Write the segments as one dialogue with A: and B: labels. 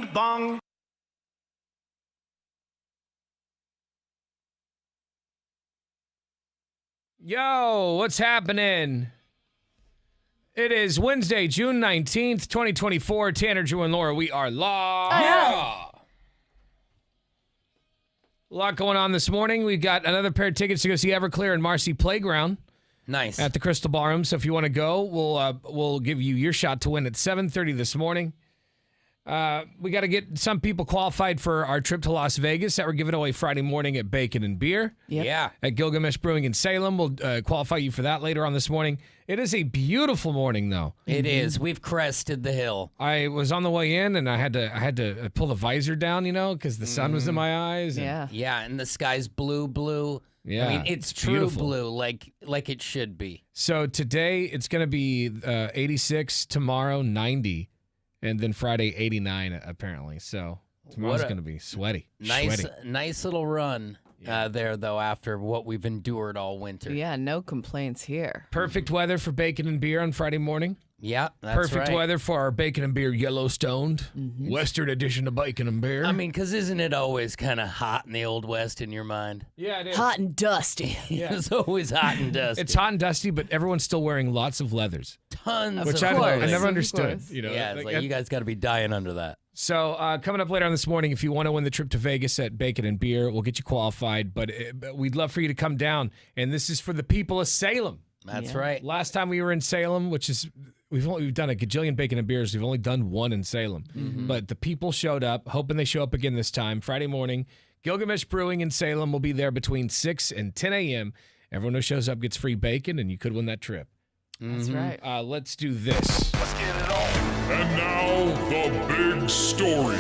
A: ding bong.
B: Yo, what's happening? It is Wednesday, June 19th, 2024. Tanner, Drew, and Laura, we are live.
C: Yeah.
B: A lot going on this morning. We've got another pair of tickets to go see Everclear and Marcy Playground.
C: Nice.
B: At the Crystal Ballroom. So if you want to go, we'll give you your shot to win at 7:30 this morning. We got to get some people qualified for our trip to Las Vegas that we're giving away Friday morning at Bacon and Beer.
C: Yep. Yeah.
B: At Gilgamesh Brewing in Salem. We'll qualify you for that later on this morning. It is a beautiful morning, though.
C: It is. We've crested the hill.
B: I was on the way in, and I had to pull the visor down, because the sun was in my eyes.
C: Yeah, and the sky's blue.
B: Yeah,
C: I mean, it's true
B: beautiful.
C: blue, like it should be.
B: So today it's going to be 86, tomorrow 90, and then Friday 89 apparently. So tomorrow's going to be sweaty.
C: Nice little run there though after what we've endured all winter.
D: Yeah, no complaints here.
B: Perfect weather for Bacon and Beer on Friday morning.
C: Yeah, that's
B: Perfect
C: right.
B: weather for our Bacon and Beer Yellowstoned Western edition of Bacon and Beer.
C: I mean, because isn't it always kind of hot in the Old West in your mind?
B: Yeah, it is.
D: Hot and dusty.
B: Yeah.
C: It's always hot and dusty.
B: It's hot and dusty, but everyone's still wearing lots of leathers,
C: Tons
B: which
C: of
B: I
C: clothing.
B: never
D: Of
B: understood.
D: course.
C: Yeah, it's like you guys got to be dying under that.
B: So coming up later on this morning, if you want to win the trip to Vegas at Bacon and Beer, we'll get you qualified. But we'd love for you to come down. And this is for the people of Salem.
C: That's right.
B: Last time we were in Salem, which is we've done a gajillion Bacon and Beers. We've only done one in Salem. But the people showed up, hoping they show up again this time. Friday morning, Gilgamesh Brewing in Salem will be there between 6 and 10 a.m. Everyone who shows up gets free bacon, and you could win that trip.
D: That's right.
B: Let's do this.
A: Let's get it on.
E: And now, the big story.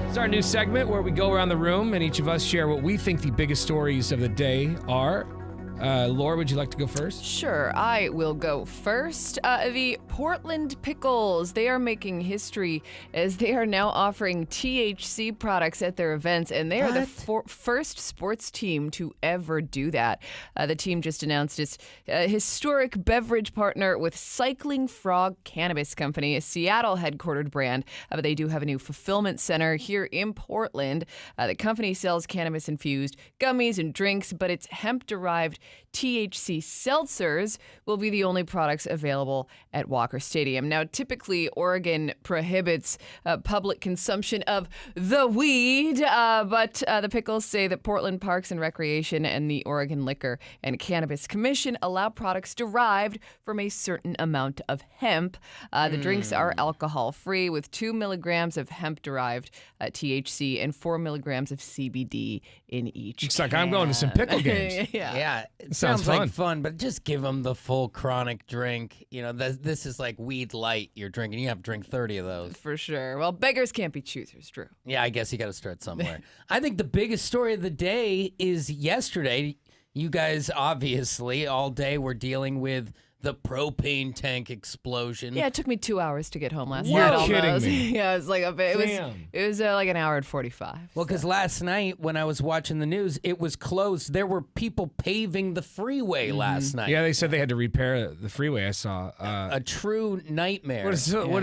B: It's our new segment where we go around the room and each of us share what we think the biggest stories of the day are. Laura, would you like to go first?
D: Sure, I will go first. The Portland Pickles, they are making history as they are now offering THC products at their events, and they are the first sports team to ever do that. The team just announced its historic beverage partner with Cycling Frog Cannabis Company, a Seattle-headquartered brand, but they do have a new fulfillment center here in Portland. The company sells cannabis-infused gummies and drinks, but its hemp-derived THC seltzers will be the only products available at Walker Stadium. Now, typically, Oregon prohibits public consumption of the weed, but the Pickles say that Portland Parks and Recreation and the Oregon Liquor and Cannabis Commission allow products derived from a certain amount of hemp. The drinks are alcohol-free with 2 milligrams of hemp-derived THC and 4 milligrams of CBD in each.
B: Looks like I'm going to some pickle games.
C: Yeah, it
B: Sounds
C: sounds like
B: fun.
C: fun, but just give them the full chronic drink. This is like weed light you're drinking. You have to drink 30 of those.
D: For sure. Well, beggars can't be choosers, Drew.
C: Yeah, I guess you got to start somewhere. I think the biggest story of the day is yesterday. You guys obviously all day were dealing with the propane tank explosion.
D: Yeah, it took me 2 hours to get home last
B: You're
D: night.
B: kidding
D: almost.
B: me.
D: Yeah, it was like
B: Damn.
D: it was like an hour and 45.
C: Well, because last night when I was watching the news, it was closed. There were people paving the freeway last night.
B: Yeah, they said they had to repair the freeway. I saw.
C: A true nightmare.
B: What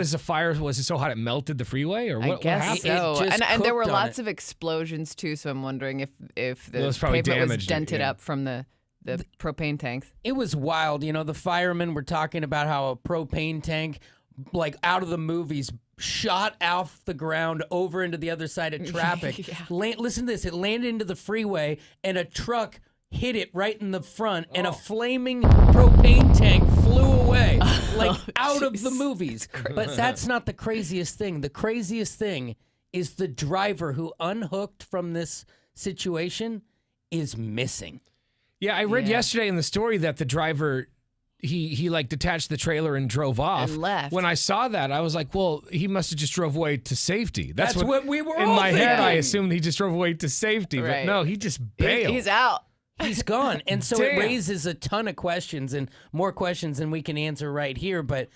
B: is the fire? Was it so hot it melted the freeway, or
D: I
B: what
D: guess
B: happened?
D: so.
C: It just
D: And there were
C: cooked on
D: lots of explosions too, so I'm wondering if the
B: Well, it's probably
D: pavement was
B: damaged it,
D: dented
B: yeah.
D: up from the propane tanks.
C: It was wild. The firemen were talking about how a propane tank, like out of the movies, shot off the ground over into the other side of traffic.
D: Yeah.
C: Listen to this. It landed into the freeway, and a truck hit it right in the front, and a flaming propane tank flew away, like out of the movies. But that's not the craziest thing. The craziest thing is the driver who unhooked from this situation is missing.
B: Yeah, I read yesterday in the story that the driver, he like detached the trailer and drove off.
D: And left.
B: When I saw that, I was like, well, he must have just drove away to safety.
C: That's what we were
B: in
C: all
B: my head. I
C: thinking.
B: assumed he just drove away to safety, but
D: Right.
B: no, he just bailed.
D: He's out.
C: He's gone. And so
B: Damn.
C: it raises a ton of questions, and more questions than we can answer right here. But,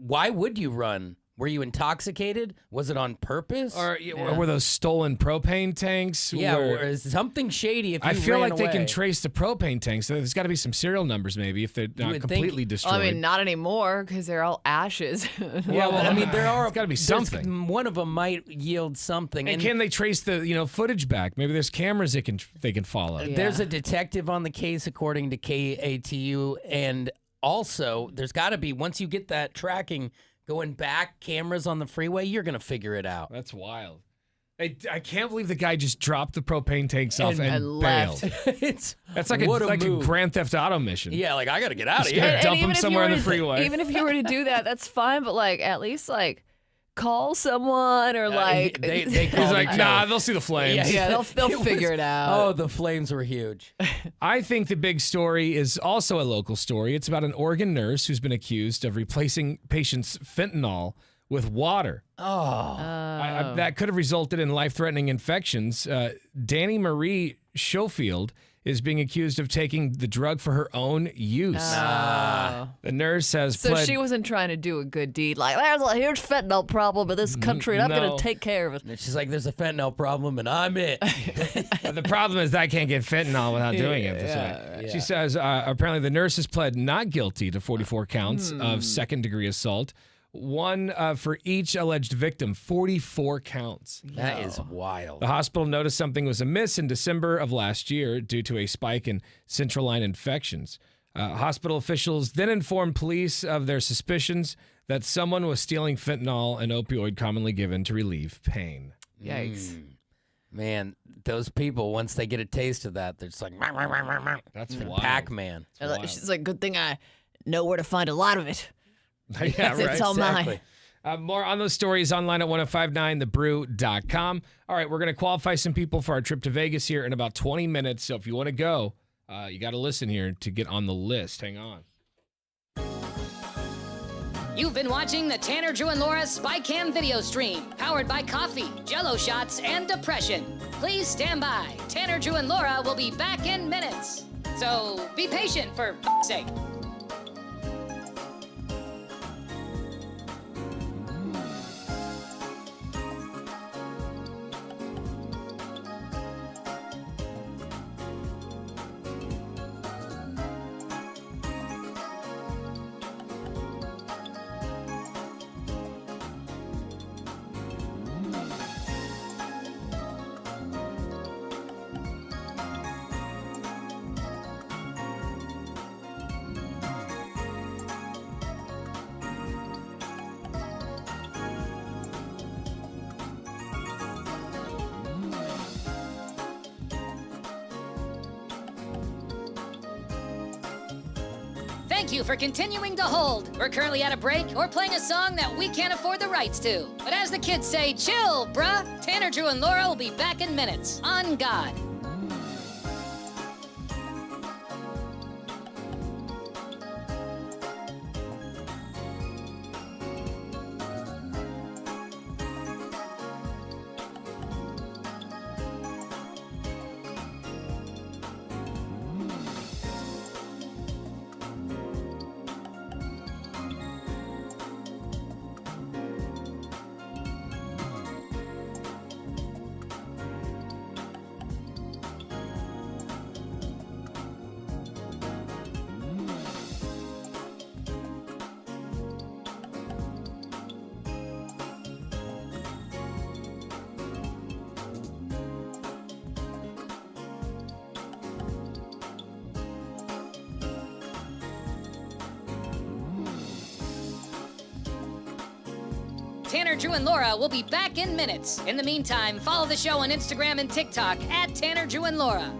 C: why would you run Were you intoxicated? Was it on purpose?
B: Or were those stolen propane tanks?
C: Yeah, or is something shady if you
B: I feel
C: ran
B: like they
C: away.
B: can trace the propane tanks. So there's got to be some serial numbers maybe if they're not
C: would
B: completely
C: think-
B: destroyed.
D: I mean, not anymore because they're all ashes.
C: Yeah, well, I mean, there are.
B: It's gotta be
C: there's-
B: something.
C: One of them might yield something.
B: and can they trace the footage back? Maybe there's cameras they can follow.
D: Yeah.
C: There's a detective on the case, according to KATU, and also there's got to be, once you get that tracking going back, cameras on the freeway, you're gonna figure it out.
B: That's wild. I can't believe the guy just dropped the propane tanks off and
D: left.
B: bailed.
C: It's
B: That's like
C: what
B: a
C: move.
B: Grand Theft Auto mission.
C: Yeah, like I gotta get out of
B: Just
C: here.
B: gotta dump
D: even
B: him
D: if you
B: somewhere
D: were
B: on the
D: to-
B: freeway.
D: Even if you were to do that, that's fine. But like, at least like call someone or like.
C: they
B: He's
C: called
B: like,
C: each
B: nah,
C: other.
B: they'll see the flames.
D: Yeah, they'll
C: It
D: figure
C: was-
D: it out.
C: Oh, the flames were huge.
B: I think the big story is also a local story. It's about an Oregon nurse who's been accused of replacing patients' fentanyl with water.
C: Oh,
B: That could have resulted in life-threatening infections. Danny Marie Schofield is being accused of taking the drug for her own use. The nurse has
D: So
B: pled.
D: she wasn't trying to do a good deed. Like, there's a huge fentanyl problem in this country, and I'm
B: no.
D: going to take care of it.
C: and she's like, "There's a fentanyl problem, and I'm it."
B: But the problem is that I can't get fentanyl without doing it. This way.
C: yeah.
B: She says apparently the nurse has pled not guilty to 44 counts of second-degree assault, one for each alleged victim, 44 counts.
C: That is wild.
B: The hospital noticed something was amiss in December of last year due to a spike in central line infections. Hospital officials then informed police of their suspicions that someone was stealing fentanyl, an opioid commonly given to relieve pain.
D: Yikes.
C: Man, those people, once they get a taste of that, they're just like, "Meow, meow, meow, meow, meow."
B: That's wild.
C: Pac-Man.
D: And like, she's like, good thing I know where to find a lot of it.
B: Yeah, right.
D: It's all
C: Exactly.
D: mine.
B: More on those stories online at 1059thebrew.com. All right, we're going to qualify some people for our trip to Vegas here in about 20 minutes. So if you want to go, you got to listen here to get on the list. Hang on.
A: You've been watching the Tanner, Drew, and Laura SpyCam video stream, powered by coffee, Jell-O shots, and depression. Please stand by. Tanner, Drew, and Laura will be back in minutes. So be patient, for f***'s sake. Thank you for continuing to hold. We're currently at a break or playing a song that we can't afford the rights to. But as the kids say, chill, bruh. Tanner, Drew, and Laura will be back in minutes. On God. Tanner, Drew, and Laura will be back in minutes. In the meantime, follow the show on Instagram and TikTok at Tanner, Drew, and Laura.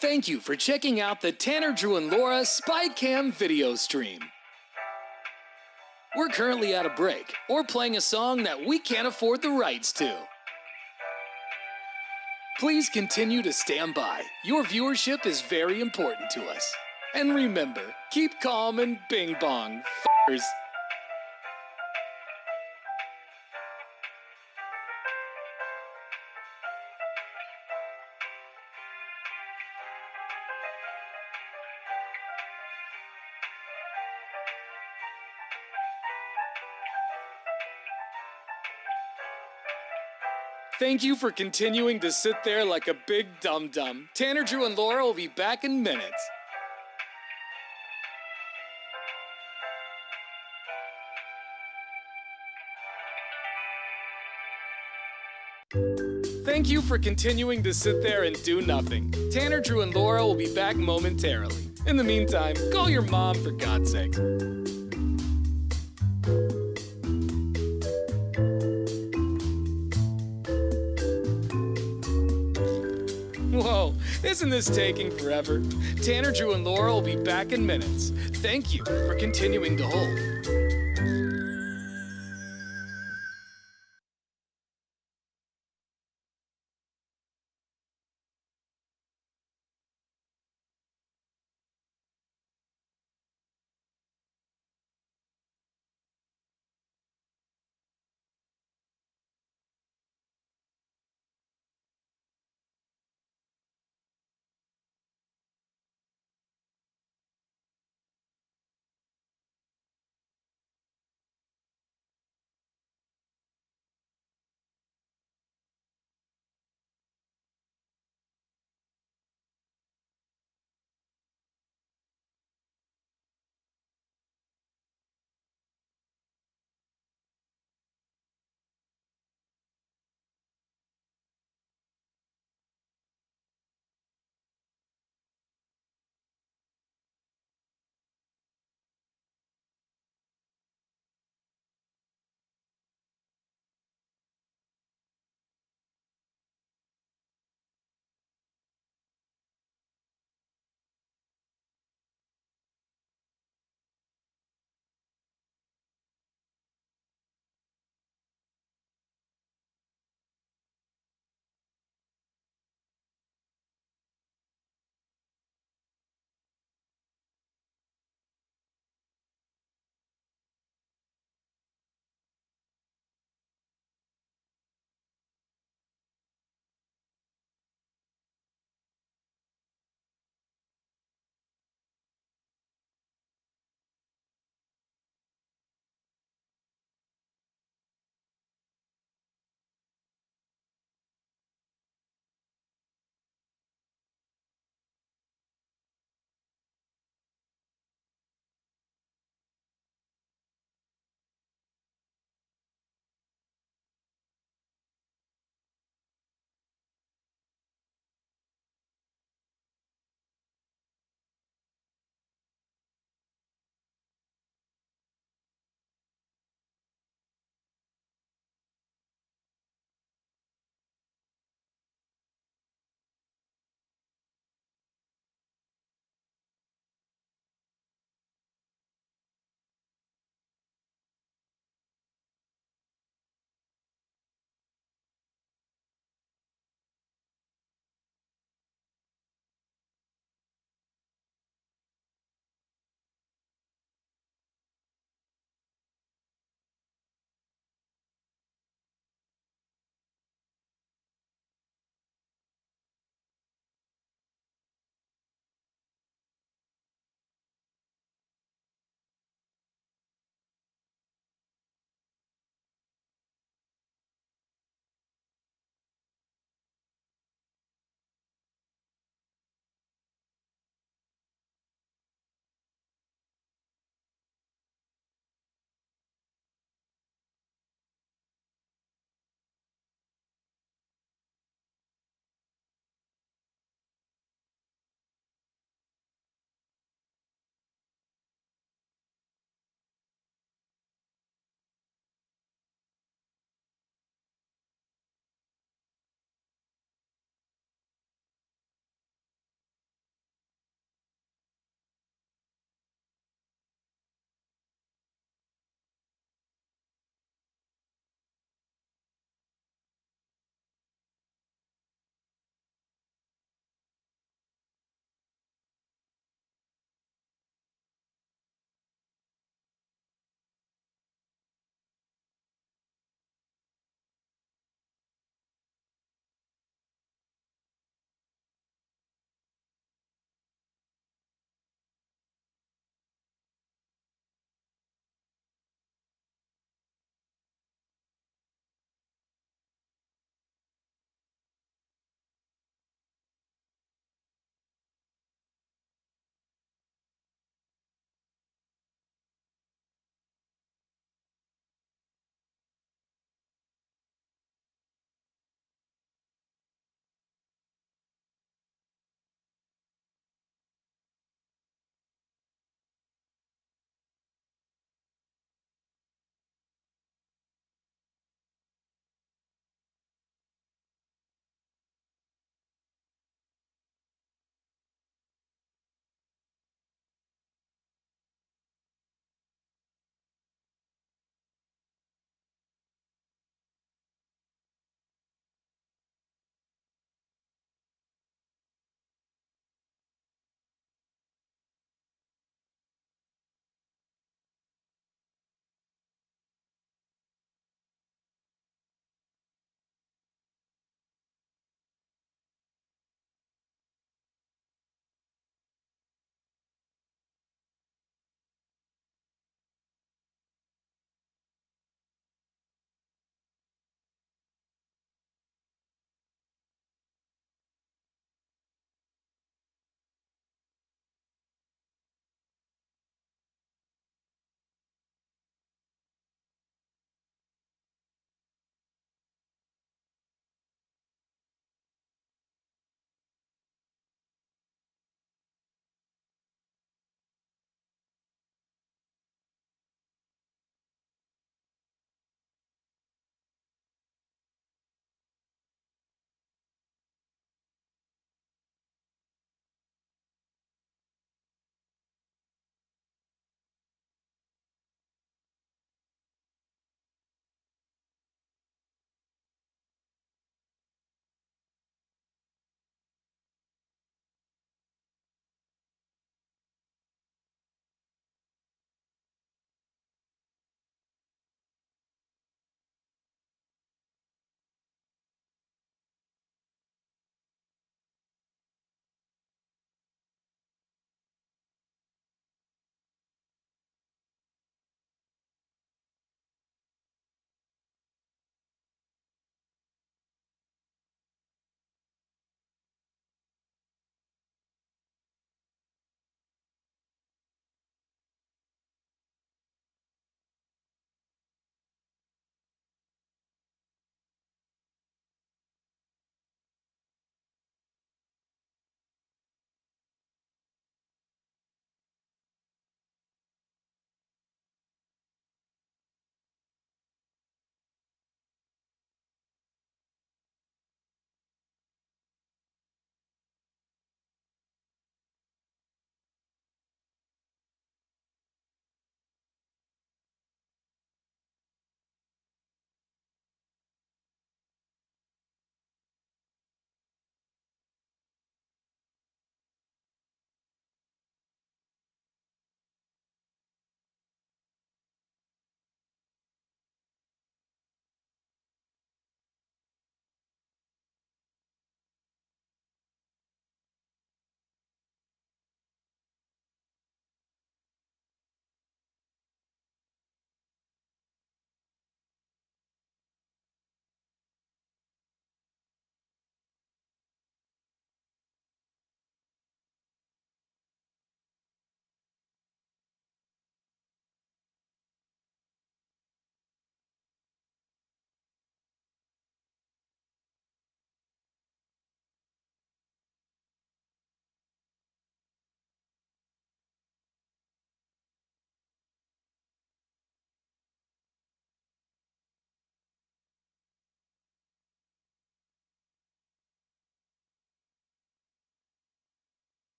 F: Thank you for checking out the Tanner, Drew, and Laura SpyCam video stream. We're currently at a break or playing a song that we can't afford the rights to. Please continue to stand by. Your viewership is very important to us. And remember, keep calm and bing bong, f***ers. Thank you for continuing to sit there like a big dum-dum. Tanner, Drew, and Laura will be back in minutes. Thank you for continuing to sit there and do nothing. Tanner, Drew, and Laura will be back momentarily. In the meantime, call your mom for God's sake. Whoa, isn't this taking forever? Tanner, Drew, and Laura will be back in minutes. Thank you for continuing to hold.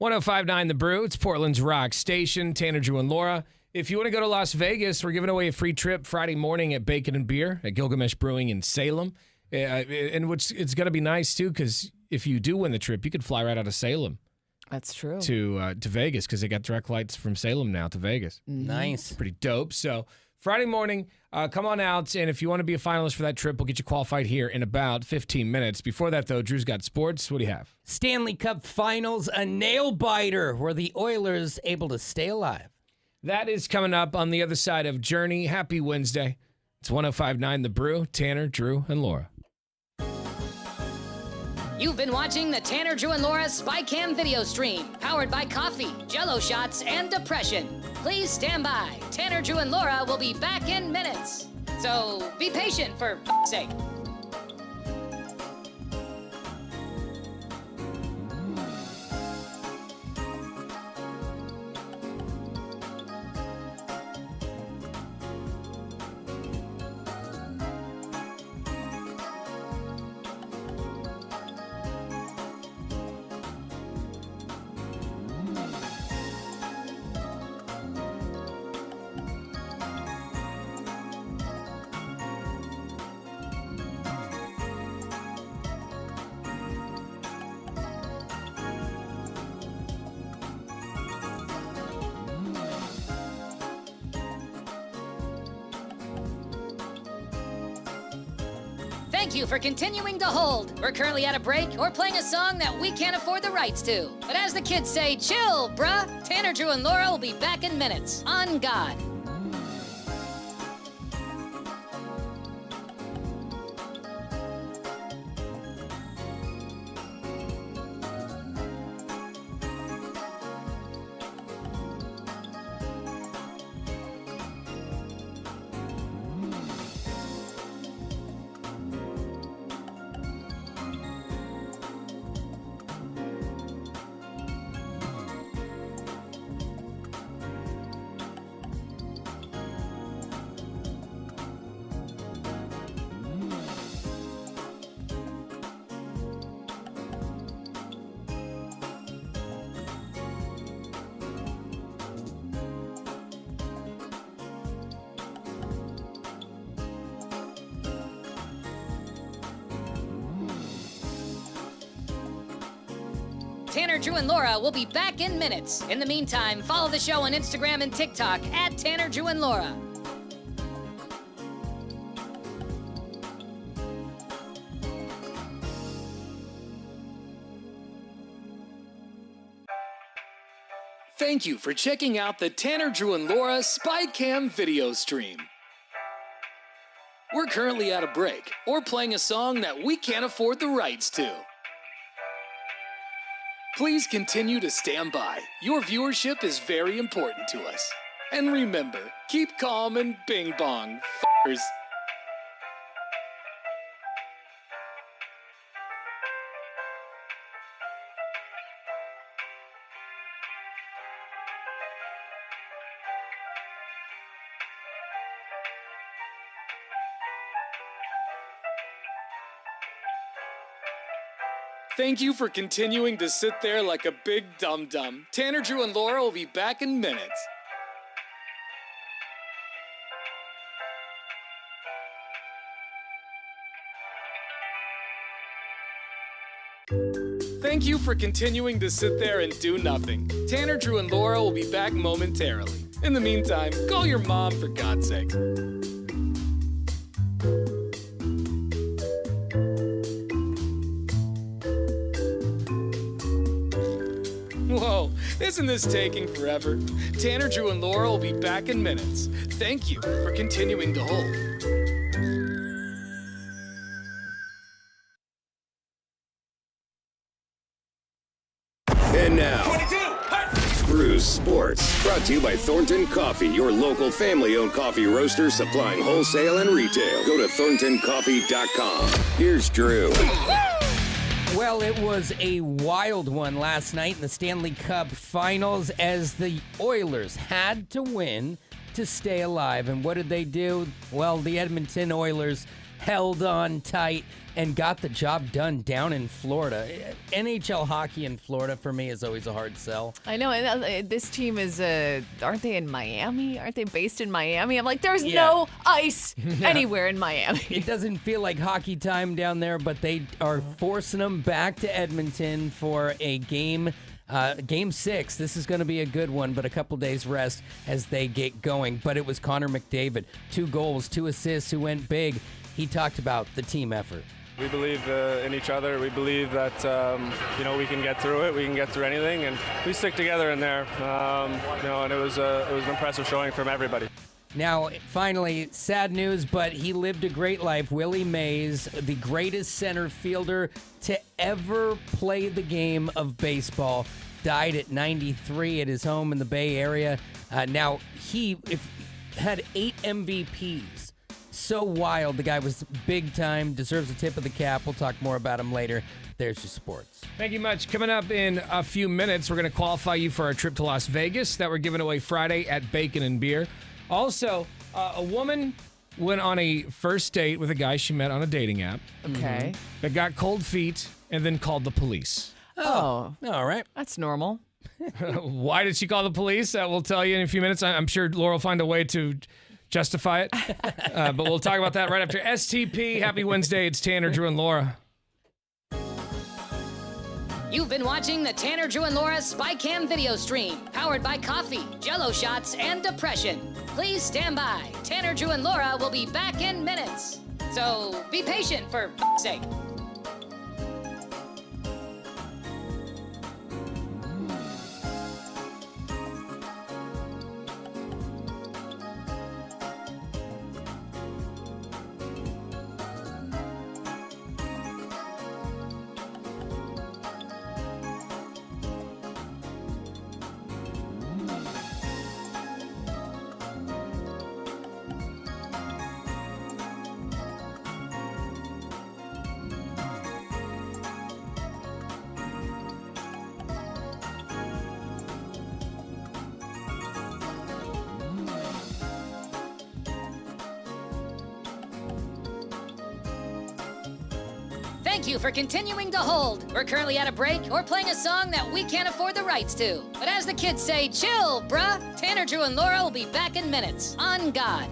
B: 105.9 The Brew. It's Portland's rock station. Tanner, Drew, and Laura. If you want to go to Las Vegas, we're giving away a free trip Friday morning at Bacon and Beer at Gilgamesh Brewing in Salem. And which it's going to be nice, too, because if you do win the trip, you could fly right out of Salem.
D: That's true.
B: To Vegas, because they got direct flights from Salem now to Vegas.
C: Nice.
B: Pretty dope. So Friday morning, come on out, and if you want to be a finalist for that trip, we'll get you qualified here in about 15 minutes. Before that, though, Drew's got sports. What do you have?
C: Stanley Cup Finals, a nail-biter. Were the Oilers able to stay alive?
B: That is coming up on the other side of Journey. Happy Wednesday. It's 105.9 The Brew. Tanner, Drew, and Laura.
A: You've been watching the Tanner, Drew, and Laura SpyCam video stream, powered by coffee, Jello shots, and depression. Please stand by. Tanner, Drew, and Laura will be back in minutes. So be patient, for f***'s sake. Thank you for continuing to hold. We're currently at a break or playing a song that we can't afford the rights to. But as the kids say, chill, bruh. Tanner, Drew, and Laura will be back in minutes. On God. Tanner, Drew, and Laura will be back in minutes. In the meantime, follow the show on Instagram and TikTok at Tanner, Drew, and Laura.
F: Thank you for checking out the Tanner, Drew, and Laura SpyCam video stream. We're currently at a break or playing a song that we can't afford the rights to. Please continue to stand by. Your viewership is very important to us. And remember, keep calm and bing bong, f***ers. Thank you for continuing to sit there like a big dum-dum. Tanner, Drew, and Laura will be back in minutes. Thank you for continuing to sit there and do nothing. Tanner, Drew, and Laura will be back momentarily. In the meantime, call your mom for God's sake. Whoa, isn't this taking forever? Tanner, Drew, and Laura will be back in minutes. Thank you for continuing to hold.
G: And now, Drew's Sports, brought to you by Thornton Coffee, your local family-owned coffee roaster supplying wholesale and retail. Go to thorntoncoffee.com. Here's Drew.
C: Well, it was a wild one last night in the Stanley Cup Finals as the Oilers had to win to stay alive. And what did they do? Well, the Edmonton Oilers held on tight, and got the job done down in Florida. NHL hockey in Florida, for me, is always a hard sell.
D: I know, and this team is, aren't they in Miami? Aren't they based in Miami? I'm like, there's
C: Yeah.
D: no ice anywhere in Miami.
C: It doesn't feel like hockey time down there, but they are forcing them back to Edmonton for a game 6. This is going to be a good one, but a couple days rest as they get going. But it was Connor McDavid. 2 goals, 2 assists, who went big. He talked about the team effort.
H: We believe in each other. We believe that we can get through it. We can get through anything, and we stick together in there. And it was an impressive showing from everybody.
C: Now, finally, sad news, but he lived a great life. Willie Mays, the greatest center fielder to ever play the game of baseball, died at 93 at his home in the Bay Area. Now, he had 8 MVPs. So wild. The guy was big time, deserves a tip of the cap. We'll talk more about him later. There's your sports.
B: Thank you much. Coming up in a few minutes, we're going to qualify you for our trip to Las Vegas that we're giving away Friday at Bacon and Beer. Also, a woman went on a first date with a guy she met on a dating app.
D: Okay.
B: That got cold feet and then called the police.
D: Oh,
C: All right.
D: that's normal.
B: Why did she call the police? We'll tell you in a few minutes. I'm sure Laura will find a way to justify it. But we'll talk about that right after STP. Happy Wednesday. It's Tanner, Drew, and Laura.
A: You've been watching the Tanner, Drew, and Laura SpyCam video stream, powered by coffee, Jell-O shots, and depression. Please stand by. Tanner, Drew, and Laura will be back in minutes. So be patient, for f***'s sake. Thank you for continuing to hold. We're currently at a break or playing a song that we can't afford the rights to. But as the kids say, chill, bruh. Tanner, Drew, and Laura will be back in minutes. On God.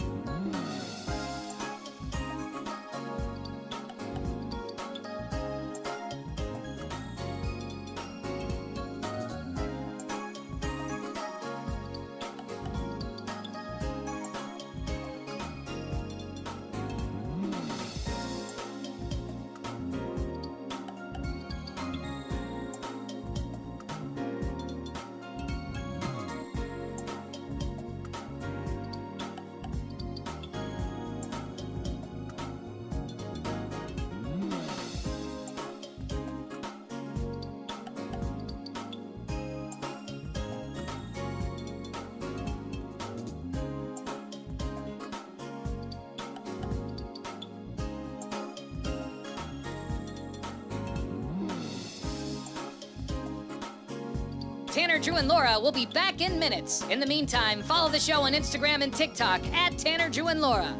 A: Tanner, Drew, and Laura will be back in minutes. In the meantime, follow the show on Instagram and TikTok at Tanner, Drew, and Laura.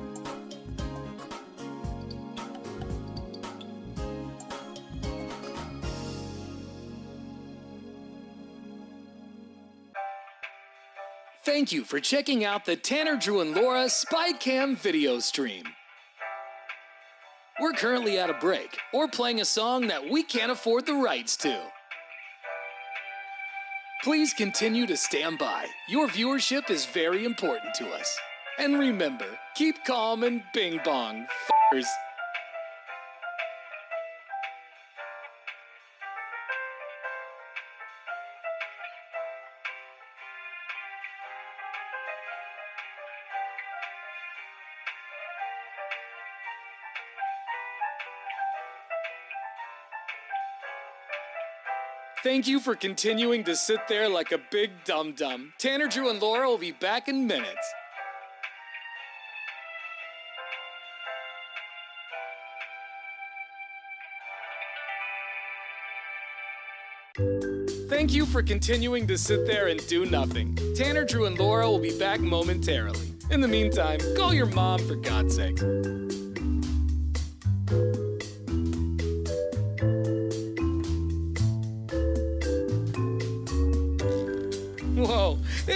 F: Thank you for checking out the Tanner, Drew, and Laura SpyCam video stream. We're currently at a break or playing a song that we can't afford the rights to. Please continue to stand by. Your viewership is very important to us. And remember, keep calm and bing bong, f***ers. Thank you for continuing to sit there like a big dum-dum. Tanner, Drew, and Laura will be back in minutes. Thank you for continuing to sit there and do nothing. Tanner, Drew, and Laura will be back momentarily. In the meantime, call your mom for God's sake.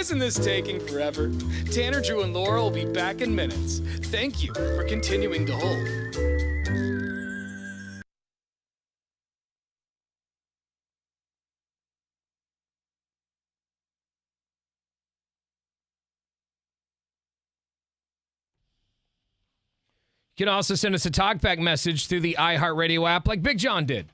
F: Isn't this taking forever? Tanner, Drew, and Laura will be back in minutes. Thank you for continuing to hold.
B: You can also send us a talkback message through the iHeartRadio app like Big John did.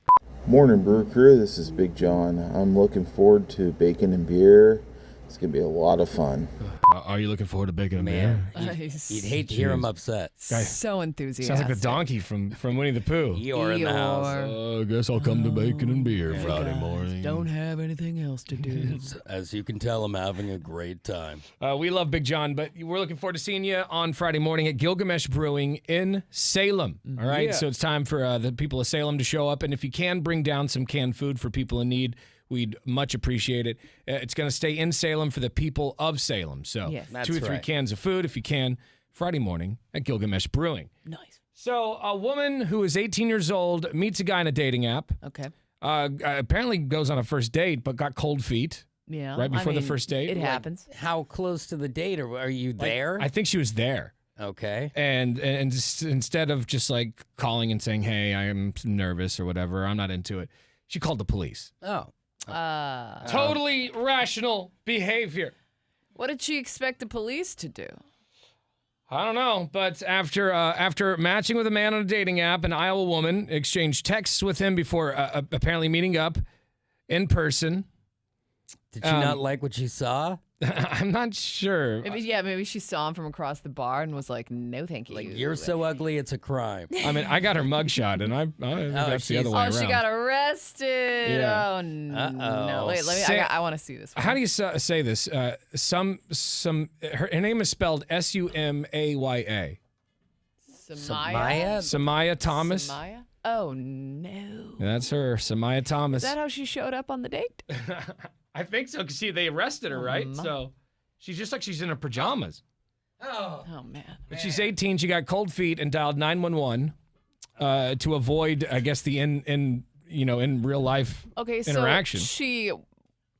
I: Morning, Brew Crew. This is Big John. I'm looking forward to bacon and beer. It's going to be a lot of fun.
B: Are you looking forward to bacon and beer?
C: You'd hate to hear him upset.
D: So enthusiastic.
B: Sounds like the donkey from Winnie the Pooh.
C: Eeyore in the house.
B: I guess I'll come to bacon and beer Friday morning.
C: Don't have anything else to do. As you can tell, I'm having a great time.
B: We love Big John, but we're looking forward to seeing you on Friday morning at Gilgamesh Brewing in Salem. All right,
C: Yeah.
B: so it's time for the people of Salem to show up, and if you can bring down some canned food for people in need, we'd much appreciate it. It's going to stay in Salem for the people of Salem. So
D: Yes.
B: 2 or 3 cans of food, if you can, Friday morning at Gilgamesh Brewing.
C: Nice.
B: So a woman who is 18 years old meets a guy in a dating app.
D: Okay.
B: Apparently goes on a first date, but got cold feet
D: Yeah.
B: right before
D: I
B: the
D: mean,
B: first date.
D: It happens.
C: How close to the date are you there?
B: I think she was there.
C: Okay.
B: And instead of just like calling and saying, hey, I am nervous or whatever, I'm not into it, she called the police.
C: Oh.
B: Totally rational behavior.
D: What did she expect the police to do?
B: I don't know, but after matching with a man on a dating app, an Iowa woman exchanged texts with him before apparently meeting up in person.
C: Did she not like what she saw?
B: I'm not sure.
D: Maybe she saw him from across the bar and was like, no, thank you.
C: Like, you're so ugly, it's a crime.
B: I mean, I got her mugshot, and I think that's the other way around.
D: she got arrested.
B: Yeah.
D: Oh, no.
C: Uh-oh.
D: Wait, let me, I want to see this one.
B: How do you say this? Her name is spelled Sumaya.
D: Samaya?
B: Samaya Thomas.
D: Samaya? Oh, no.
B: That's her, Samaya Thomas.
D: Is that how she showed up on the date?
B: I think so, because they arrested her, right? So she's just like she's in her pajamas.
D: Oh, man.
B: But she's 18. She got cold feet and dialed 911 to avoid, I guess, the in real life interaction.
D: So she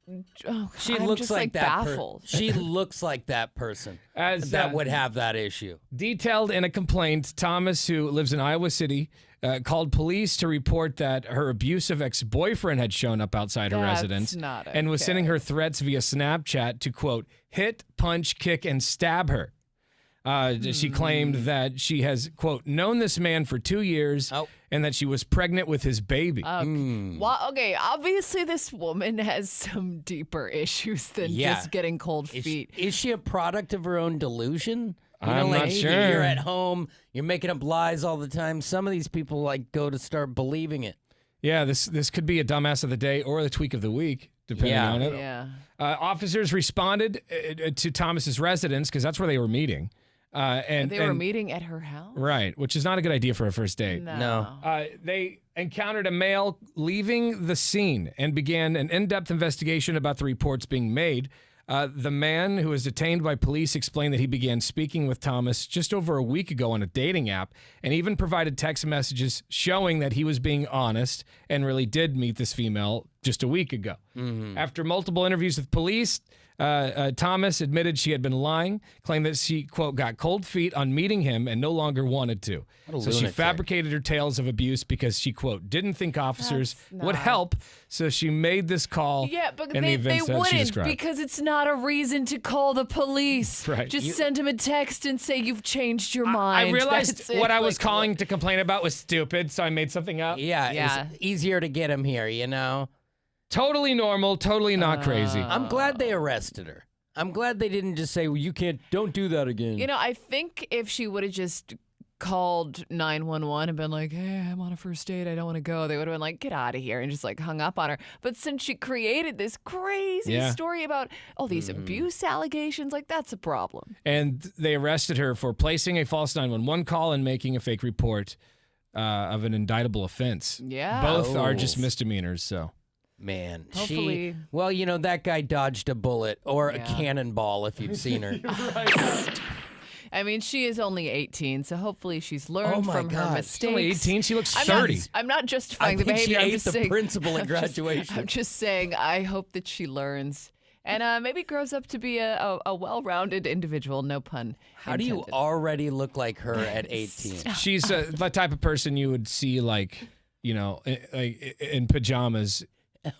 D: I'm
C: looks
D: just,
C: like that.
D: baffled.
C: She looks like that person that would have that issue.
B: Detailed in a complaint, Thomas, who lives in Iowa City, called police to report that her abusive ex-boyfriend had shown up outside her residence and was sending her threats via Snapchat to, quote, hit, punch, kick, and stab her. She claimed that she has, quote, known this man for 2 years and that she was pregnant with his baby.
D: Well, okay, obviously this woman has some deeper issues than just getting cold feet.
C: Is she a product of her own delusion?
B: I'm not sure.
C: You're at home, you're making up lies all the time. Some of these people go to start believing it.
B: Yeah, this could be a dumbass of the day or the tweak of the week, depending on it.
D: Yeah.
B: Officers responded to Thomas's residence because that's where they were meeting. And
D: they were meeting at her house?
B: Right, which is not a good idea for a first date.
D: No.
B: They encountered a male leaving the scene and began an in-depth investigation about the reports being made. The man who was detained by police explained that he began speaking with Thomas just over a week ago on a dating app and even provided text messages showing that he was being honest and really did meet this female just a week ago. After multiple interviews with police, Thomas admitted she had been lying, claimed that she, quote, got cold feet on meeting him and no longer wanted to. So she fabricated her tales of abuse because she, quote, didn't think officers would help. So she made this call.
D: Yeah, but
B: in
D: they
B: the events that she
D: wouldn't
B: described.
D: because it's not a reason to call the police.
B: Right.
D: Just send him a text and say you've changed your mind.
B: I realized
D: That's it.
B: what I was
D: Like,
B: calling to complain about was stupid, so I made something up.
C: Yeah. It's easier to get him here, you know?
B: Totally normal, totally not crazy.
C: I'm glad they arrested her. I'm glad they didn't just say, well, you don't do that again.
D: You know, I think if she would have just called 911 and been like, hey, I'm on a first date, I don't want to go, they would have been like, get out of here, and just like hung up on her. But since she created this crazy story about all these abuse allegations, like that's a problem.
B: And they arrested her for placing a false 911 call and making a fake report of an indictable offense.
D: Yeah.
B: Both are just misdemeanors, so.
C: Man,
D: Hopefully.
C: well, you know, that guy dodged a bullet or a cannonball if you've seen her.
D: I mean, she is only 18, so hopefully she's learned
C: my
D: from her
C: God.
D: mistakes.
B: She's only 18, she looks 30.
D: I'm not justifying
C: I
D: the
C: think
D: behavior.
C: she
D: I'm
C: ate
D: just
C: the
D: saying,
C: principal at graduation.
D: I'm just saying, I hope that she learns and maybe grows up to be a well-rounded individual. No pun.
C: How do you
D: intended.
C: already look like her at 18?
B: She's the type of person you would see, like, you know, in pajamas.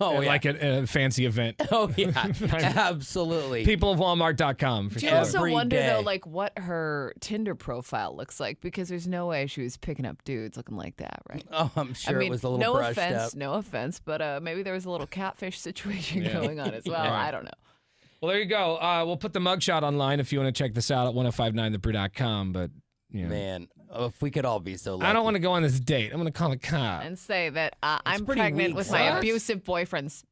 C: Oh,
B: at,
C: yeah.
B: like a fancy event.
C: Oh, yeah. Absolutely.
B: Peopleofwalmart.com for
D: I
B: sure.
D: also
C: Every
D: wonder
C: day.
D: though, like what her Tinder profile looks like, because there's no way she was picking up dudes looking like that, right?
C: Oh, I'm sure
D: I mean,
C: it was a little
D: no
C: brushed
D: offense,
C: up.
D: no offense, but maybe there was a little catfish situation
B: Yeah.
D: going on as well.
B: Yeah.
D: I don't know.
B: Well, there you go. We'll put the mugshot online if you want to check this out at 1059thebrew.com. But, you know,
C: Man, if we could all be so lucky.
B: I don't want to go on this date. I'm going to call a cop.
D: And say that I'm
C: pretty
D: pregnant
C: weak,
D: with my
C: What?
D: abusive boyfriend's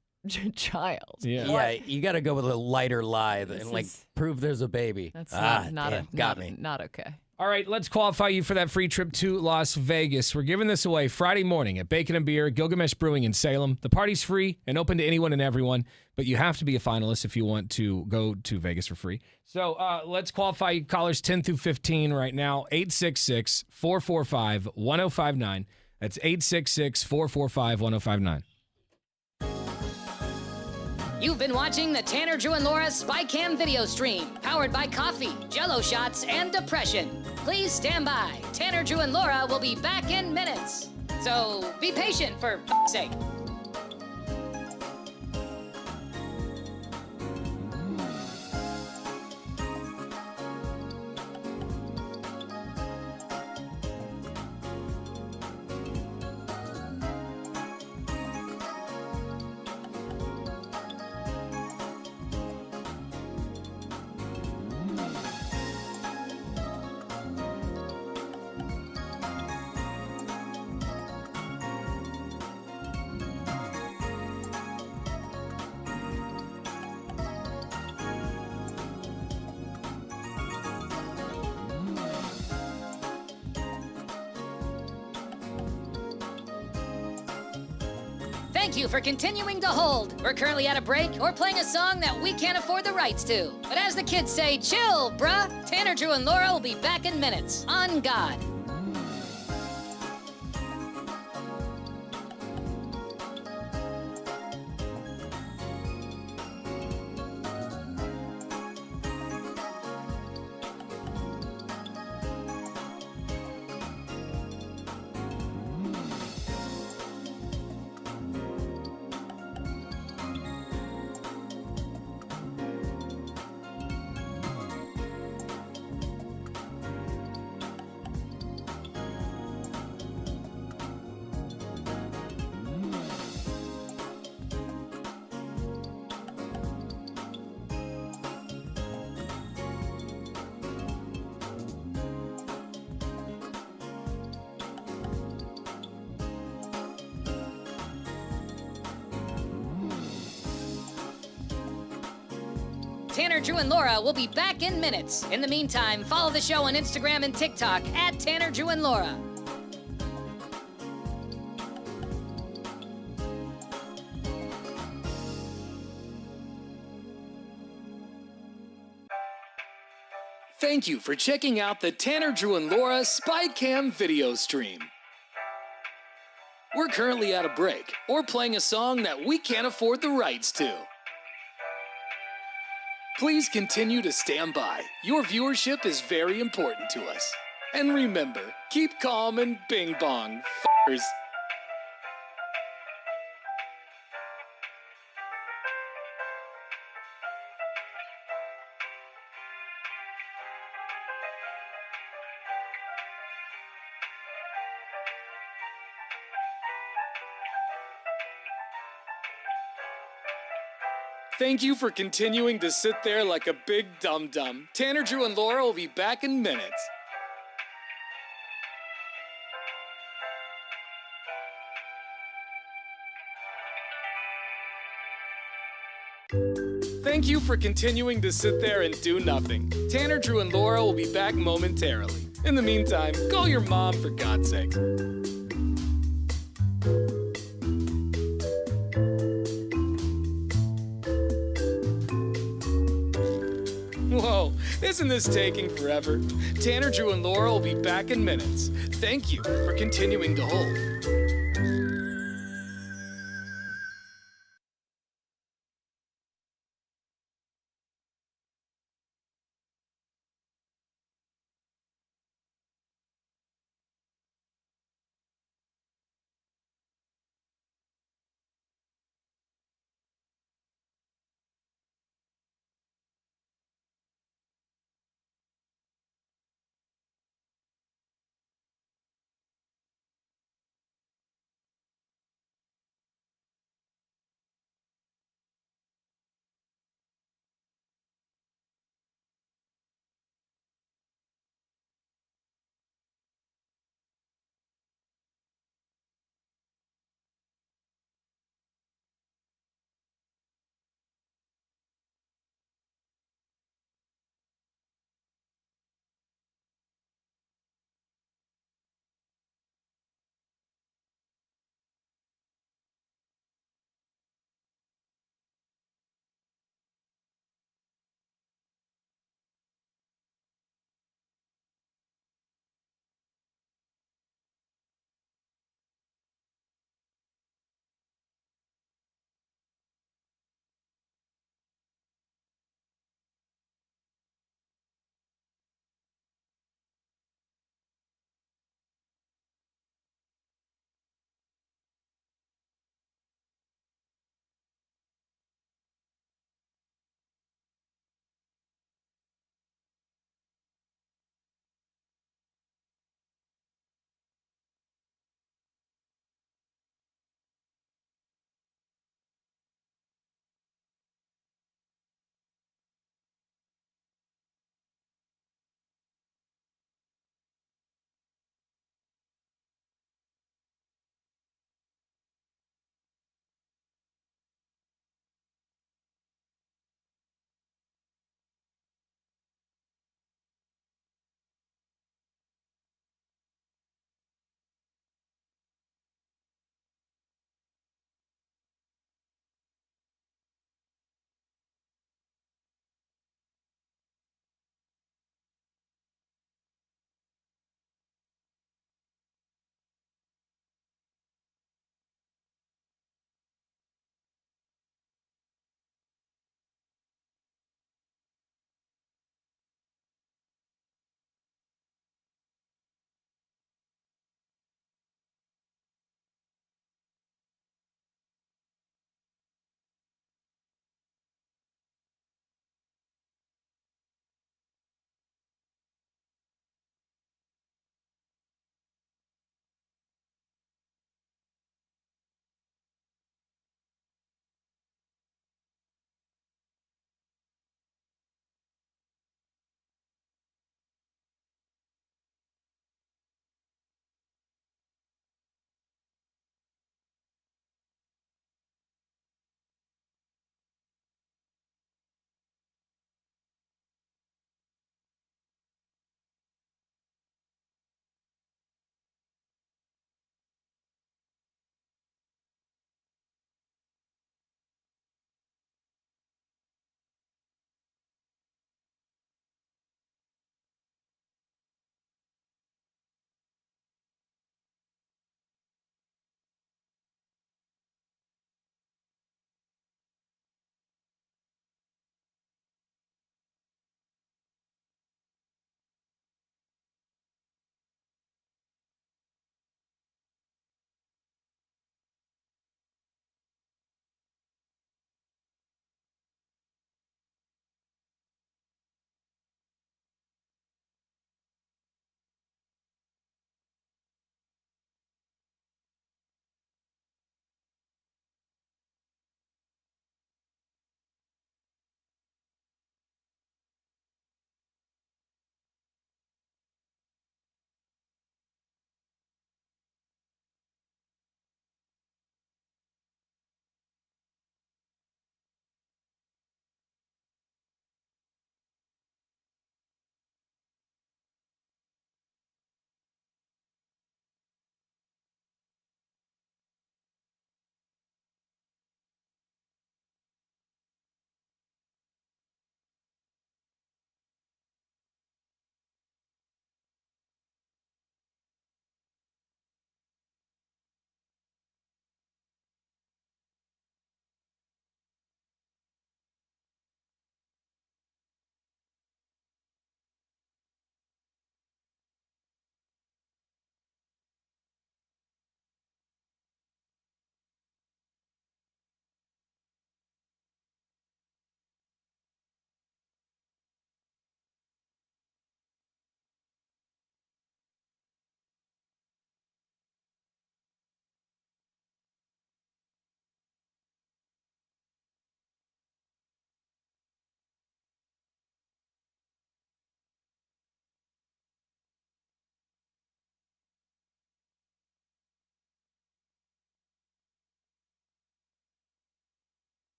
D: child.
B: Yeah.
C: Yeah, you got to go with a lighter lie and like
D: is-
C: prove there's a baby.
D: That's
C: damn,
D: not
C: got me.
D: not okay.
B: All right, let's qualify you for that free trip to Las Vegas. We're giving this away Friday morning at Bacon and Beer, Gilgamesh Brewing in Salem. The party's free and open to anyone and everyone, but you have to be a finalist if you want to go to Vegas for free. So let's qualify you callers 10 through 15 right now, 866-445-1059. That's 866-445-1059.
A: You've been watching the Tanner, Drew, and Laura SpyCam video stream, powered by coffee, Jello shots, and depression. Please stand by. Tanner, Drew, and Laura will be back in minutes. So be patient, for f***'s sake. Thank you for continuing to hold. We're currently at a break or playing a song that we can't afford the rights to. But as the kids say, chill, bruh. Tanner, Drew, and Laura will be back in minutes. On God. Tanner, Drew, and Laura will be back in minutes. In the meantime, follow the show on Instagram and TikTok at Tanner, Drew, and Laura.
F: Thank you for checking out the Tanner, Drew, and Laura SpyCam video stream. We're currently at a break or playing a song that we can't afford the rights to. Please continue to stand by. Your viewership is very important to us. And remember, keep calm and bing bong, f***ers. Thank you for continuing to sit there like a big dum-dum. Tanner, Drew, and Laura will be back in minutes. Thank you for continuing to sit there and do nothing. Tanner, Drew, and Laura will be back momentarily. In the meantime, call your mom for God's sake. Whoa, isn't this taking forever? Tanner, Drew, and Laura will be back in minutes. Thank you for continuing to hold.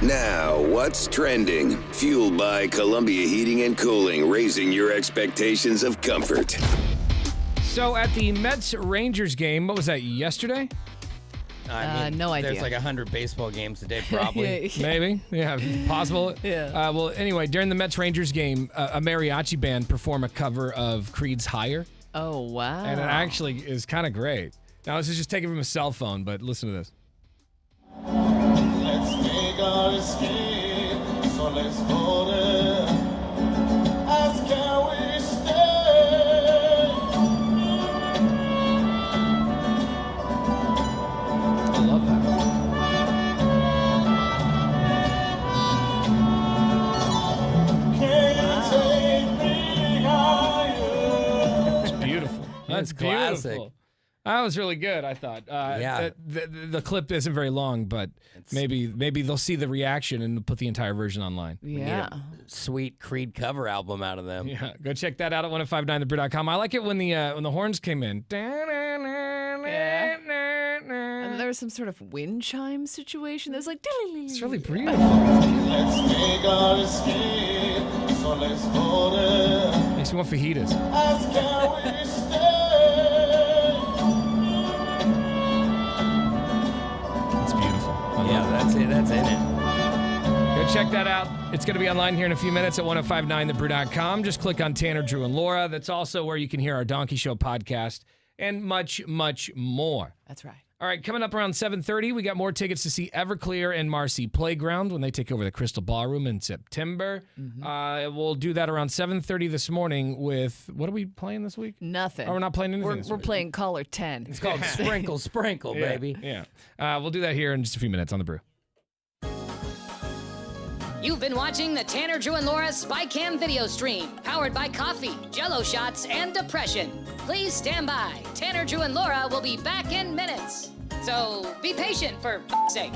G: Now, what's trending? Fueled by Columbia Heating and Cooling, raising your expectations of comfort.
B: So at the Mets-Rangers game, what was that, yesterday?
D: No idea.
C: There's like 100 baseball games a day, probably.
B: Maybe. Yeah, possible.
D: Yeah.
B: Well, anyway, during the Mets-Rangers game, a mariachi band performed a cover of Creed's Higher.
D: Oh, wow.
B: And it actually is kind of great. Now, this is just taken from a cell phone, but listen to this.
J: Let's make our escape, so let's go there. Ask can we stay?
B: I love that.
J: Can you take me higher?
B: It's beautiful.
C: That's
B: beautiful.
C: classic.
B: That was really good, I thought.
C: Yeah.
B: The clip isn't very long, but maybe they'll see the reaction and put the entire version online.
D: Yeah.
C: Sweet Creed cover album out of them.
B: Yeah, go check that out at 1059thebrew.com. I like it when the horns came in.
D: And there was some sort of wind chime situation. There's like.
B: It's really beautiful.
J: Let's make our escape, so let's go there.
B: Makes me want fajitas.
J: Ask can we stay?
B: It's beautiful. I love
C: Yeah,
B: it.
C: that's it. That's in it.
B: Go check that out. It's going to be online here in a few minutes at 1059thebrew.com. Just click on Tanner, Drew, and Laura. That's also where you can hear our Donkey Show podcast and much, much more.
D: That's right.
B: All right, coming up around 7:30, we got more tickets to see Everclear and Marcy Playground when they take over the Crystal Ballroom in September. We'll do that around 7:30 this morning with, what are we playing this week?
D: Nothing.
B: Oh, we're not playing anything this
D: We're
B: week.
D: playing Caller 10.
C: It's called Sprinkle, Sprinkle,
B: Yeah,
C: baby.
B: Yeah. We'll do that here in just a few minutes on The Brew.
A: You've been watching the Tanner, Drew, and Laura SpyCam video stream, powered by coffee, Jello shots, and depression. Please stand by. Tanner, Drew, and Laura will be back in minutes. So be patient, for f***'s sake.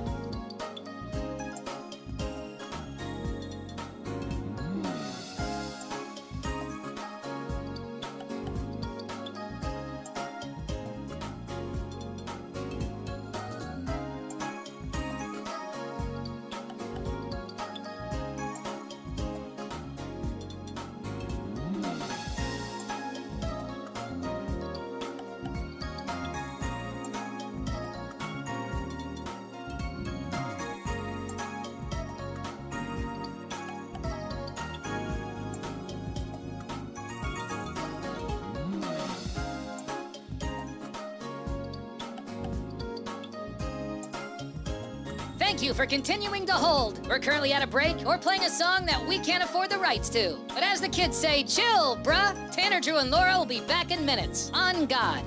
A: Thank you for continuing to hold. We're currently at a break or playing a song that we can't afford the rights to. But as the kids say, chill, bruh. Tanner, Drew, and Laura will be back in minutes. On God.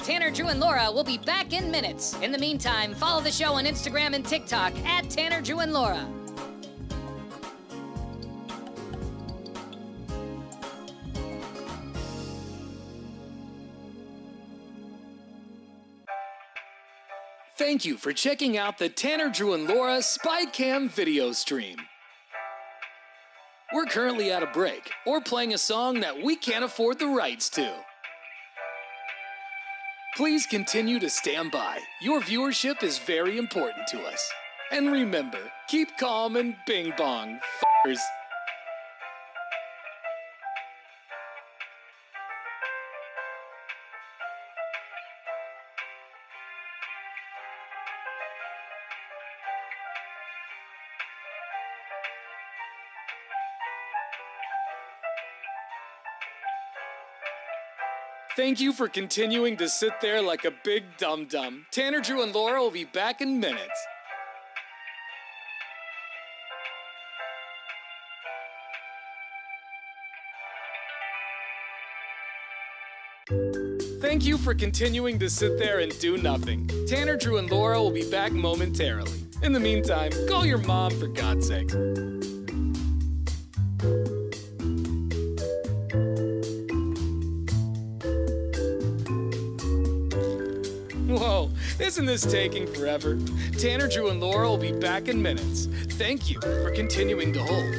A: Tanner, Drew, and Laura will be back in minutes. In the meantime, follow the show on Instagram and TikTok at Tanner, Drew, and Laura.
F: Thank you for checking out the Tanner, Drew, and Laura SpyCam video stream. We're currently at a break or playing a song that we can't afford the rights to. Please continue to stand by. Your viewership is very important to us. And remember, keep calm and bing bong, f***ers. Thank you for continuing to sit there like a big dum-dum. Tanner, Drew, and Laura will be back in minutes. Thank you for continuing to sit there and do nothing. Tanner, Drew, and Laura will be back momentarily. In the meantime, call your mom for God's sake. Whoa, isn't this taking forever? Tanner, Drew, and Laura will be back in minutes. Thank you for continuing to hold.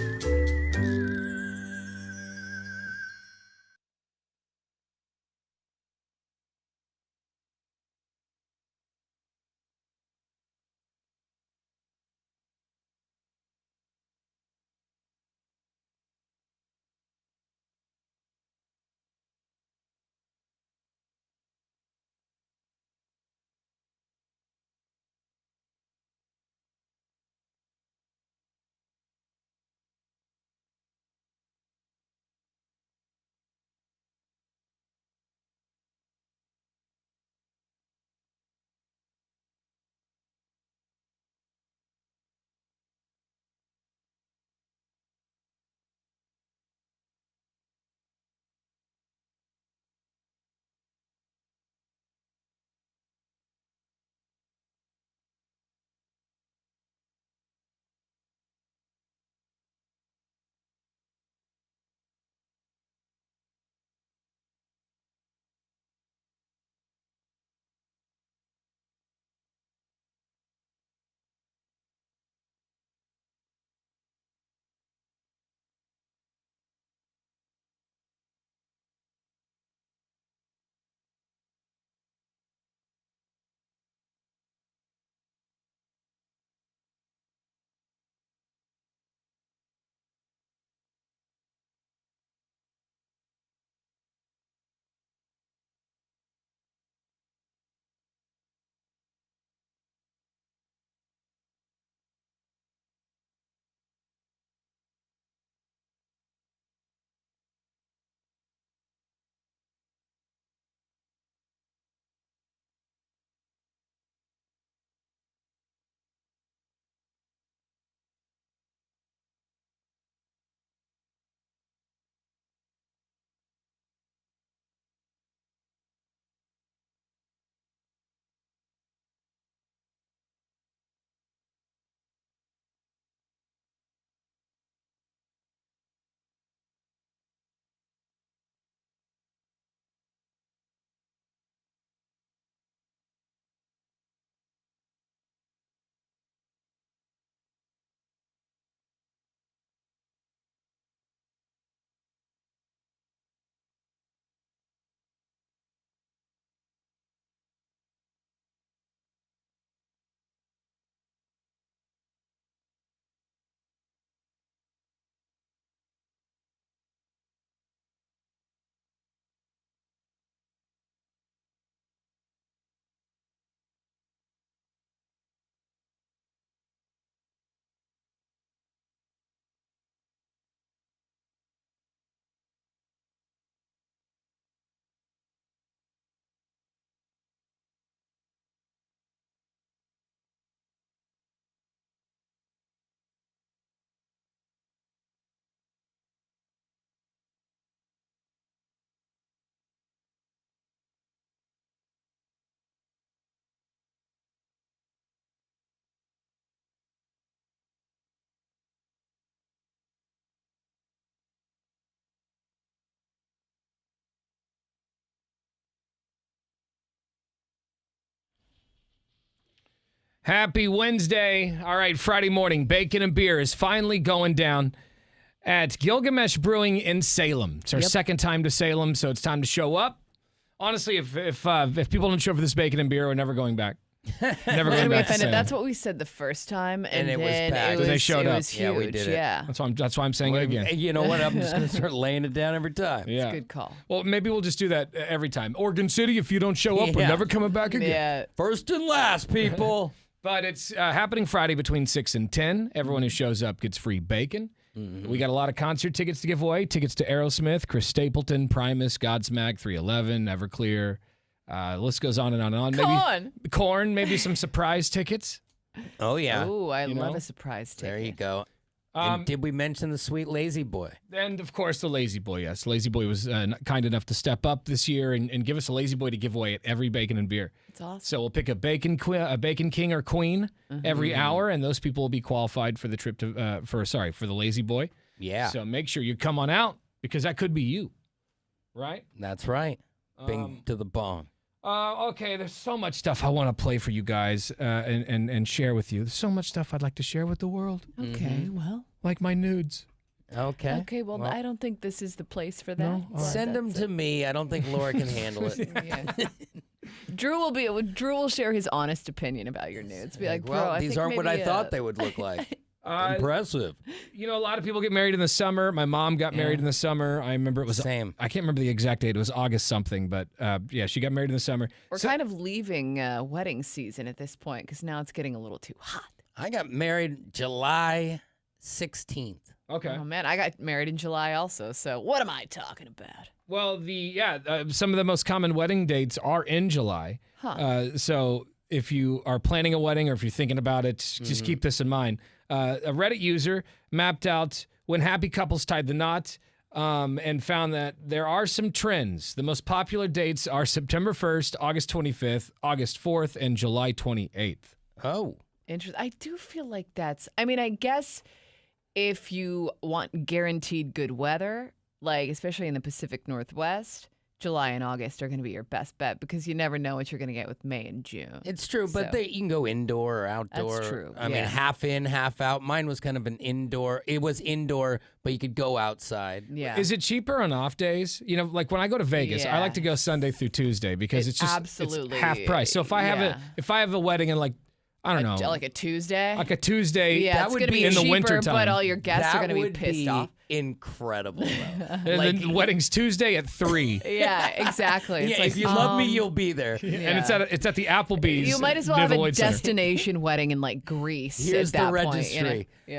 B: Happy Wednesday. All right, Friday morning, bacon and beer is finally going down at Gilgamesh Brewing in Salem. It's our second time to Salem, so it's time to show up. Honestly, if people don't show up for this bacon and beer, we're never going back. Never going back to Salem.
D: That's what we said the first time, and
C: it was
D: then
C: packed.
D: it was,
B: They showed
D: it
B: up.
D: was huge.
C: Yeah, we did it.
D: Yeah.
B: That's why I'm saying it again.
C: You know what? I'm just going to start laying it down every time.
B: Yeah.
D: Good call.
B: Well, maybe we'll just do that every time. Oregon City, if you don't show up, we're
C: Yeah.
B: never coming back again.
D: Yeah.
C: First and last, people.
B: But it's happening Friday between 6 and 10. Everyone who shows up gets free bacon. We got a lot of concert tickets to give away. Tickets to Aerosmith, Chris Stapleton, Primus, Godsmack, 311, Everclear. The list goes on and on and on. Maybe Korn, maybe some surprise tickets.
C: Oh, yeah.
D: Ooh, I
B: You
D: love
B: know?
D: a surprise ticket.
C: There you go. And did we mention the sweet Lazy Boy?
B: And, of course, the Lazy Boy, yes. Lazy Boy was kind enough to step up this year and give us a Lazy Boy to give away at every Bacon and Beer.
D: It's awesome.
B: So we'll pick a Bacon King or Queen every hour, and those people will be qualified for the trip to for the Lazy Boy.
C: Yeah.
B: So make sure you come on out because that could be you, right?
C: That's right. Bing to the bong.
B: Okay, there's so much stuff I want to play for you guys and share with you. There's so much stuff I'd like to share with the world,
D: Okay, well.
B: like my nudes.
C: Okay.
D: Okay, well, I don't think this is the place for that.
B: No? All right.
C: Send them to me. I don't think Laura can handle it.
D: Yeah. Drew will share his honest opinion about your nudes. Be like, bro,
C: well,
D: I
C: these
D: think
C: aren't what I
D: maybe,
C: thought they would look like. Impressive.
B: You know, a lot of people get married in the summer. My mom got married in the summer. I remember it was
C: Same.
B: I can't remember the exact date. It was August something, but yeah, she got married in the summer.
D: We're kind of leaving wedding season at this point because now it's getting a little too hot.
C: I got married July 16th.
B: Okay.
D: Oh man, I got married in July also. So what am I talking about?
B: Well, some of the most common wedding dates are in July. So if you are planning a wedding or if you're thinking about it, just keep this in mind. A Reddit user mapped out when happy couples tied the knot and found that there are some trends. The most popular dates are September 1st, August 25th, August 4th, and July 28th.
C: Oh.
D: Interesting. I do feel like I guess if you want guaranteed good weather, like especially in the Pacific Northwest, July and August are going to be your best bet because you never know what you're going to get with May and June.
C: It's true, but you can go indoor or outdoor.
D: That's true.
C: I mean, half in, half out. Mine was kind of an indoor. It was indoor, but you could go outside.
D: Yeah.
B: Is it cheaper on off days? You know, like when I go to Vegas, I like to go Sunday through Tuesday because it's just
D: absolutely
B: it's half price. So if I have a wedding and like I don't know,
D: like a Tuesday.
B: like a Tuesday,
D: Yeah,
B: that
D: it's
B: would
D: gonna
B: be
D: be
B: in the
D: cheaper,
B: wintertime.
D: but all your guests are going to be
C: would
D: pissed off.
C: Incredible. Though.
B: And then the wedding's Tuesday at 3.
D: Yeah, exactly. It's
C: yeah,
D: like,
C: if you love me, you'll be there.
B: And it's at the Applebee's.
D: You might as well have a
B: Vivid Center.
D: destination wedding in like Greece.
C: Here's
D: at that
C: the
D: point,
C: registry.
D: you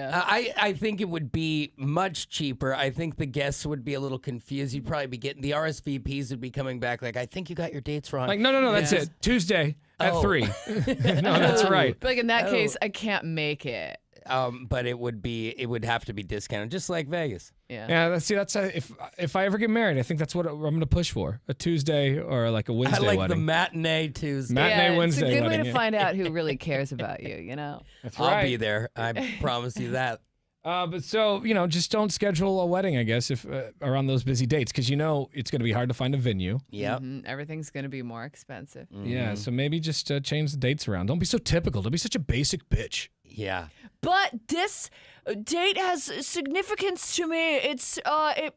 D: know? Yeah.
C: I think it would be much cheaper. I think the guests would be a little confused. You'd probably be getting the RSVPs would be coming back like, I think you got your dates wrong.
B: Like, no, that's it. Tuesday at 3. No, that's right.
D: But like in that case, I can't make it.
C: But it would have to be discounted, just like Vegas.
D: Yeah.
B: Yeah, that's if I ever get married, I think that's what I'm going to push for. A Tuesday or like a Wednesday
C: I like
B: wedding.
C: the matinee Tuesday.
B: Matinee Wednesday
D: It's a good
B: wedding,
D: way to
B: yeah.
D: find out who really cares about you, you know?
B: That's right.
C: I'll be there. I promise you that.
B: But so, just don't schedule a wedding, I guess, if around those busy dates, because it's going to be hard to find a venue.
C: Yep.
D: Everything's going to be more expensive.
B: Yeah, so maybe just change the dates around. Don't be so typical. Don't be such a basic bitch.
C: Yeah.
D: But this date has significance to me. It's I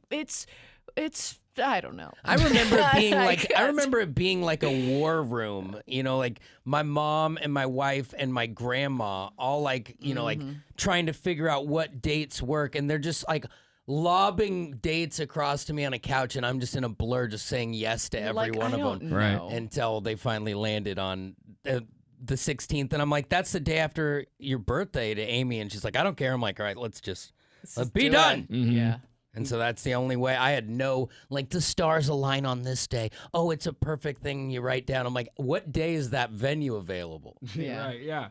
D: don't know.
C: I remember it being
D: I
C: like
D: can't.
C: remember it being like a war room, like my mom and my wife and my grandma all like, like trying to figure out what dates work, and they're just like lobbing dates across to me on a couch, and I'm just in a blur just saying yes to every one of them
B: Right.
C: until they finally landed on the 16th, and I'm like, that's the day after your birthday to Amy, and she's like, I don't care. I'm like, all right, let's be
D: do
C: done.
D: it. Yeah.
C: And so that's the only way. I had the stars align on this day. Oh, it's a perfect thing you write down. I'm like, what day is that venue available?
D: Yeah.
B: Right, yeah.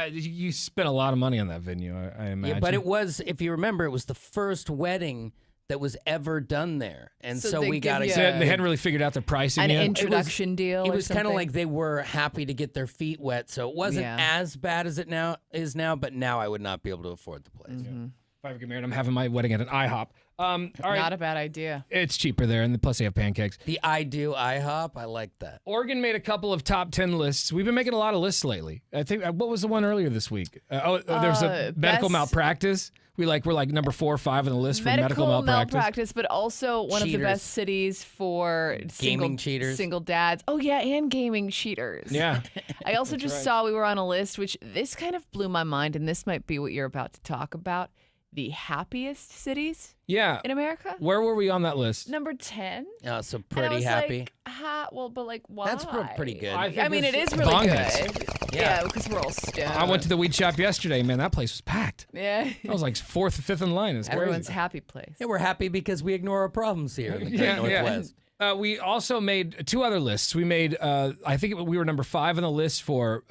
B: You spent a lot of money on that venue, I imagine.
C: Yeah, but it was, if you remember, it was the first wedding that was ever done there. And
D: So
C: so
D: they
C: we
D: give
C: got to
D: you
B: So they hadn't really figured out the pricing
D: An
B: yet.
D: introduction deal.
C: It
D: or
C: was kind of
D: something?
C: like they were happy to get their feet wet, so it wasn't
D: Yeah.
C: as bad as it is now. But now I would not be able to afford the place.
B: If I ever get married, I'm having my wedding at an IHOP. All right,
D: Not a bad idea.
B: it's cheaper there, and plus they have pancakes.
C: The I do IHOP, I like that.
B: Oregon made a couple of top 10 lists. We've been making a lot of lists lately. I think what was the one earlier this week? There's a medical
D: best-
B: malpractice. We're like number 4 or 5 on the list for medical malpractice.
D: but also one of the
C: Cheaters.
D: best cities for
C: Gaming cheaters.
D: single dads. Oh yeah, and gaming cheaters.
B: Yeah.
D: I also just saw we were on a list, which this kind of blew my mind, and this might be what you're about to talk about. the happiest cities
B: Yeah.
D: in America.
B: Where were we on that list?
D: Number 10.
C: Oh, so
D: And I
C: pretty
D: was
C: happy.
D: Like, well, but like, why?
C: That's pretty good.
D: I mean, it is really
B: Bong
D: good.
B: hits.
D: Yeah, because we're all stoned.
B: I went to the weed shop yesterday. Man, that place was packed.
D: Yeah.
B: I was like fourth, fifth in line. It's
D: Everyone's
B: crazy.
D: happy place.
C: Yeah, we're happy because we ignore our problems here in the Great Northwest.
B: We also made 2 other lists. We made, I think we were number 5 on the list for,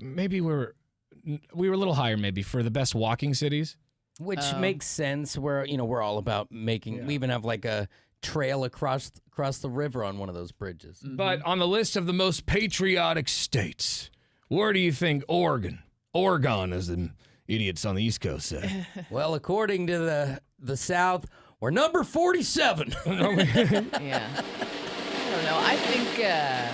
B: maybe we were a little higher maybe for the best walking cities.
C: Which makes sense. We're all about making. We even have like a trail across the river on one of those bridges.
B: But on the list of the most patriotic states, where do you think Oregon, as the idiots on the East Coast say?
C: Well, according to the South, we're number 47.
D: Yeah. I don't know. I think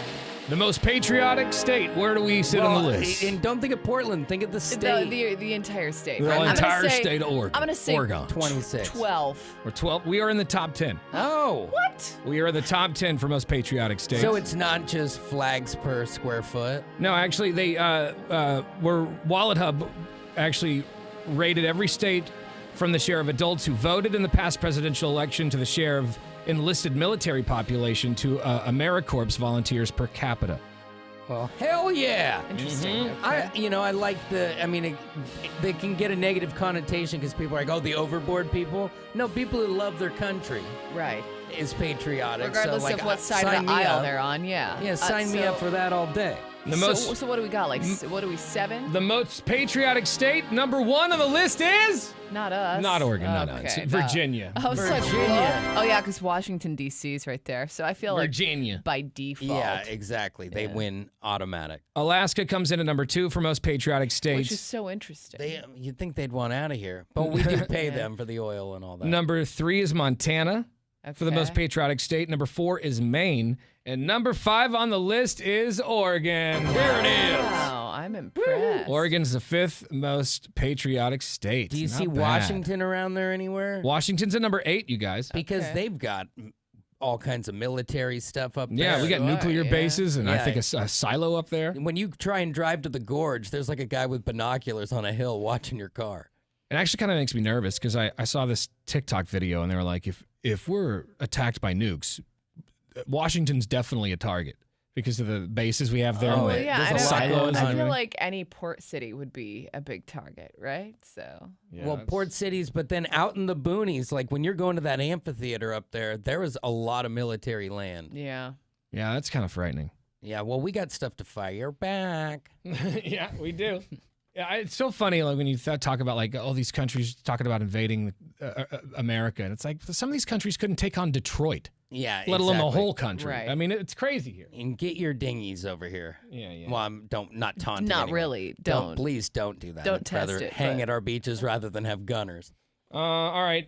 B: the most patriotic state, where do we sit on the list?
C: And don't think of Portland. Think of the state.
D: the entire state.
B: The
D: I'm
B: entire
D: gonna say,
B: state of Oregon.
D: I'm going to say
B: Oregon.
C: 26.
D: 12.
B: We're 12. We are in the top 10.
C: Oh.
D: What?
B: We are in the top 10 for most patriotic states.
C: So it's not just flags per square foot?
B: No, actually, they were Wallet Hub actually rated every state from the share of adults who voted in the past presidential election to the share of enlisted military population to AmeriCorps volunteers per capita.
C: Well, hell yeah.
D: Interesting.
C: I like they can get a negative connotation because people are like, oh, the overboard people. No, people who love their country
D: Right.
C: is patriotic.
D: Regardless
C: so, like,
D: of what side
C: sign
D: of the
C: me
D: aisle
C: up.
D: they're on, yeah.
C: Yeah, sign me up for that all day.
D: So what do we got? Like, what are we, 7?
B: The most patriotic state, number 1 on the list is?
D: Not us.
B: Not Oregon, no.
D: Okay,
B: It's Virginia.
D: I was like,
C: Virginia.
D: what? Oh, yeah, because Washington, D.C. is right there. So I feel
B: Virginia.
D: like by default.
C: Yeah, exactly. They win automatic.
B: Alaska comes in at number 2 for most patriotic states.
D: Which is so interesting.
C: You'd think they'd want out of here, but we do pay them for the oil and all that.
B: Number 3 is Montana for the most patriotic state. Number 4 is Maine. And number 5 on the list is Oregon. Here it is.
D: Wow, I'm impressed.
B: Oregon's the 5th most patriotic state.
C: Do you
B: Not
C: see
B: bad.
C: Washington around there anywhere?
B: Washington's at number 8, you guys.
C: Because they've got all kinds of military stuff up there.
B: Yeah, we got nuclear bases and I
C: Yeah.
B: think a silo up there.
C: When you try and drive to the gorge, there's like a guy with binoculars on a hill watching your car.
B: It actually kind of makes me nervous because I saw this TikTok video and they were like, if we're attacked by nukes, Washington's definitely a target because of the bases we have there.
D: Oh,
B: and
D: yeah.
B: there's
D: I
B: silos and
D: feel
B: everything.
D: like any port city would be a big target, right? So.
B: Yeah,
C: Well, port cities, but then out in the boonies, like when you're going to that amphitheater up there, there is a lot of military land.
D: Yeah.
B: Yeah, that's kind of frightening.
C: Yeah, well, we got stuff to fire back.
B: Yeah, we do. Yeah, it's so funny like when you talk about like all these countries talking about invading America, and it's like some of these countries couldn't take on Detroit.
C: Yeah,
B: let alone the
C: exactly.
B: whole country.
D: Right.
B: I mean, it's crazy here.
C: And get your dinghies over here.
B: Yeah.
C: Well, not taunting.
D: Not
C: anyone.
D: really.
C: Please don't do that.
D: Don't
C: I'd
D: test
C: rather
D: it,
C: hang
D: but-
C: at our beaches rather than have gunners.
B: All right.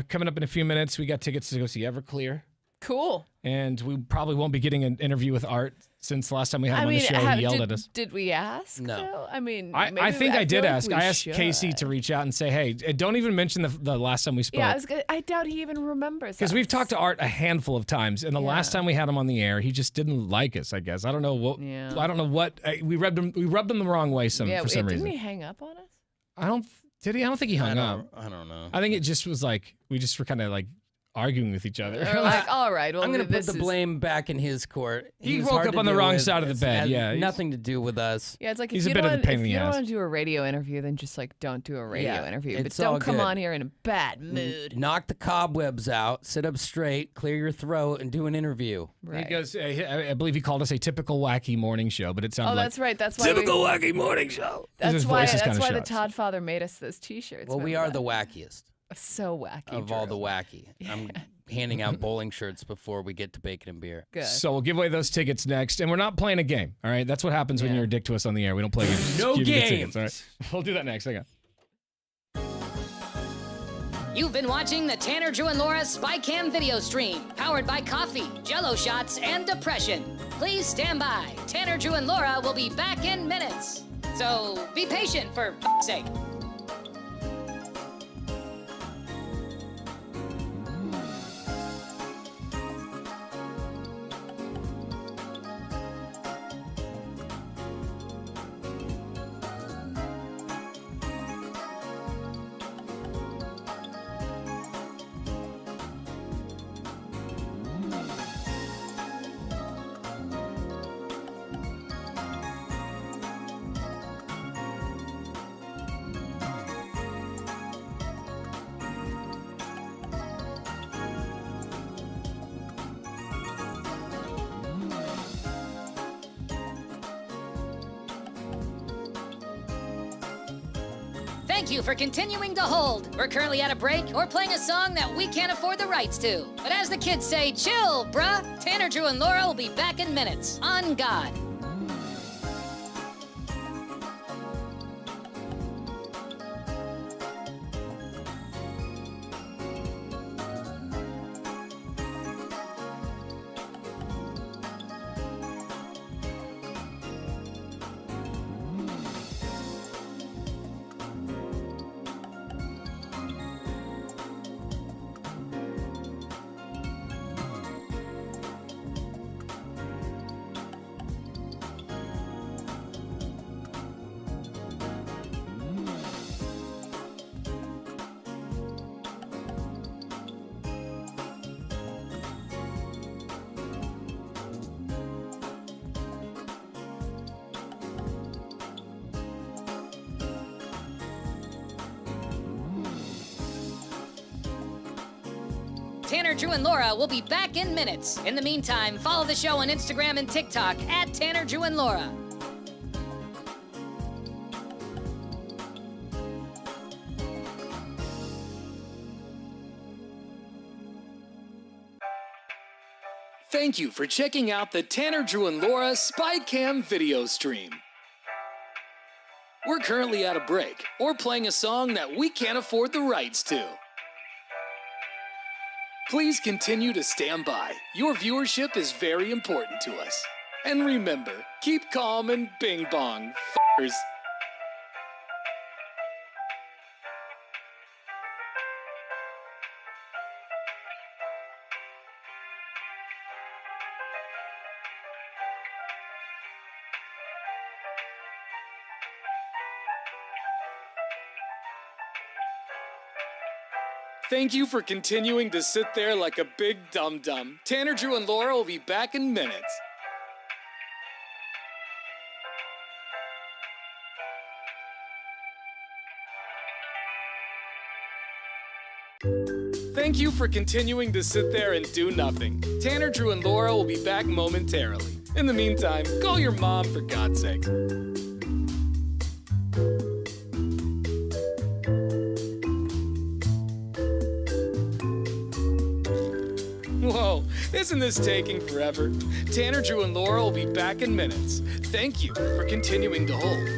B: Coming up in a few minutes, we got tickets to go see Everclear.
D: Cool.
B: And we probably won't be getting an interview with Art since last time we had him on the show, he yelled at us.
D: Did we ask?
C: No.
D: though? I mean,
B: I think I did
D: feel like
B: ask.
D: we
B: I asked
D: should.
B: Casey to reach out and say, hey, don't even mention the last time we spoke.
D: Yeah, I doubt he even remembers.
B: Because we've talked to Art a handful of times, and the last time we had him on the air, he just didn't like us. I guess I don't know what.
D: Yeah.
B: I don't know what we rubbed him. We rubbed him the wrong way for some
D: didn't
B: reason.
D: he hang up on us?
B: I don't. Did he? I don't think he hung up.
C: I don't know.
B: I think it just was like we just were kind of like arguing with each other.
D: Or like, all right, well,
C: I'm going to put
D: this
C: the
D: is-
C: blame back in his court.
B: He
C: was
B: woke
C: hard
B: up
C: to
B: on the
C: deal
B: wrong
C: with.
B: side of the
C: It's
B: bed,
C: had
B: yeah, he's-
C: nothing to do with us.
D: Yeah, it's like
B: He's
D: if
B: a
D: you
B: bit of a
D: don't,
B: pain in
D: if
B: the
D: you don't
B: ass.
D: want to do a radio interview, then just like don't do a radio
C: Yeah,
D: interview. But
C: it's all
D: don't come
C: good.
D: on here in a bad mood.
C: Knock the cobwebs out, sit up straight, clear your throat, and do an interview.
D: Right.
B: He goes. I believe he called us a typical wacky morning show, but it sounded
D: Oh,
B: like
D: that's right. That's why
B: typical wacky morning show.
D: That's
B: His
D: why.
B: voice is
D: That's
B: kinda
D: why the
B: shot.
D: Todd Father made us those T-shirts.
C: Well, we are the wackiest
D: so wacky
C: of all the
D: Drew.
C: wacky. I'm handing out bowling shirts before we get to bacon and beer.
D: Good.
B: So we'll give away those tickets next, and we're not playing a game. All right, that's what happens when
D: Yeah.
B: you're a dick to us on the air. We don't play games.
C: No
B: Give you the
C: games.
B: tickets, all right? We'll do that next. Hang on.
A: You've been watching the Tanner, Drew, and Laura SpyCam video stream, powered by coffee, Jell-O shots, and depression. Please stand by. Tanner, Drew, and Laura will be back in minutes. So be patient, for f***'s sake. Thank you for continuing to hold. We're currently at a break or playing a song that we can't afford the rights to. But as the kids say, chill, bruh. Tanner, Drew, and Laura will be back in minutes. On God. Tanner, Drew, and Laura will be back in minutes. In the meantime, follow the show on Instagram and TikTok at Tanner, Drew, and Laura.
F: Thank you for checking out the Tanner, Drew, and Laura SpyCam video stream. We're currently at a break or playing a song that we can't afford the rights to. Please continue to stand by. Your viewership is very important to us. And remember, keep calm and bing bong, f***ers. Thank you for continuing to sit there like a big dum-dum. Tanner, Drew, and Laura will be back in minutes. Thank you for continuing to sit there and do nothing. Tanner, Drew, and Laura will be back momentarily. In the meantime, call your mom for God's sake. Whoa, isn't this taking forever? Tanner, Drew, and Laura will be back in minutes. Thank you for continuing to hold.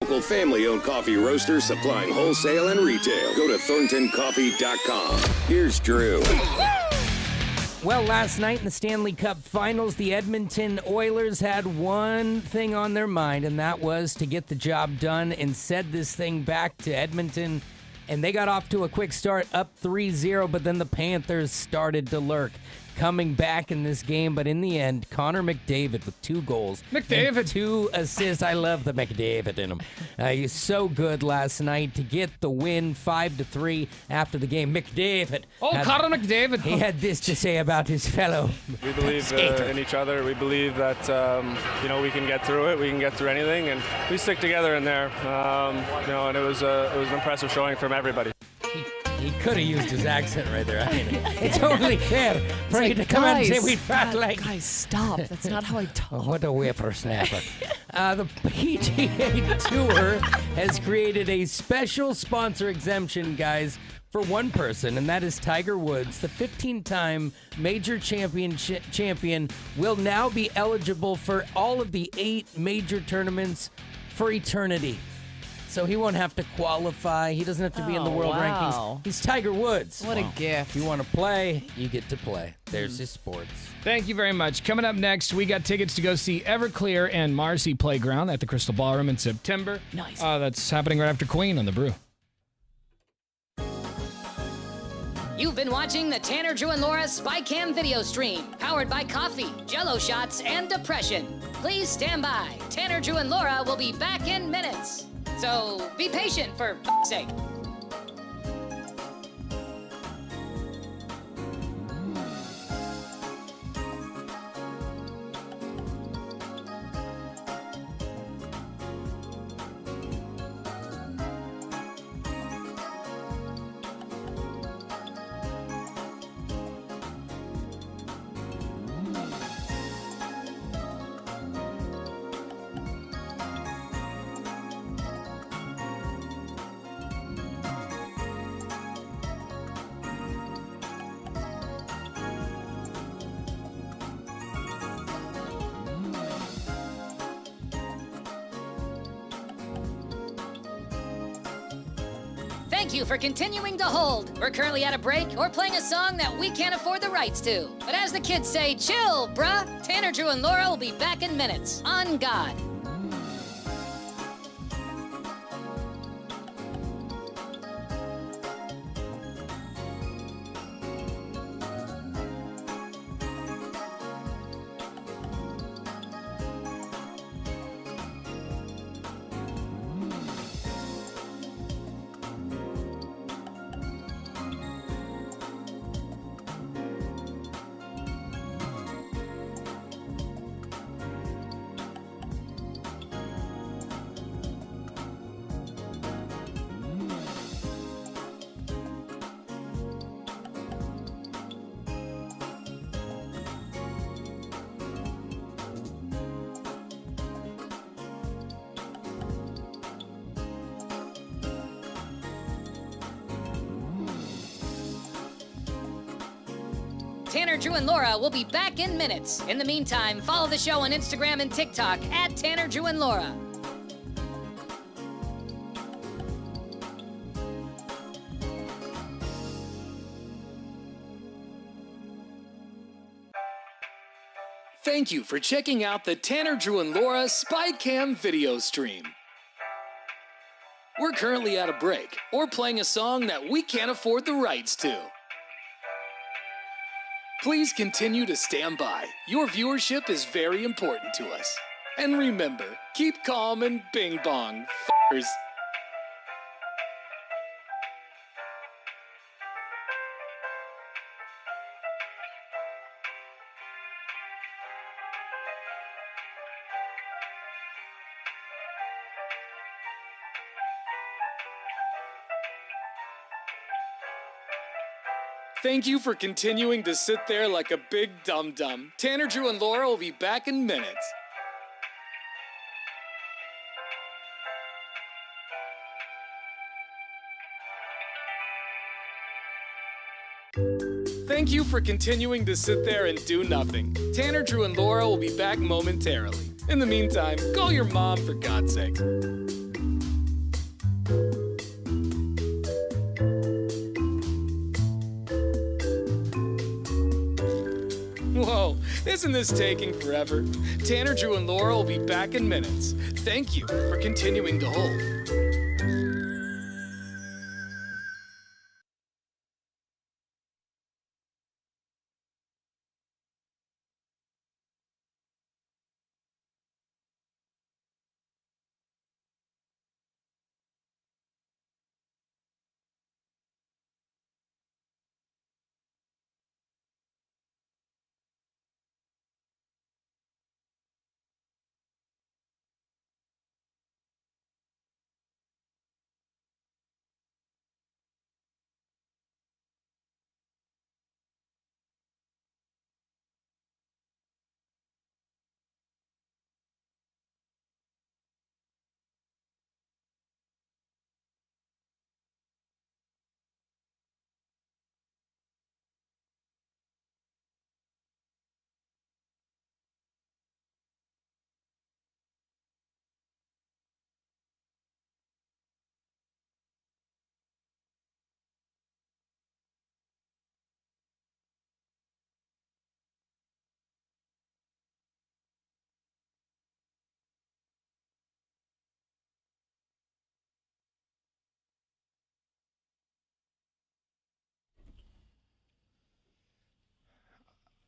G: local family-owned coffee roaster supplying wholesale and retail. Go to thorntoncoffee.com. Here's Drew.
C: Well, last night in the Stanley Cup Finals, the Edmonton Oilers had one thing on their mind, and that was to get the job done and send this thing back to Edmonton. And they got off to a quick start, up 3-0, but then the Panthers started to lurk, coming back in this game. But in the end, Connor McDavid with 2 goals.
B: McDavid.
C: And 2 assists. I love the McDavid in him. He's so good last night to get the win 5-3 after the game. McDavid.
B: Connor McDavid.
C: He had this to say about his fellow
H: We believe
C: skater.
H: in each other. We believe that we can get through it. We can get through anything, and we stick together in there. And it was an impressive showing from everybody.
C: He could have used his accent right there. I mean, it's only fair for you to come out and say we felt like.
D: Guys, stop. That's not how I talk.
C: What a whippersnapper. The PGA Tour has created a special sponsor exemption, guys, for one person, and that is Tiger Woods. The 15-time major champion will now be eligible for all of the 8 major tournaments for eternity. So he won't have to qualify. He doesn't have to be in the world rankings. He's Tiger Woods.
D: What a gift.
C: If you want to play, you get to play. There's his sports.
B: Thank you very much. Coming up next, we got tickets to go see Everclear and Marcy Playground at the Crystal Ballroom in September.
D: Nice.
B: That's happening right after Queen on The Brew.
A: You've been watching the Tanner, Drew, and Laura SpyCam video stream, powered by coffee, Jell-O shots, and depression. Please stand by. Tanner, Drew, and Laura will be back in minutes. So be patient, for f***'s sake. Thank you for continuing to hold. We're currently at a break or playing a song that we can't afford the rights to. But as the kids say, chill, bruh. Tanner, Drew, and Laura will be back in minutes. On God. Tanner, Drew, and Laura will be back in minutes. In the meantime, follow the show on Instagram and TikTok at Tanner, Drew, and Laura.
F: Thank you for checking out the Tanner, Drew, and Laura SpyCam video stream. We're currently at a break or playing a song that we can't afford the rights to. Please continue to stand by. Your viewership is very important to us. And remember, keep calm and bing bong, f***ers. Thank you for continuing to sit there like a big dum-dum. Tanner, Drew, and Laura will be back in minutes. Thank you for continuing to sit there and do nothing. Tanner, Drew, and Laura will be back momentarily. In the meantime, call your mom for God's sake. Isn't this taking forever? Tanner, Drew, and Laura will be back in minutes. Thank you for continuing to hold.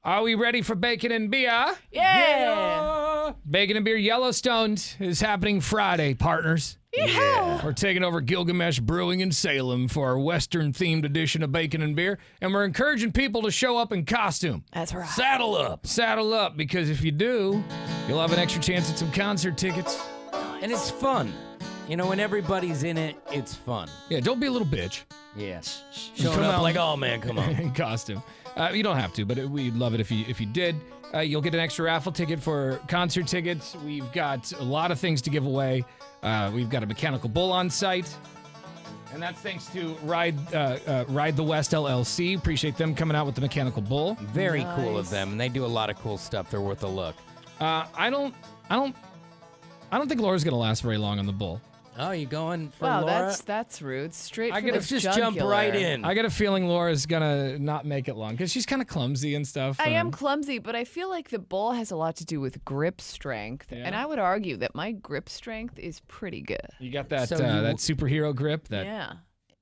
B: Are we ready for Bacon and Beer?
D: Yeah.
B: Bacon and Beer Yellowstone is happening Friday, partners.
D: Yeah.
B: We're taking over Gilgamesh Brewing in Salem for our Western-themed edition of Bacon and Beer, and we're encouraging people to show up in costume.
D: That's right.
B: Saddle up. Saddle up, because if you do, you'll have an extra chance at some concert tickets.
C: And it's fun. You know, when everybody's in it, it's fun.
B: Yeah, don't be a little bitch.
C: Yeah. Showing
B: Come
C: up
B: out
C: like, oh man, come on.
B: in costume. You don't have to, but we'd love it if you did. You'll get an extra raffle ticket for concert tickets. We've got a lot of things to give away. We've got a mechanical bull on site. And that's thanks to Ride the West LLC. Appreciate them coming out with the mechanical bull.
C: Very cool of them, and they do a lot of cool stuff. They're worth a look.
B: I don't think Laura's gonna last very long on the bull.
C: Oh, you going for
D: Wow,
C: Laura?
D: that's rude. Straight
B: I
D: for
B: gotta
D: the
C: Let's just jump
D: jugular.
C: right in.
B: I got a feeling Laura's gonna not make it long because she's kind of clumsy and stuff.
D: I am clumsy, but I feel like the bull has a lot to do with grip strength, and I would argue that my grip strength is pretty good.
B: You got that
C: So
B: that superhero grip. That
D: Yeah.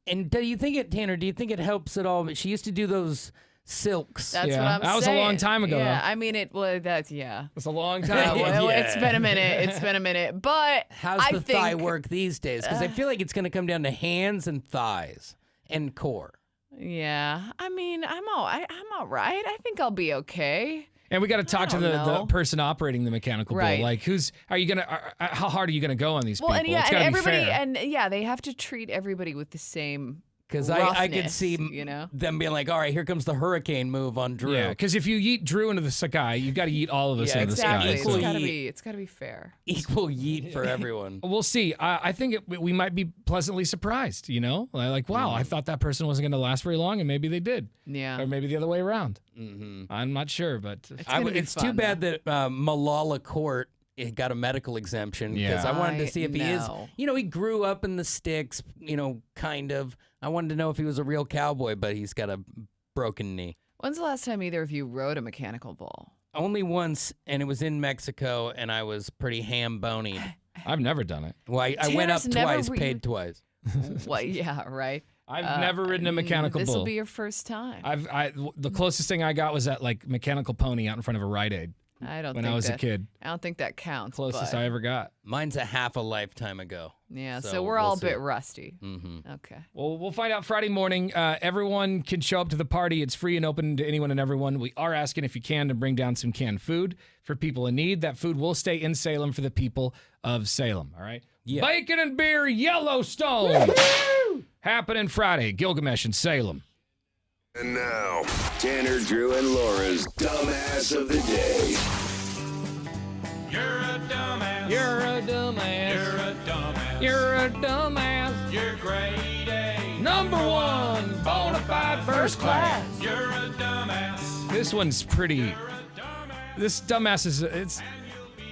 C: And do you think it, Tanner? Do you think it helps at all? She used to do those silks.
D: That's
B: Yeah.
D: what I'm
B: That was a
D: saying.
B: long time ago,
D: Yeah,
B: though.
D: I mean it. Well, that's
B: It's a long
D: Yeah,
B: time.
D: well,
C: Yeah.
D: It's been a minute. It's been a minute. But
C: How's
D: I
C: the
D: think,
C: thigh work these days? Because I feel like it's going to come down to hands and thighs and core.
D: Yeah, I mean, I'm all right. I think I'll be okay.
B: And we got to talk to
D: don't
B: the
D: know.
B: person operating the mechanical bull.
D: Right.
B: Like, how hard are you gonna go on these
D: Well,
B: people?
D: and yeah,
B: It's
D: and
B: gotta
D: everybody,
B: be fair.
D: and yeah, they have to treat everybody with the same.
C: Because I could
D: roughness,
C: see
D: you know.
C: them being like, all right, here comes the hurricane move on Drew.
B: Yeah, because if you yeet Drew into the sky, you got to yeet all of us
C: Yeah,
B: into
D: Exactly.
B: the
D: It's
B: sky.
C: Equal
D: gotta
C: yeet.
D: be. It's gotta be fair.
C: Equal yeet for everyone.
B: We'll see. I think we might be pleasantly surprised. You know, like wow, I thought that person wasn't going to last very long, and maybe they did.
D: Yeah.
B: Or maybe the other way around. I'm not sure, but
D: gonna be
C: It's
D: fun,
C: too bad that Malala Court got a medical exemption because
B: Yeah.
C: I wanted to
D: I
C: see if he is.
D: know.
C: You know, he grew up in the sticks. You know, kind of. I wanted to know if he was a real cowboy, but he's got a broken knee.
D: When's the last time either of you rode a mechanical bull?
C: Only once, and it was in Mexico, and I was pretty ham-bonied.
B: I've never done it.
C: Well, I went up
D: Tanner's never
C: twice,
D: re-
C: paid twice.
D: Well, yeah, right.
B: I've never ridden a mechanical
D: This
B: bull.
D: will be your first time.
B: The closest thing I got was that like mechanical pony out in front of a Rite Aid
D: I don't
B: when
D: think
B: I was
D: that,
B: a kid.
D: I don't think that counts.
B: Closest
D: but,
B: I ever got.
C: Mine's a half a lifetime ago.
D: Yeah, so
C: So
D: we're
C: we'll
D: all a
C: see.
D: bit rusty.
C: Mm-hmm.
D: Okay.
B: Well, we'll find out Friday morning. Everyone can show up to the party. It's free and open to anyone and everyone. We are asking if you can to bring down some canned food for people in need. That food will stay in Salem for the people of Salem. All right.
C: Yeah.
B: Bacon and Beer Yellowstone happening Friday. Gilgamesh in Salem.
G: And now, Tanner, Drew, and Laura's Dumbass of the Day.
J: You're a dumbass.
B: You're a dumbass.
J: You're a dumbass.
B: You're a dumbass.
J: You're grade A.
B: Number one, bona fide first class.
J: You're a dumbass.
B: This one's pretty. This dumbass is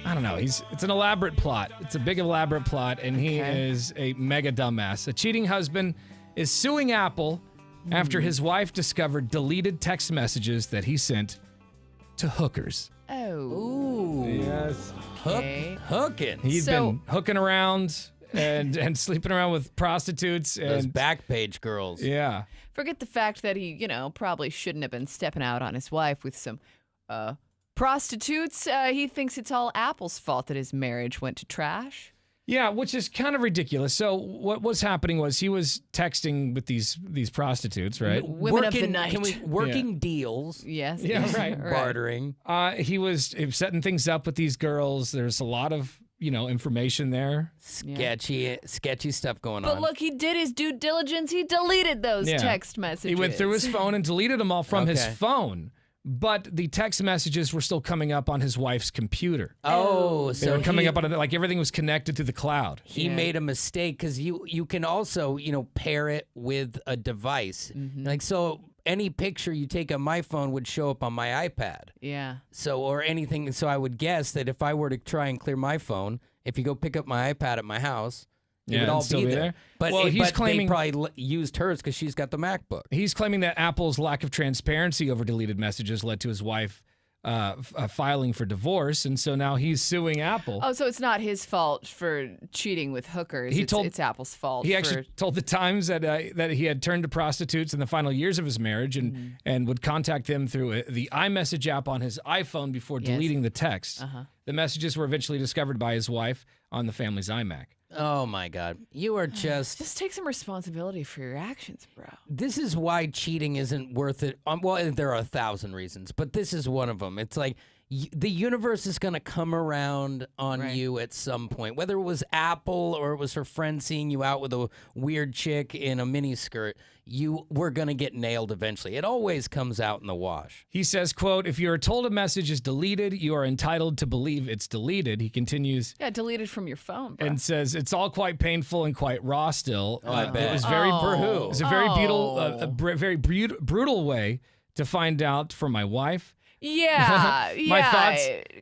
B: I don't know. It's an elaborate plot. It's a big elaborate plot, and he is a mega dumbass. A cheating husband is suing Apple after his wife discovered deleted text messages that he sent to hookers.
D: Oh.
C: Ooh.
B: Yes.
D: Okay.
C: Hooking.
B: He's been hooking around and sleeping around with prostitutes.
C: Those
B: And
C: back page girls.
B: yeah.
D: Forget the fact that he, probably shouldn't have been stepping out on his wife with some prostitutes. He thinks it's all Apple's fault that his marriage went to trash.
B: Yeah, which is kind of ridiculous. So what was happening was he was texting with these prostitutes, right?
D: Women of the night.
C: Working deals.
D: Yes.
B: Yeah, right.
C: Bartering.
B: He was setting things up with these girls. There's a lot of, information there.
C: Sketchy stuff going on.
D: But look, he did his due diligence. He deleted those text messages.
B: He went through his phone and deleted them all from his phone. But the text messages were still coming up on his wife's computer.
C: Oh,
B: they were coming up on it, like everything was connected to the cloud.
C: He made a mistake because you can also, pair it with a device. Like, so any picture you take on my phone would show up on my iPad.
D: Yeah.
C: So, or anything. So I would guess that if I were to try and clear my phone, if you go pick up my iPad at my house, it would all be there. But,
B: he's claiming
C: they probably used hers because she's got the MacBook.
B: He's claiming that Apple's lack of transparency over deleted messages led to his wife filing for divorce, and so now he's suing Apple.
D: Oh, so it's not his fault for cheating with hookers. It's Apple's fault.
B: He actually told the Times that he had turned to prostitutes in the final years of his marriage and would contact them through the iMessage app on his iPhone before deleting the text. The messages were eventually discovered by his wife on the family's iMac.
C: Oh my God. You are just
D: take some responsibility for your actions, bro.
C: This is why cheating isn't worth it. Well, there are 1,000 reasons, but this is one of them. It's like the universe is going to come around on you at some point, whether it was Apple or it was her friend seeing you out with a weird chick in a miniskirt. You were going to get nailed eventually. It always comes out in the wash.
B: He says, quote, if you are told a message is deleted, you are entitled to believe it's deleted. He continues.
D: Yeah, deleted from your phone, bro.
B: And says, it's all quite painful and quite raw still.
C: I bet.
B: It was very,
C: For who?
B: It was a very brutal way to find out for my wife.
D: Yeah,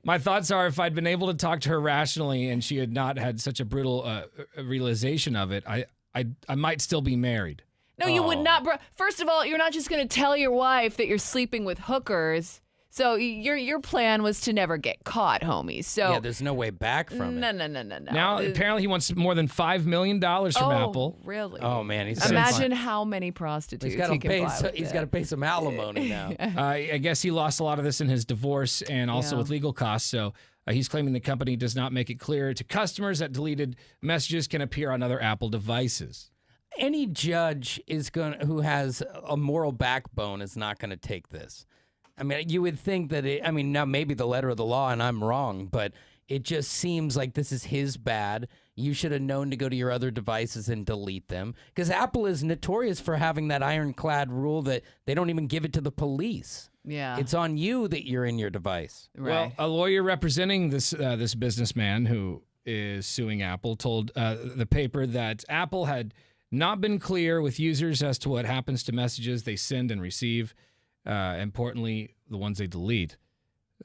B: My thoughts are if I'd been able to talk to her rationally and she had not had such a brutal realization of it, I might still be married.
D: No, you would not, bro. First of all, you're not just going to tell your wife that you're sleeping with hookers. So your plan was to never get caught, homie. So
C: yeah, there's no way back from it.
D: No.
B: Now, apparently he wants more than $5 million from Apple.
D: Really?
C: Oh, man.
D: Imagine how many prostitutes
C: he's got
D: to
C: pay some alimony now.
B: I guess he lost a lot of this in his divorce and also with legal costs. So he's claiming the company does not make it clear to customers that deleted messages can appear on other Apple devices.
C: Any judge who has a moral backbone is not going to take this. I mean, you would think that now maybe the letter of the law and I'm wrong, but it just seems like this is his bad. You should have known to go to your other devices and delete them because Apple is notorious for having that ironclad rule that they don't even give it to the police.
D: Yeah.
C: It's on you that you're in your device.
D: Right.
B: Well, a lawyer representing this businessman who is suing Apple told the paper that Apple had not been clear with users as to what happens to messages they send and receive. Importantly, the ones they delete.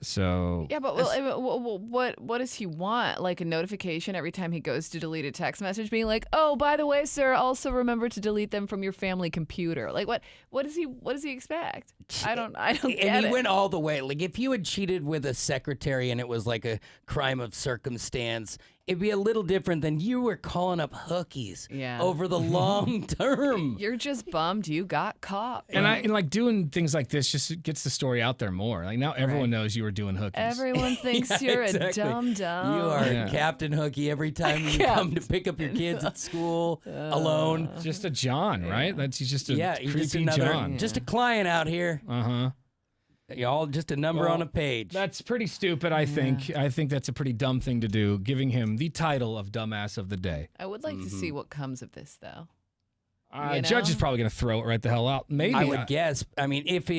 B: So
D: yeah, but what does he want? Like a notification every time he goes to delete a text message, being like, "Oh, by the way, sir, also remember to delete them from your family computer." Like what does he expect? I don't get it.
C: And he went all the way. Like if you had cheated with a secretary and it was like a crime of circumstance, it'd be a little different than you were calling up hookies over the long term.
D: You're just bummed you got caught.
B: And like doing things like this just gets the story out there more. Like now everyone knows you were doing hookies.
D: Everyone thinks you're a dum-dum.
C: You are Captain Hooky every time you come to pick up your kids at school alone.
B: Just a John, right? He's just a creepy
C: John. Just a client out here.
B: Uh-huh.
C: Y'all just a number on a page.
B: That's pretty stupid, I think. I think that's a pretty dumb thing to do, giving him the title of Dumbass of the Day.
D: I would like to see what comes of this, though.
B: Judge is probably going to throw it right the hell out. Maybe.
C: I would guess. I mean, if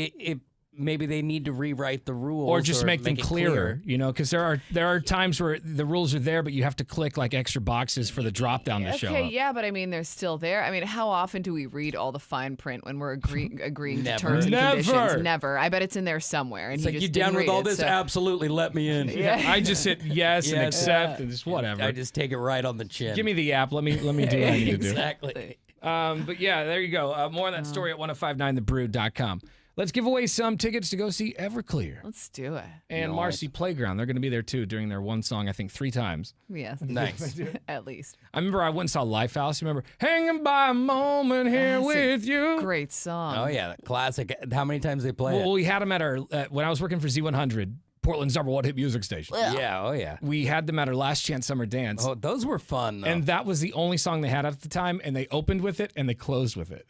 C: maybe they need to rewrite the rules
B: or just make them
C: clearer,
B: because there are times where the rules are there, but you have to click like extra boxes for the drop down to show up.
D: Okay, yeah, but I mean, they're still there. I mean, how often do we read all the fine print when we're agreeing to terms and conditions? Never. I bet it's in there somewhere. And
C: it's like, you down with all this? Absolutely, let me in.
D: Yeah.
B: I just hit yes and accept and just whatever.
C: I just take it right on the chin.
B: Give me the app. Let me do what I need to do.
C: Exactly.
B: But yeah, there you go. More on that story at 1059thebrew.com. Let's give away some tickets to go see Everclear.
D: Let's do it.
B: And Marcy Playground. They're going to be there too during their one song, I think 3 times.
D: Yes.
C: Nice.
D: At least.
B: I remember I went and saw Lifehouse. Remember, hanging by a moment here
D: That's a
B: with you.
D: Great song.
C: Oh, yeah. Classic. How many times they play
B: Well,
C: it?
B: we had them at our, when I was working for Z100, Portland's #1 hit music station.
C: Yeah. Oh, yeah.
B: We had them at our Last Chance Summer Dance.
C: Oh, those were fun, though.
B: And that was the only song they had at the time, and they opened with it and they closed with it.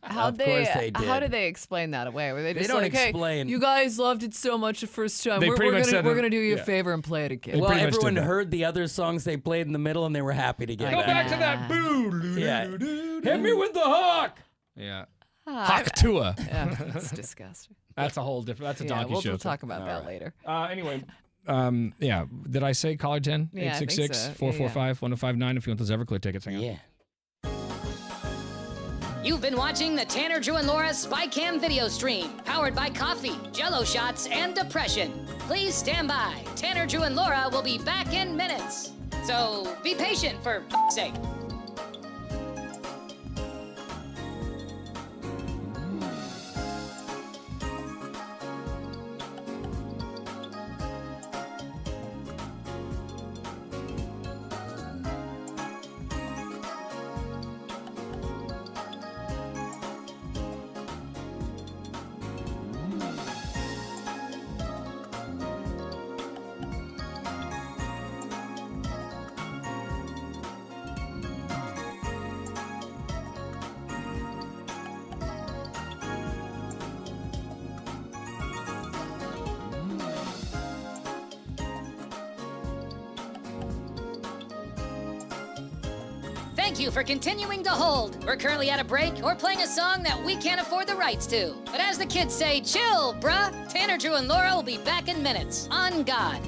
C: Of course they did.
D: How did they explain that away? Were they just
C: don't
D: like, hey,
C: explain.
D: you guys loved it so much the first time.
B: They
D: We're
B: pretty much said
D: we're
B: that-
D: gonna do you a
B: yeah.
D: favor and play it again.
C: Well,
B: pretty much did
C: everyone
B: that.
C: heard the other songs they played in the middle, and they were happy to get
B: Go
C: back.
B: back to that boo.
C: Yeah. Hit me with the hawk.
B: Yeah. Hawk Tua.
D: Yeah, that's disgusting.
B: That's a whole different, that's a
D: Yeah,
B: donkey show.
D: we'll talk about that later.
B: Anyway, yeah. Did I say caller 10?
D: Yeah, I think so.
B: 866-445-1059 if you want those Everclear tickets. Hang on.
C: Yeah.
A: You've been watching the Tanner, Drew, and Laura SpyCam video stream, powered by coffee, Jello shots, and depression. Please stand by. Tanner, Drew, and Laura will be back in minutes. So be patient, for f***'s sake. Thank you for continuing to hold. We're currently at a break or playing a song that we can't afford the rights to. But as the kids say, chill, bruh. Tanner, Drew, and Laura will be back in minutes. On God.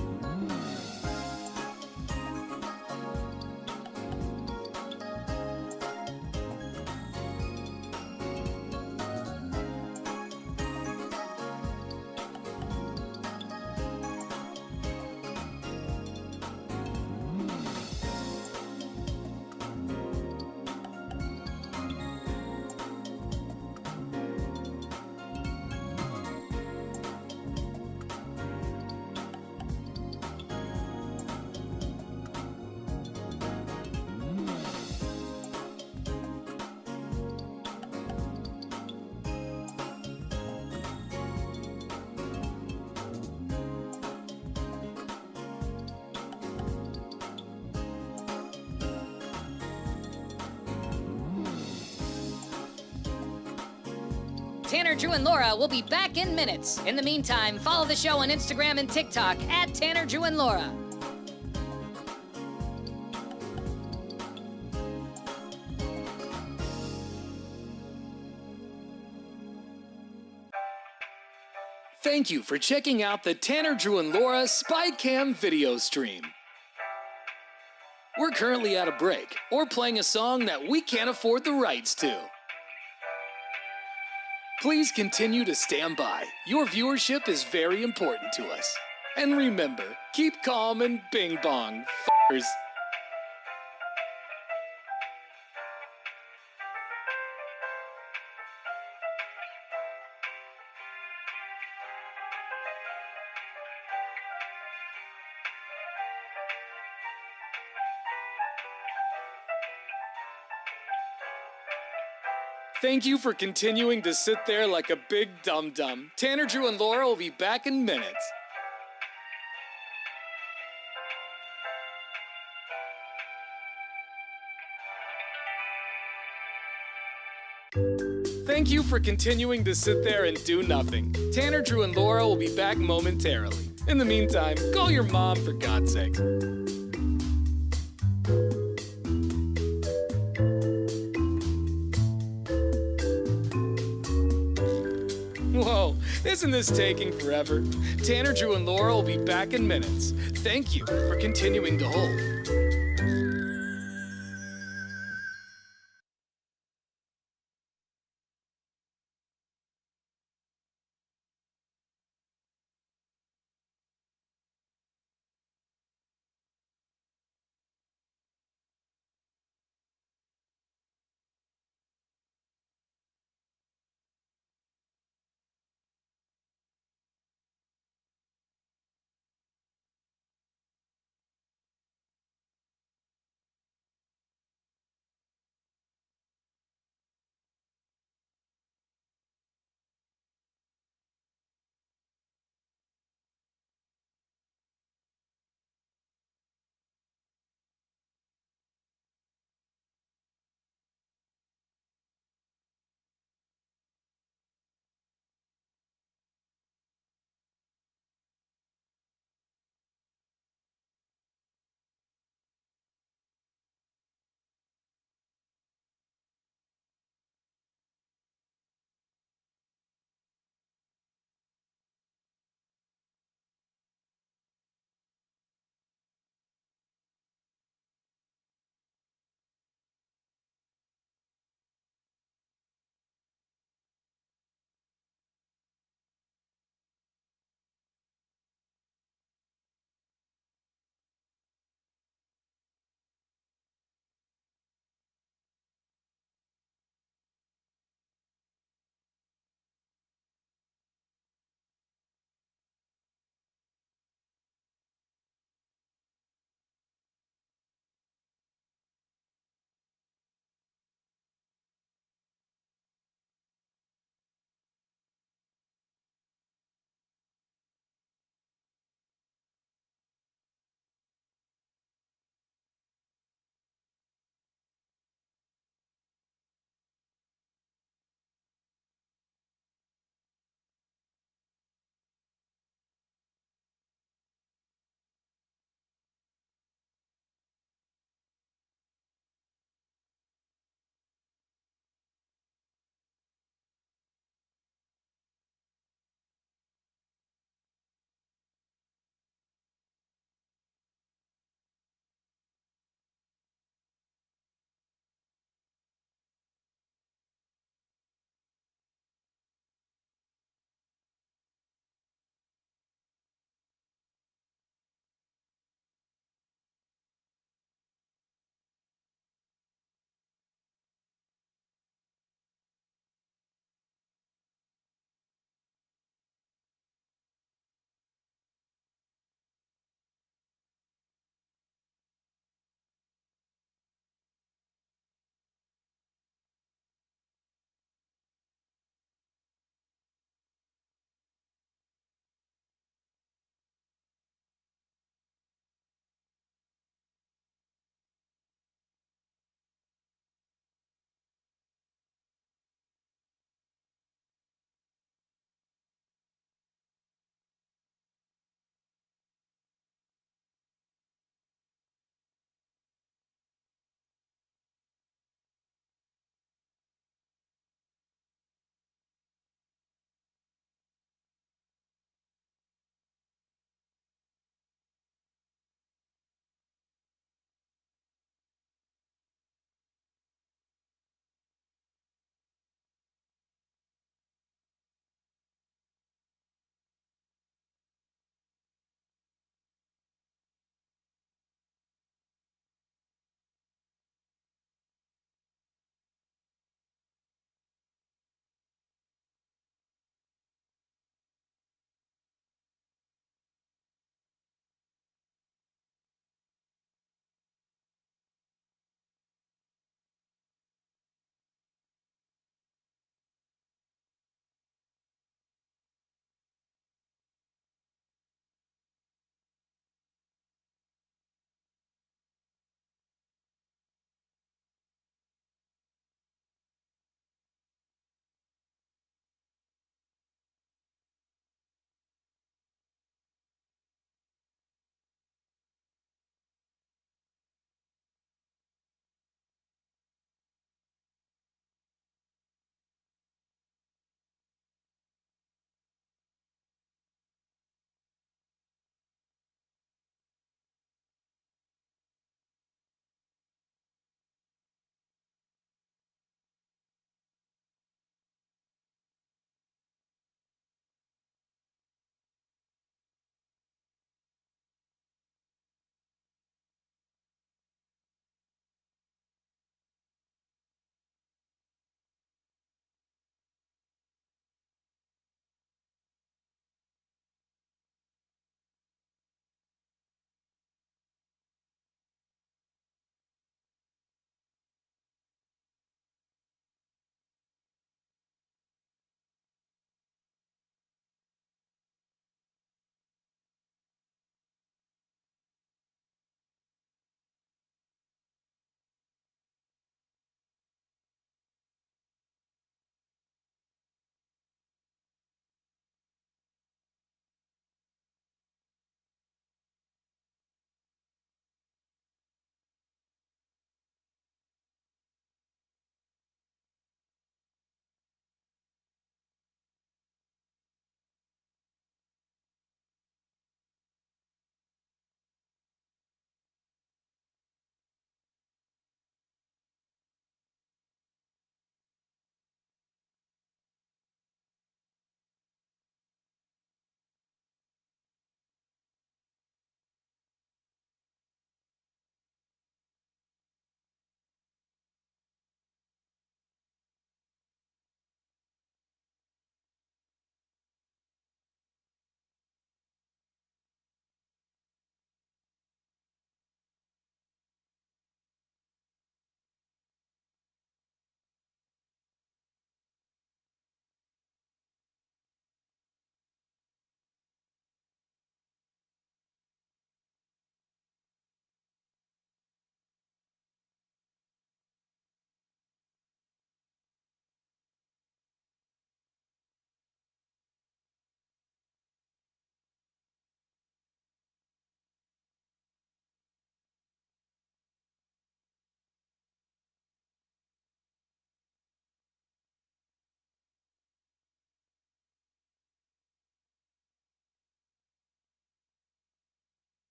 A: Tanner, Drew, and Laura will be back in minutes. In the meantime, follow the show on Instagram and TikTok at Tanner, Drew, and Laura.
F: Thank you for checking out the Tanner, Drew, and Laura SpyCam video stream. We're currently at a break or playing a song that we can't afford the rights to. Please continue to stand by. Your viewership is very important to us. And remember, keep calm and bing bong, f***ers. Thank you for continuing to sit there like a big dum-dum. Tanner, Drew, and Laura will be back in minutes. Thank you for continuing to sit there and do nothing. Tanner, Drew, and Laura will be back momentarily. In the meantime, call your mom for God's sake. Whoa, isn't this taking forever? Tanner, Drew, and Laura will be back in minutes. Thank you for continuing to hold.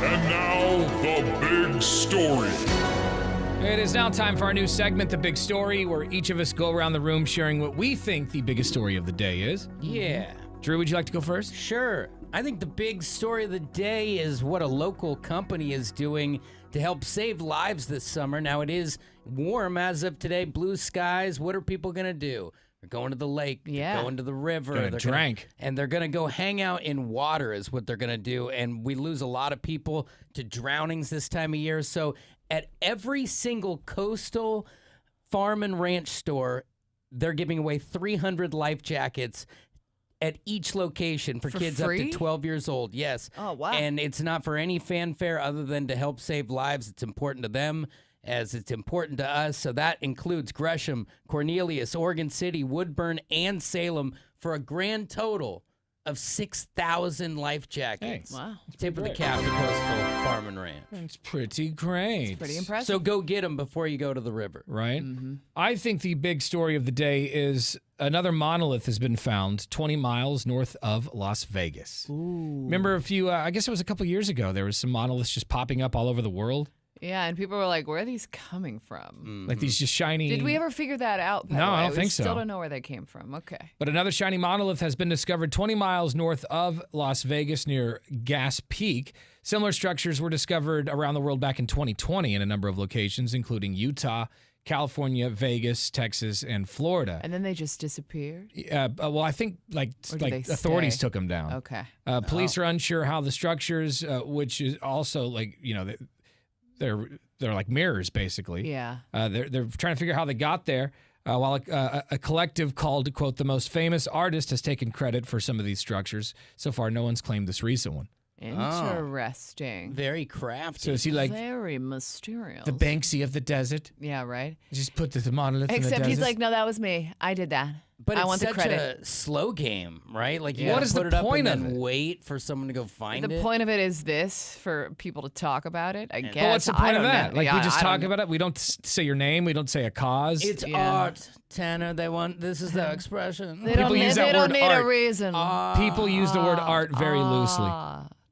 E: And now, the big story.
B: It is now time for our new segment, The Big Story, where each of us go around the room sharing what we think the biggest story of the day is.
C: Yeah.
B: Drew, would you like to go first?
C: Sure. I think the big story of the day is what a local company is doing to help save lives this summer. Now, it is warm as of today, blue skies. What are people going to do? They're going to the lake, they're going to the river.
B: Gonna drink.
C: And they're going to go hang out in water is what they're going to do. And we lose a lot of people to drownings this time of year. So at every single coastal farm and ranch store, they're giving away 300 life jackets at each location for kids
D: free?
C: up to 12 years old. Yes.
D: Oh, wow.
C: And it's not for any fanfare other than to help save lives. It's important to them as it's important to us. So that includes Gresham, Cornelius, Oregon City, Woodburn, and Salem for a grand total of 6,000 life jackets.
B: Hey.
D: Wow.
C: Tip of the cap to Coastal Farm and Ranch.
B: It's pretty great.
D: Pretty impressive.
C: So go get them before you go to the river.
B: Right? I think the big story of the day is another monolith has been found 20 miles north of Las Vegas. Remember I guess it was a couple years ago, there was some monoliths just popping up all over the world.
D: Yeah, and people were like, where are these coming from?
B: Like these just shiny...
D: Did we ever figure that out? by
B: No,
D: the way?
B: I don't think so.
D: We still don't know where they came from. Okay.
B: But another shiny monolith has been discovered 20 miles north of Las Vegas near Gas Peak. Similar structures were discovered around the world back in 2020 in a number of locations, including Utah, California, Vegas, Texas, and Florida.
D: And then they just disappeared?
B: Well, I think
D: Or did they
B: authorities
D: stay?
B: took them down.
D: Okay.
B: Police are unsure how the structures, which is also they're like mirrors basically.
D: Yeah.
B: They're trying to figure out how they got there. While a collective called, quote, the most famous artist has taken credit for some of these structures. So far, no one's claimed this recent one.
D: Interesting.
C: Very crafty.
B: So is he like
D: Very mysterious.
B: the Banksy of the desert?
D: Yeah, right?
B: Just put the monolith in the
D: Except
B: desert?
D: he's like, no, that was me. I did that.
C: But
D: I
C: it's
D: want the
C: such
D: credit.
C: a slow game, right? Like you
B: What
C: gotta
B: is
C: put
B: the
C: it up
B: point
C: and
B: of
C: then
B: it?
C: wait for someone to go find
D: The
C: it.
D: point of it is this for people to talk about it, I guess.
B: But what's the point
D: I
B: of
D: don't
B: that?
D: know.
B: Like
D: Yeah,
B: we just
D: I
B: talk
D: don't know.
B: about it. We don't say your name. We don't say a cause.
C: It's art, Tanner. This is the expression.
D: They don't,
B: People use that
D: they don't
B: word
D: need
B: art.
D: a reason.
B: People use the word art very loosely.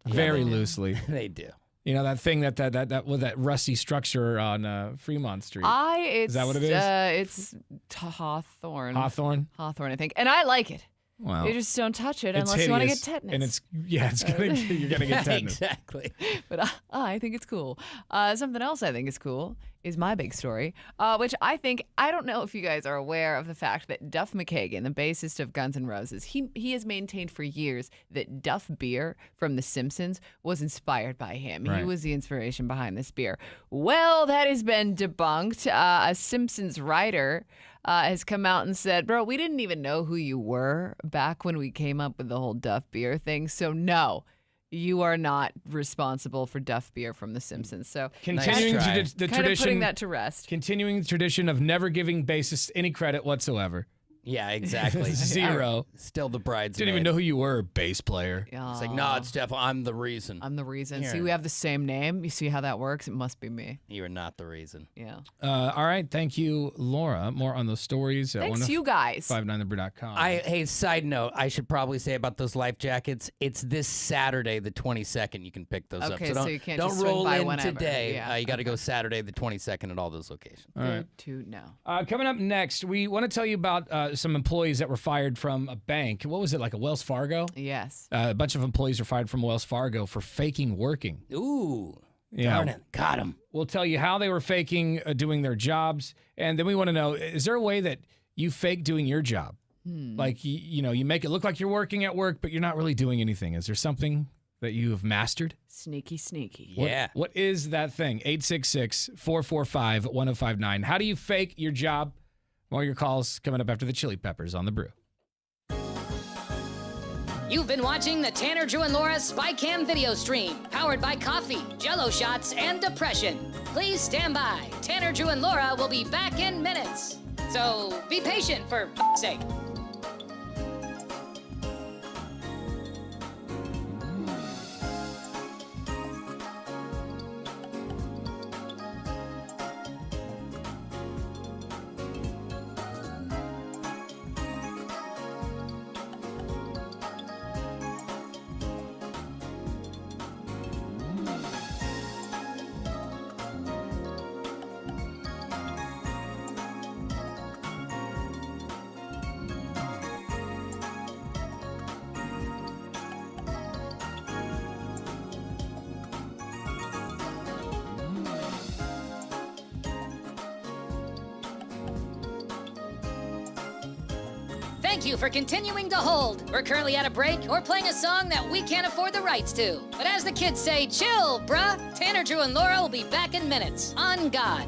B: Very
D: they do.
B: loosely.
C: They do.
B: You know that thing that with that rusty structure on Fremont Street.
D: Is
B: that what it is?
D: It's Hawthorne.
B: Hawthorne.
D: Hawthorne, I think. And I like it.
B: Wow.
D: You just don't touch it
B: It's
D: unless you want to get
B: hideous,
D: tetanus.
B: And you're gonna get tetanus.
C: Exactly.
D: But I think it's cool. Something else I think is cool is my big story, which I don't know if you guys are aware of the fact that Duff McKagan, the bassist of Guns N' Roses, he has maintained for years that Duff beer from The Simpsons was inspired by him. He
B: Right.
D: was the inspiration behind this beer. Well, that has been debunked. A Simpsons writer has come out and said, bro, we didn't even know who you were back when we came up with the whole Duff beer thing. So no, you are not responsible for Duff beer from The Simpsons. So
B: Continuing
C: Nice try.
B: the
D: kind of putting
B: tradition.
D: that to rest.
B: Continuing the tradition of never giving bassists any credit whatsoever.
C: Yeah, exactly.
B: Zero.
C: Still the bride's.
B: Didn't even know who you were, bass player.
C: It's like, no, it's Steph. I'm the reason.
D: I'm the reason.
C: Here.
D: See, we have the same name. You see how that works? It must be me.
C: You are not the reason.
D: Yeah.
B: All right, thank you, Laura. More on those stories at
D: Thanks, you guys.
B: 1059thebrew.com.
C: Hey, side note, I should probably say about those life jackets. It's this Saturday, the 22nd. You can pick those up.
D: Okay,
C: So
D: so you can't
C: don't
D: just swing
C: roll
D: by
C: in
D: whenever.
C: today.
D: Yeah,
C: You got to go Saturday, the 22nd, at all those locations.
B: All right.
D: Good to know.
B: Coming up next, we want to tell you about some employees that were fired from a bank. What was it, like a Wells Fargo?
D: Yes.
B: A bunch of employees were fired from Wells Fargo for faking working.
C: Ooh,
B: Yeah.
C: darn it. Got him.
B: We'll tell you how they were faking doing their jobs. And then we want to know, is there a way that you fake doing your job? Like, you make it look like you're working at work, but you're not really doing anything. Is there something that you have mastered?
D: Sneaky, sneaky.
C: Yeah.
B: What is that thing? 866-445-1059. How do you fake your job? More of your calls coming up after the Chili Peppers on The Brew.
A: You've been watching the Tanner, Drew, and Laura SpyCam video stream, powered by coffee, Jell-O shots, and depression. Please stand by. Tanner, Drew, and Laura will be back in minutes. So be patient, for f***'s sake. Thank you for continuing to hold. We're currently at a break or playing a song that we can't afford the rights to. But as the kids say, chill, bruh. Tanner, Drew, and Laura will be back in minutes. On God.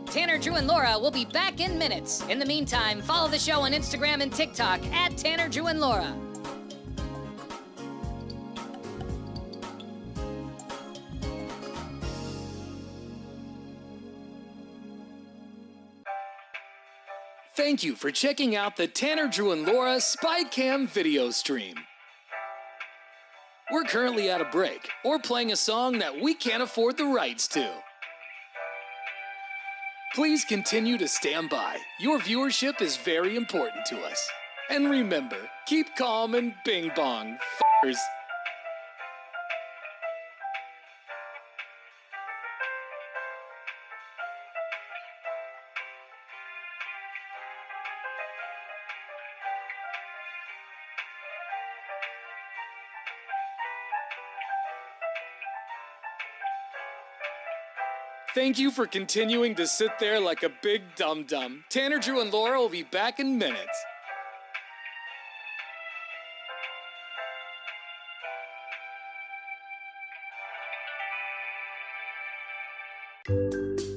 A: Tanner, Drew, and Laura will be back in minutes. In the meantime, follow the show on Instagram and TikTok at Tanner, Drew, and Laura.
F: Thank you for checking out the Tanner, Drew, and Laura SpyCam video stream. We're currently at a break or playing a song that we can't afford the rights to. Please continue to stand by. Your viewership is very important to us. And remember, keep calm and bing bong, f***ers. Thank you for continuing to sit there like a big dum-dum. Tanner, Drew, and Laura will be back in minutes.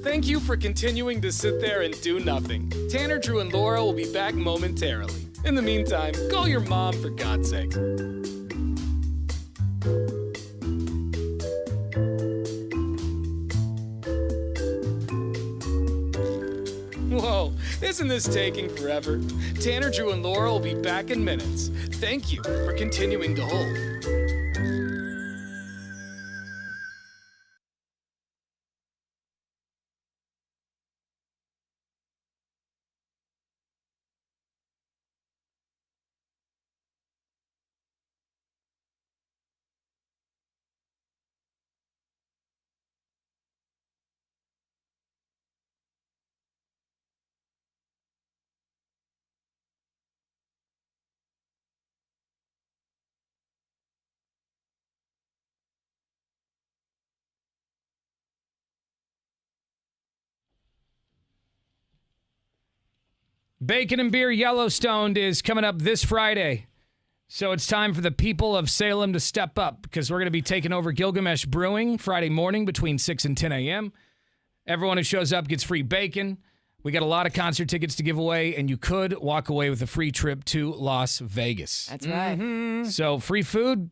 F: Thank you for continuing to sit there and do nothing. Tanner, Drew, and Laura will be back momentarily. In the meantime, call your mom for God's sake. Whoa, isn't this taking forever? Tanner, Drew, and Laura will be back in minutes. Thank you for continuing to hold.
B: Bacon and Beer Yellowstone is coming up this Friday. So it's time for the people of Salem to step up because we're going to be taking over Gilgamesh Brewing Friday morning between 6 and 10 a.m. Everyone who shows up gets free bacon. We got a lot of concert tickets to give away, and you could walk away with a free trip to Las Vegas.
D: That's right.
B: So free food,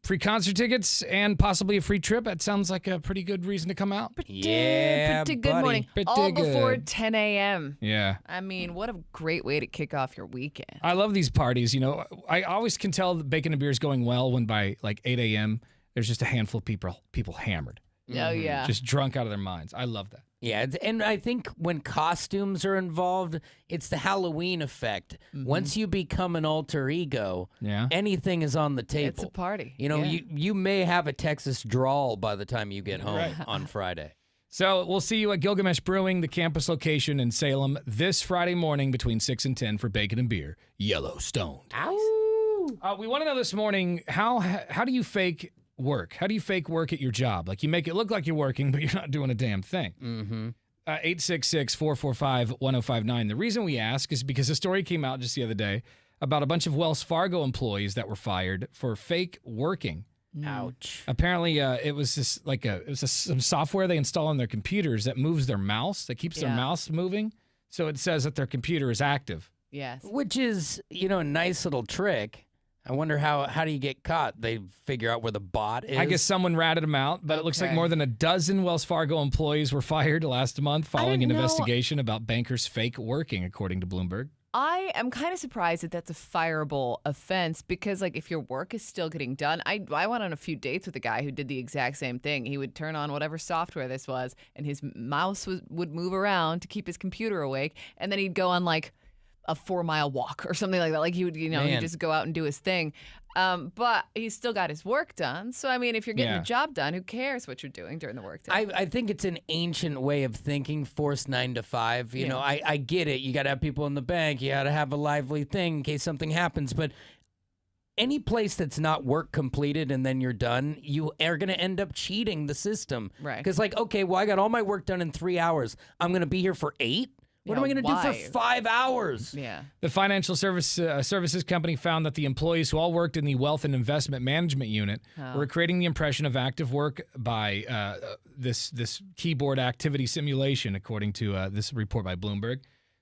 B: free concert tickets, and possibly a free trip. That sounds like a pretty good reason to come out.
D: Pretty good morning.
B: Pretty
D: All
B: good.
D: before 10 a.m.
B: Yeah.
D: I mean, what a great way to kick off your weekend.
B: I love these parties. You know, I always can tell that Bacon and Beer is going well when by like 8 a.m. there's just a handful of people hammered.
D: Oh, yeah.
B: Just drunk out of their minds. I love that.
C: Yeah, and I think when costumes are involved, it's the Halloween effect. Once you become an alter ego, anything is on the table.
D: It's a party.
C: You know, you may have a Texas drawl by the time you get home on Friday.
B: So we'll see you at Gilgamesh Brewing, the campus location in Salem, this Friday morning between 6 and 10 for Bacon and Beer Yellowstone.
C: Ow!
B: We want to know this morning, how do you fake work? How do you fake work at your job? Like you make it look like you're working, but you're not doing a damn thing. 866-445-1059. The reason we ask is because a story came out just the other day about a bunch of Wells Fargo employees that were fired for fake working.
C: Ouch.
B: Apparently, it was some software they install on their computers that moves their mouse, that keeps their mouse moving. So it says that their computer is active.
D: Yes.
C: Which is, a nice little trick. I wonder how do you get caught? They figure out where the bot is.
B: I guess someone ratted him out, but it looks like more than a dozen Wells Fargo employees were fired last month following an investigation about bankers' fake working, according to Bloomberg.
D: I am kind of surprised that that's a fireable offense because, like, if your work is still getting done, I went on a few dates with a guy who did the exact same thing. He would turn on whatever software this was, and his mouse would move around to keep his computer awake, and then he'd go on, like, a 4-mile walk or something like that. Like he would, he'd just go out and do his thing. But he's still got his work done. So, I mean, if you're getting the job done, who cares what you're doing during the work day?
C: I think it's an ancient way of thinking, forced 9 to 5. You know, I get it. You got to have people in the bank. You got to have a lively thing in case something happens. But any place that's not work completed and then you're done, you are going to end up cheating the system.
D: Right.
C: Because, like, okay, well, I got all my work done in 3 hours. I'm going to be here for 8? What am I going to do for 5 hours?
D: Yeah.
B: The financial services company found that the employees who all worked in the wealth and investment management unit were creating the impression of active work by this keyboard activity simulation, according to this report by Bloomberg.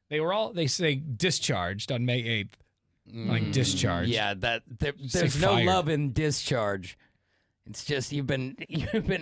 B: They say discharged on May 8th. Like discharged.
C: Yeah, there's no love in discharge. It's just you've been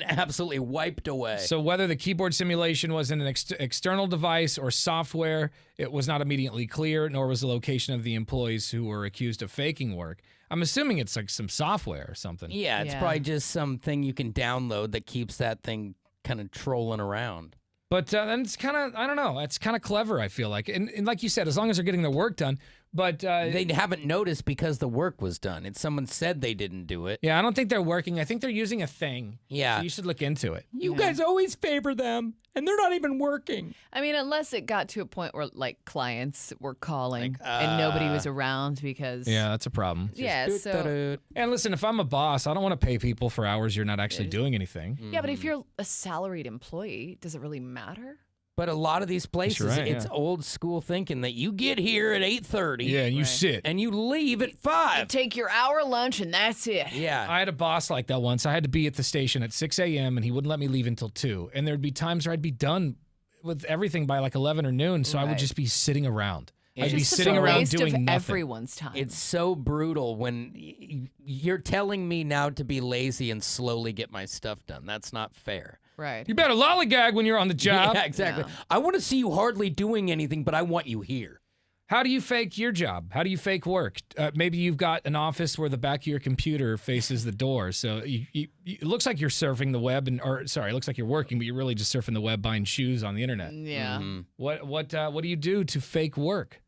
C: absolutely wiped away.
B: So whether the keyboard simulation was in an external device or software, it was not immediately clear, nor was the location of the employees who were accused of faking work. I'm assuming it's like some software or something.
C: Yeah, it's probably just something you can download that keeps that thing kind of trolling around.
B: But then it's kind of, I don't know, it's kind of clever, I feel like. And like you said, as long as they're getting their work done. But
C: they haven't noticed because the work was done. It's someone said they didn't do it.
B: Yeah, I don't think they're working. I think they're using a thing.
C: Yeah.
B: So you should look into it.
C: You guys always favor them, and they're not even working.
D: I mean, unless it got to a point where, like, clients were calling and nobody was around because...
B: Yeah, that's a problem.
D: So...
B: And listen, if I'm a boss, I don't want to pay people for hours you're not actually doing anything.
D: Yeah, but if you're a salaried employee, does it really matter?
C: But a lot of these places,
B: right,
C: it's old school thinking that you get here at 8:30.
B: Yeah, and you sit.
C: And you leave at 5.
D: You take your hour lunch and that's it.
C: Yeah.
B: I had a boss like that once. I had to be at the station at 6 a.m. and he wouldn't let me leave until 2. And there'd be times where I'd be done with everything by like 11 or noon, so I would just be sitting around. I'd be sitting around doing nothing.
D: Everyone's time.
C: It's so brutal when you're telling me now to be lazy and slowly get my stuff done. That's not fair.
D: Right.
B: You better lollygag when you're on the job.
C: Yeah, exactly.
D: Yeah.
C: I want to see you hardly doing anything, but I want you here.
B: How do you fake your job? How do you fake work? Maybe you've got an office where the back of your computer faces the door, so it looks like you're surfing the web, it looks like you're working, but you're really just surfing the web, buying shoes on the internet.
D: Yeah.
C: Mm-hmm.
B: What do you do to fake work?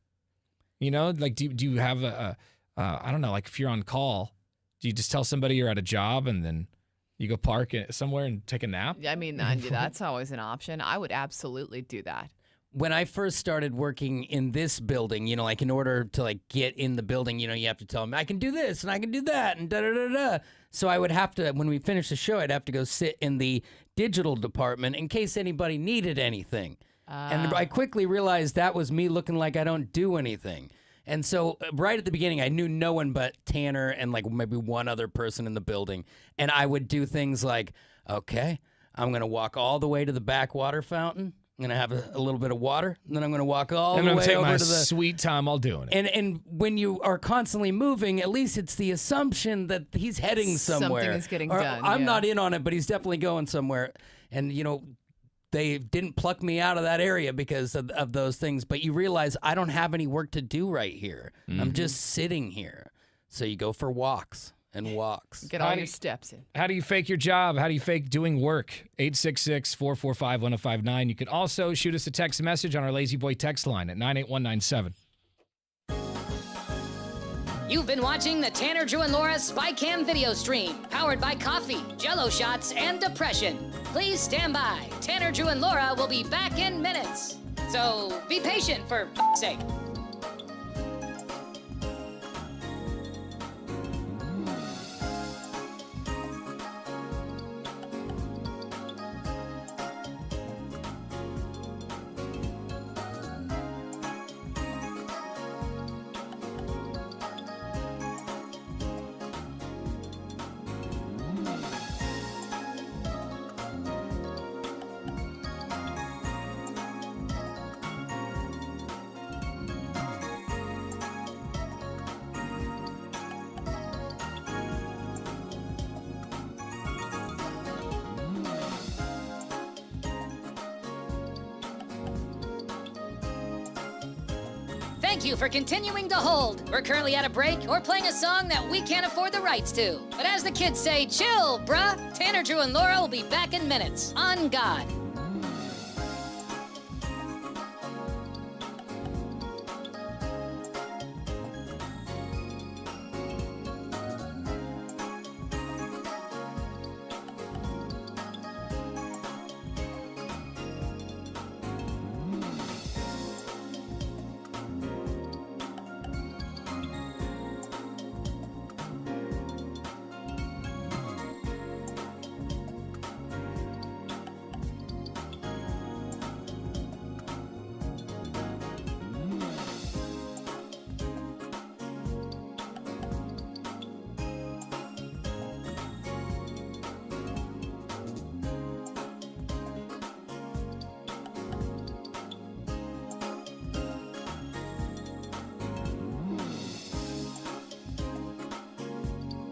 B: You know, like do you have I don't know, like if you're on call, do you just tell somebody you're at a job and then you go park somewhere and take a nap?
D: I mean, that's always an option. I would absolutely do that.
C: When I first started working in this building, you know, like in order to like get in the building, you know, you have to tell them I can do this and I can do that and da-da-da-da. So I would have to, when we finished the show, I'd have to go sit in the digital department in case anybody needed anything. And I quickly realized that was me looking like I don't do anything. And so right at the beginning, I knew no one but Tanner and like maybe one other person in the building. And I would do things like, okay, I'm going to walk all the way to the back water fountain. I'm going to have a little bit of water. And then I'm going to walk all the way over to the...
B: I'm going to take my sweet time all doing it.
C: And when you are constantly moving, at least it's the assumption that he's heading somewhere.
D: Something is getting
C: or,
D: done.
C: I'm not in on it, but he's definitely going somewhere. And, you know... They didn't pluck me out of that area because of those things, but you realize I don't have any work to do right here. I'm just sitting here. So you go for walks and walks.
D: Get all your steps in.
B: How do you fake your job? How do you fake doing work? 866-445-1059. You can also shoot us a text message on our Lazy Boy text line at 98197.
A: You've been watching the Tanner, Drew, and Laura SpyCam video stream, powered by coffee, Jell-O shots, and depression. Please stand by. Tanner, Drew, and Laura will be back in minutes. So be patient, for f***'s sake. Thank you for continuing to hold. We're currently at a break or playing a song that we can't afford the rights to. But as the kids say, chill, bruh. Tanner, Drew, and Laura will be back in minutes. On God.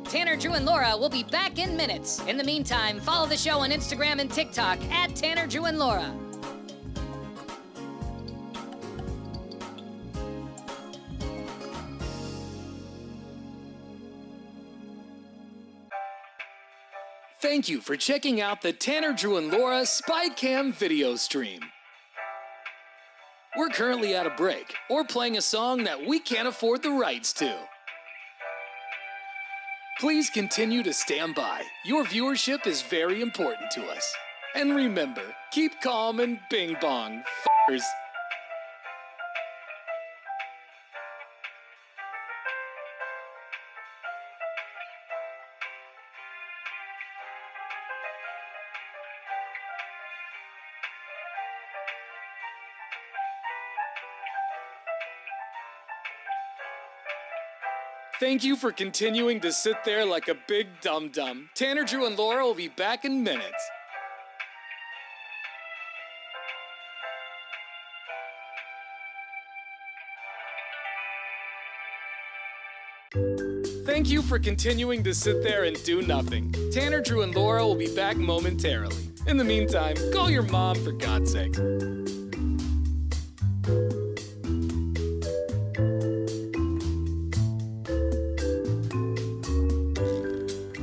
A: Tanner, Drew, and Laura will be back in minutes. In the meantime, follow the show on Instagram and TikTok at Tanner, Drew, and Laura.
F: Thank you for checking out the Tanner, Drew, and Laura SpyCam video stream. We're currently at a break or playing a song that we can't afford the rights to. Please continue to stand by. Your viewership is very important to us. And remember, keep calm and bing bong, f***ers. Thank you for continuing to sit there like a big dum-dum. Tanner, Drew, and Laura will be back in minutes. Thank you for continuing to sit there and do nothing. Tanner, Drew, and Laura will be back momentarily. In the meantime, call your mom for God's sake.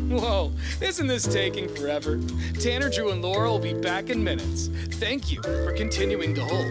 F: Whoa, isn't this taking forever? Tanner, Drew, and Laura will be back in minutes. Thank you for continuing to hold.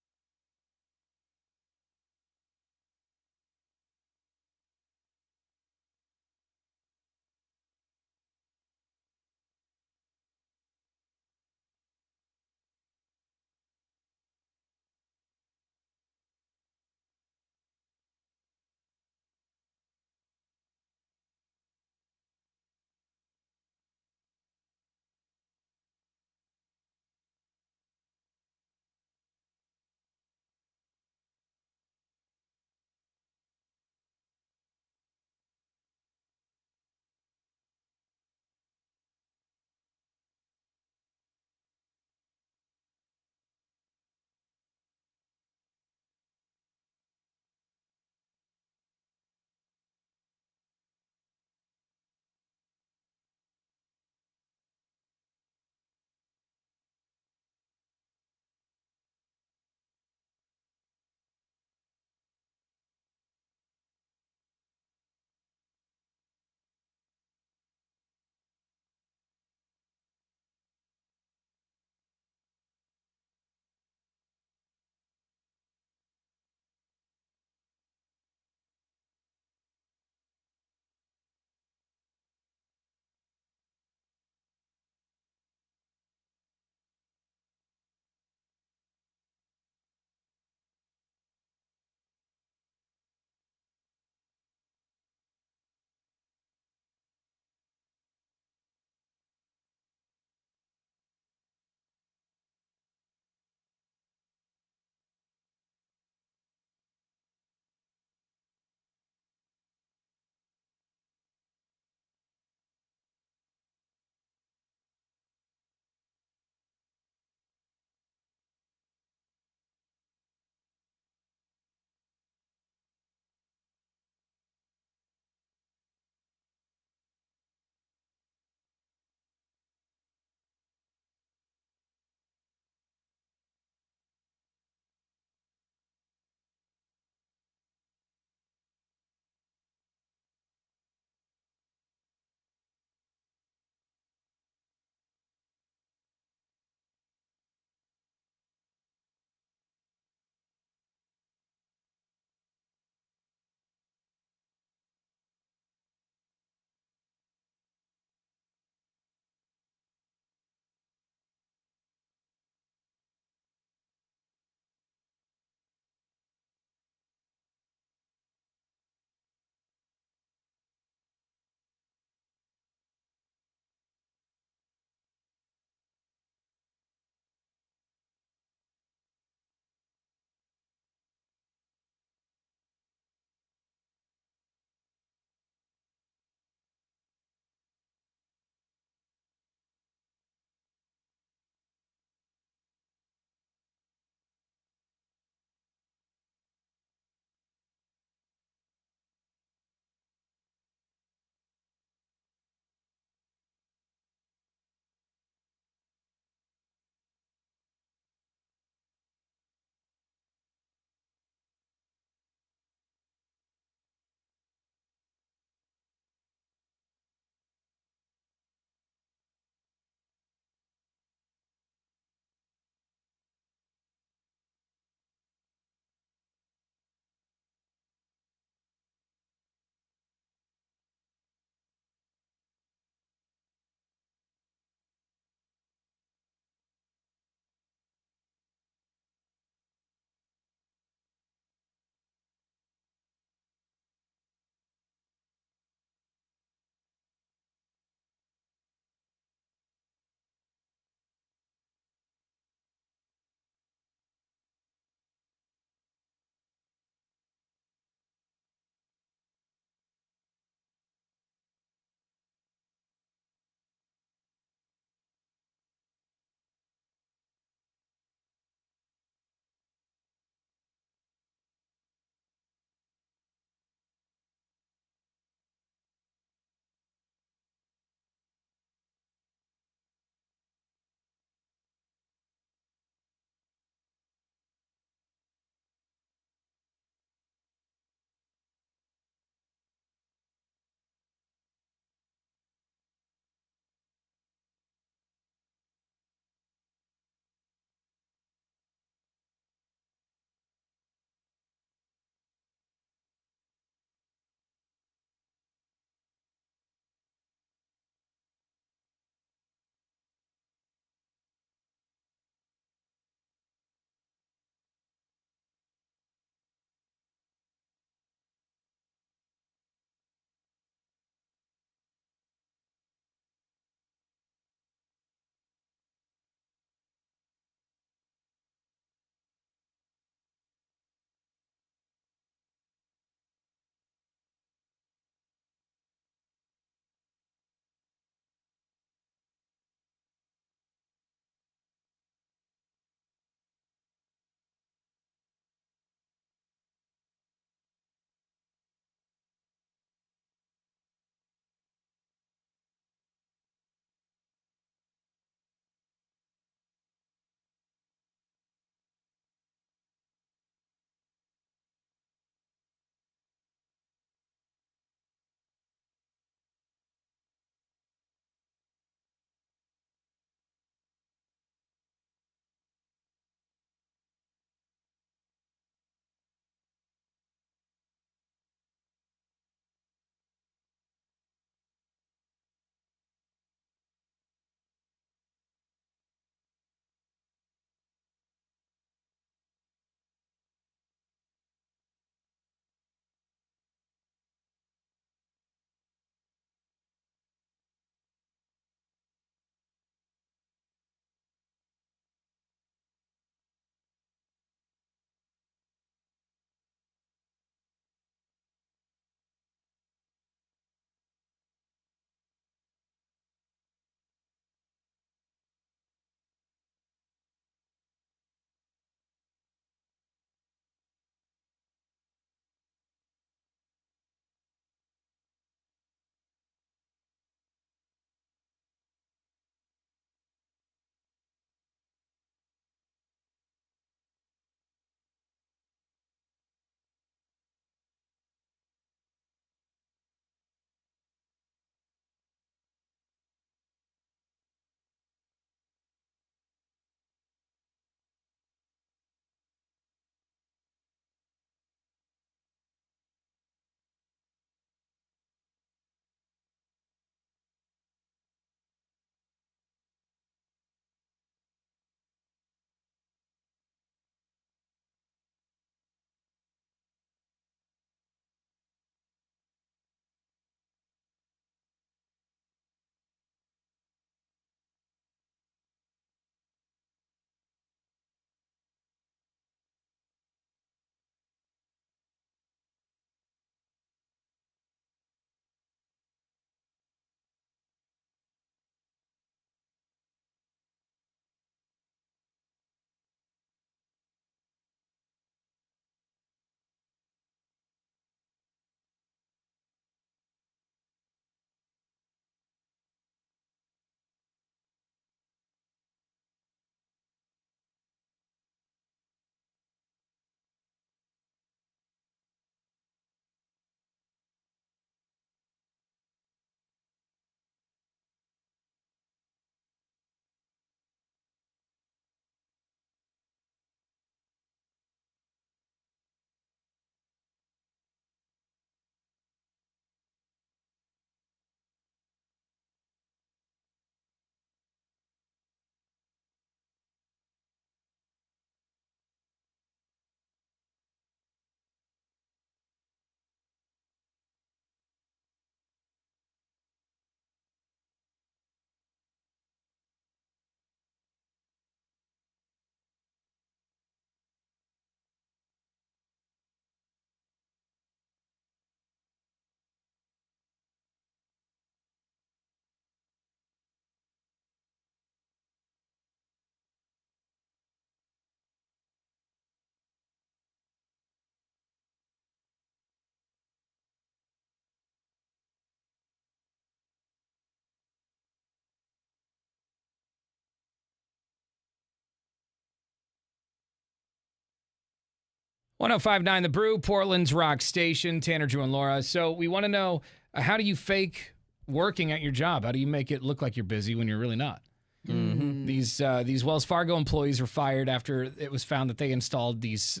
B: 1059 The Brew, Portland's rock station. Tanner, Drew, and Laura. So we want to know, how do you fake working at your job? How do you make it look like you're busy when you're really not?
C: Mm-hmm.
B: These Wells Fargo employees were fired after it was found that they installed this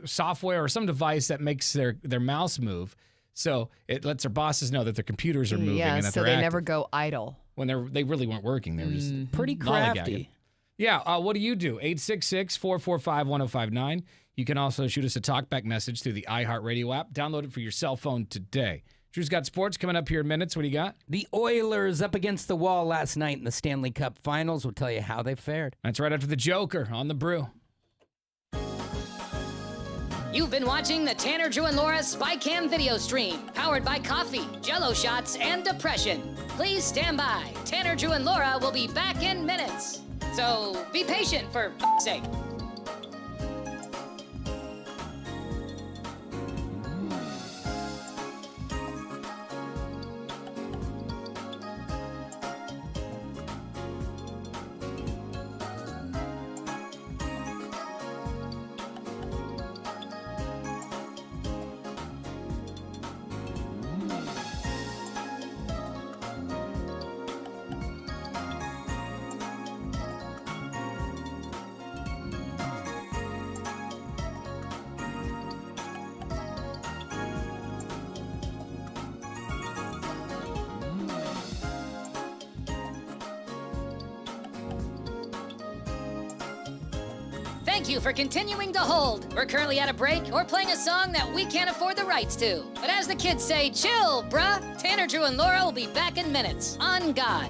B: software or some device that makes their mouse move. So it lets their bosses know that their computers are moving and that
D: so
B: they're
D: they
B: active.
D: never go idle.
B: When they really weren't working. They were just
C: Pretty
B: lollygagging.
C: crafty.
B: Yeah, what do you do? 866-445-1059. You can also shoot us a talkback message through the iHeartRadio app. Download it for your cell phone today. Drew's got sports coming up here in minutes. What do you got?
C: The Oilers up against the wall last night in the Stanley Cup Finals. We'll tell you how they fared.
B: That's right after the Joker on The Brew.
A: You've been watching the Tanner, Drew, and Laura SpyCam video stream, powered by coffee, Jello shots, and depression. Please stand by. Tanner, Drew, and Laura will be back in minutes. So be patient, for f***'s sake. Thank you for continuing to hold. We're currently at a break or playing a song that we can't afford the rights to. But as the kids say, chill, bruh. Tanner, Drew, and Laura will be back in minutes. On God.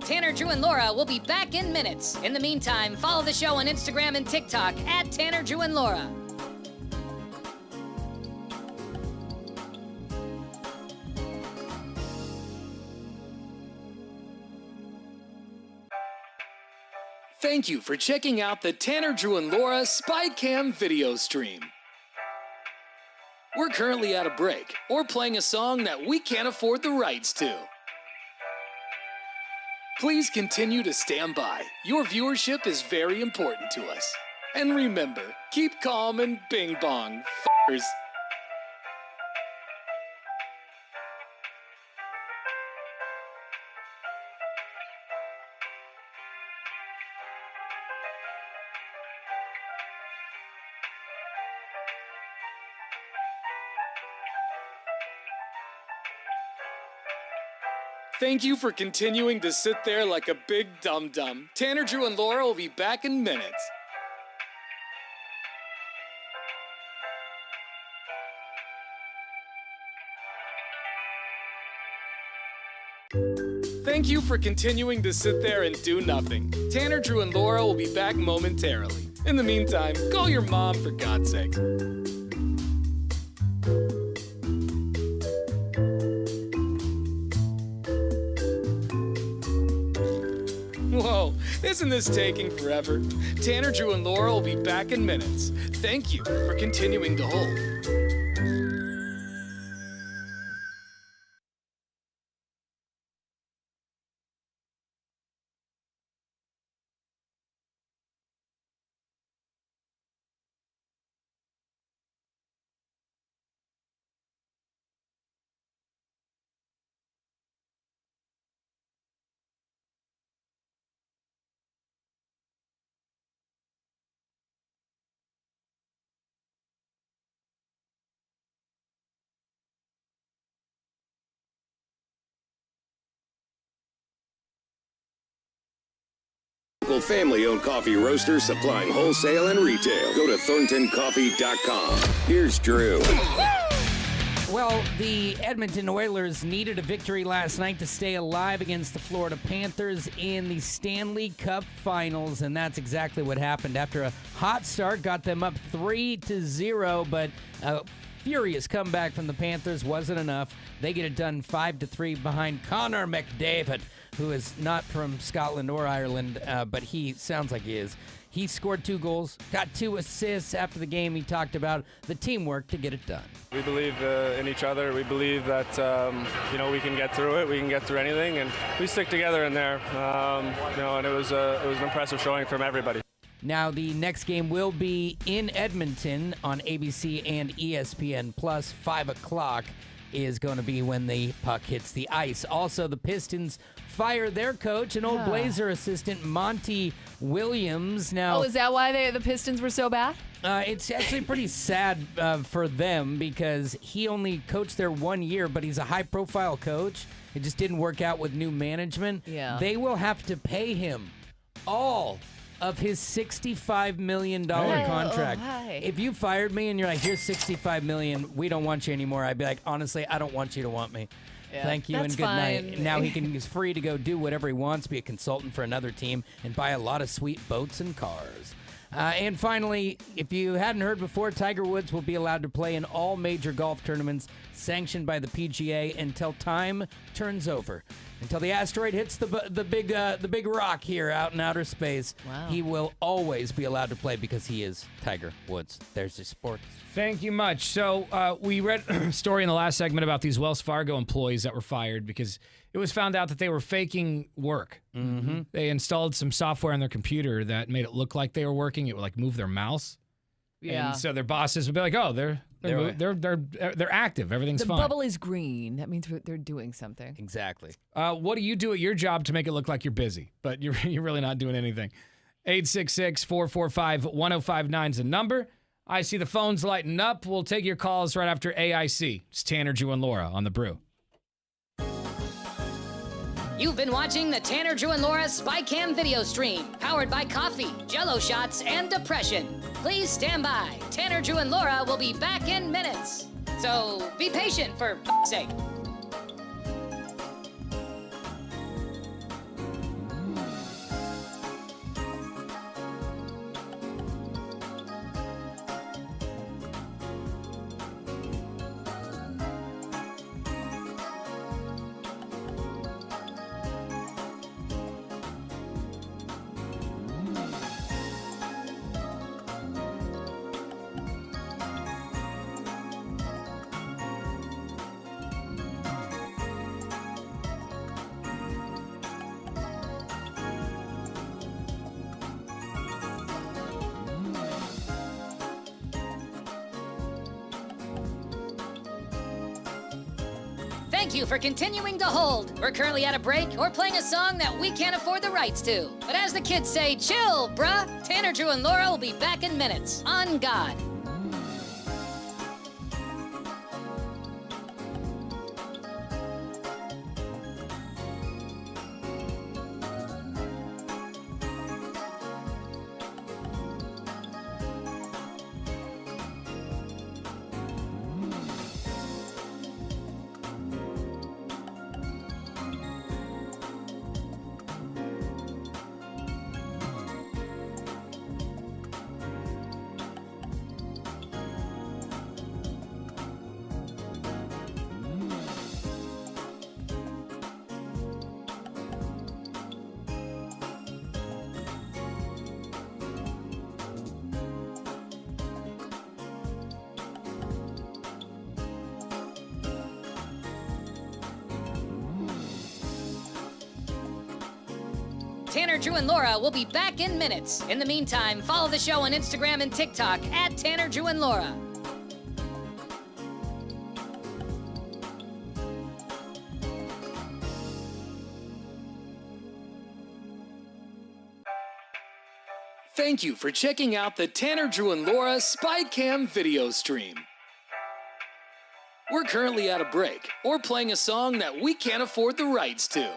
A: Tanner, Drew, and Laura will be back in minutes. In the meantime, follow the show on Instagram and TikTok at Tanner, Drew, and Laura.
F: Thank you for checking out the Tanner, Drew, and Laura SpyCam video stream. We're currently at a break or playing a song that we can't afford the rights to. Please continue to stand by. Your viewership is very important to us. And remember, keep calm and bing bong, f***ers. Thank you for continuing to sit there like a big dum-dum. Tanner, Drew, and Laura will be back in minutes. Thank you for continuing to sit there and do nothing. Tanner, Drew, and Laura will be back momentarily. In the meantime, call your mom for God's sake. Whoa, isn't this taking forever? Tanner, Drew, and Laura will be back in minutes. Thank you for continuing to hold.
G: local family-owned coffee roaster supplying wholesale and retail. Go to thorntoncoffee.com. Here's Drew.
C: Well, the Edmonton Oilers needed a victory last night to stay alive against the Florida Panthers in the Stanley Cup Finals, and that's exactly what happened. After a hot start, got them up 3-0, but a furious comeback from the Panthers wasn't enough. They get it done 5-3 behind Connor McDavid, who is not from Scotland or Ireland, but he sounds like he is. He scored 2 goals, got 2 assists. After the game, he talked about the teamwork to get it done.
H: We believe in each other. We believe that we can get through it. We can get through anything, and we stick together in there. And it was an impressive showing from everybody.
C: Now, the next game will be in Edmonton on ABC and ESPN Plus. 5 o'clock is going to be when the puck hits the ice. Also, the Pistons fire their coach, an old Blazer assistant, Monty Williams. Now,
D: is that why the Pistons were so bad?
C: It's actually pretty sad for them because he only coached there 1 year, but he's a high-profile coach. It just didn't work out with new management.
D: Yeah.
C: They will have to pay him all of his $65 million contract. If you fired me and you're like, here's $65 million, we don't want you anymore, I'd be like, honestly, I don't want you to want me.
D: Yeah,
C: Thank you and good
D: fine.
C: night. Now he's free to go do whatever he wants, be a consultant for another team, and buy a lot of sweet boats and cars. And finally, if you hadn't heard before, Tiger Woods will be allowed to play in all major golf tournaments sanctioned by the PGA until time turns over. Until the asteroid hits the big rock here out in outer space, he will always be allowed to play because he is Tiger Woods. There's his sports.
B: Thank you much. So we read a story in the last segment about these Wells Fargo employees that were fired because it was found out that they were faking work. Mm-hmm. They installed some software on their computer that made it look like they were working. It would like move their mouse.
D: Yeah.
B: And so their bosses would be like, "Oh, they're active. Everything's fine."
D: The bubble is green. That means they're doing something.
C: Exactly.
B: What do you do at your job to make it look like you're busy, but you're really not doing anything? 866-445-1059 is the number. I see the phones lighting up. We'll take your calls right after AIC. It's Tanner, Drew, and Laura on The Brew.
A: You've been watching the Tanner, Drew, and Laura SpyCam video stream, powered by coffee, Jello shots, and depression. Please stand by. Tanner, Drew, and Laura will be back in minutes. So be patient, for f***'s sake. Thank you for continuing to hold. We're currently at a break or playing a song that we can't afford the rights to. But as the kids say, chill, bruh. Tanner, Drew, and Laura will be back in minutes. On God. Tanner, Drew, and Laura will be back in minutes. In the meantime, follow the show on Instagram and TikTok at Tanner, Drew, and Laura.
F: Thank you for checking out the Tanner, Drew, and Laura SpyCam video stream. We're currently at a break or playing a song that we can't afford the rights to.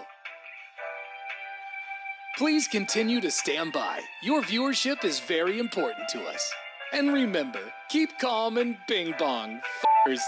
F: Please continue to stand by. Your viewership is very important to us. And remember, keep calm and bing bong, f***ers.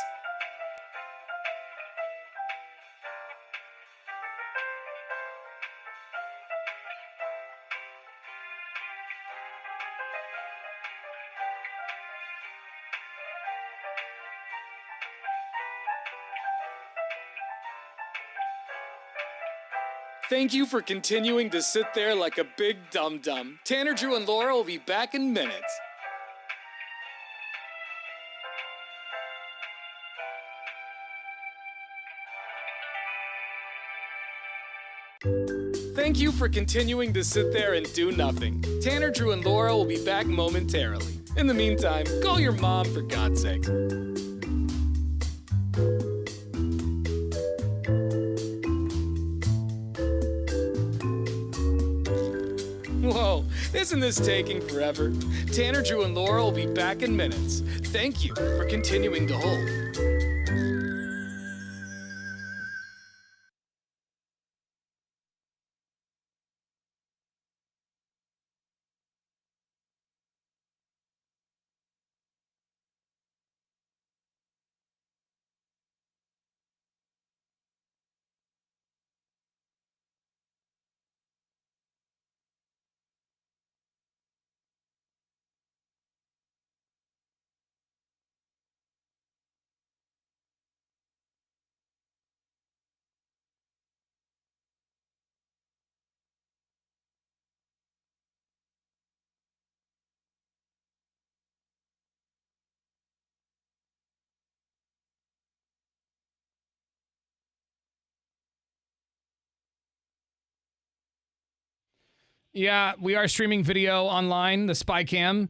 F: Thank you for continuing to sit there like a big dum-dum. Tanner, Drew, and Laura will be back in minutes. Thank you for continuing to sit there and do nothing. Tanner, Drew, and Laura will be back momentarily. In the meantime, call your mom for God's sake. Whoa, isn't this taking forever? Tanner, Drew, and Laura will be back in minutes. Thank you for continuing to hold.
B: Yeah, we are streaming video online. The SpyCam,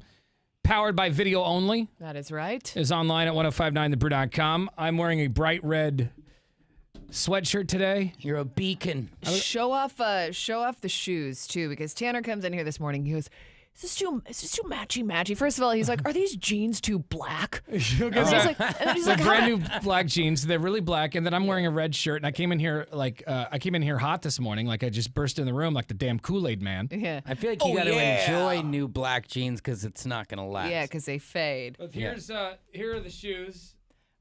B: powered by video only,
D: That is right.
B: is online at 1059thebrew.com. I'm wearing a bright red sweatshirt today.
C: You're a beacon.
D: Show off the shoes too, because Tanner comes in here this morning. He goes, "Is this too matchy?" First of all, he's like, "Are these jeans too black?" And he's like,
B: They're brand new black jeans. They're really black, and then I'm wearing a red shirt. And I came in here hot this morning, like I just burst in the room like the damn Kool-Aid man.
D: Yeah,
C: I feel like you got to enjoy new black jeans because it's not going to last.
D: yeah, because they fade.
B: But here are the shoes.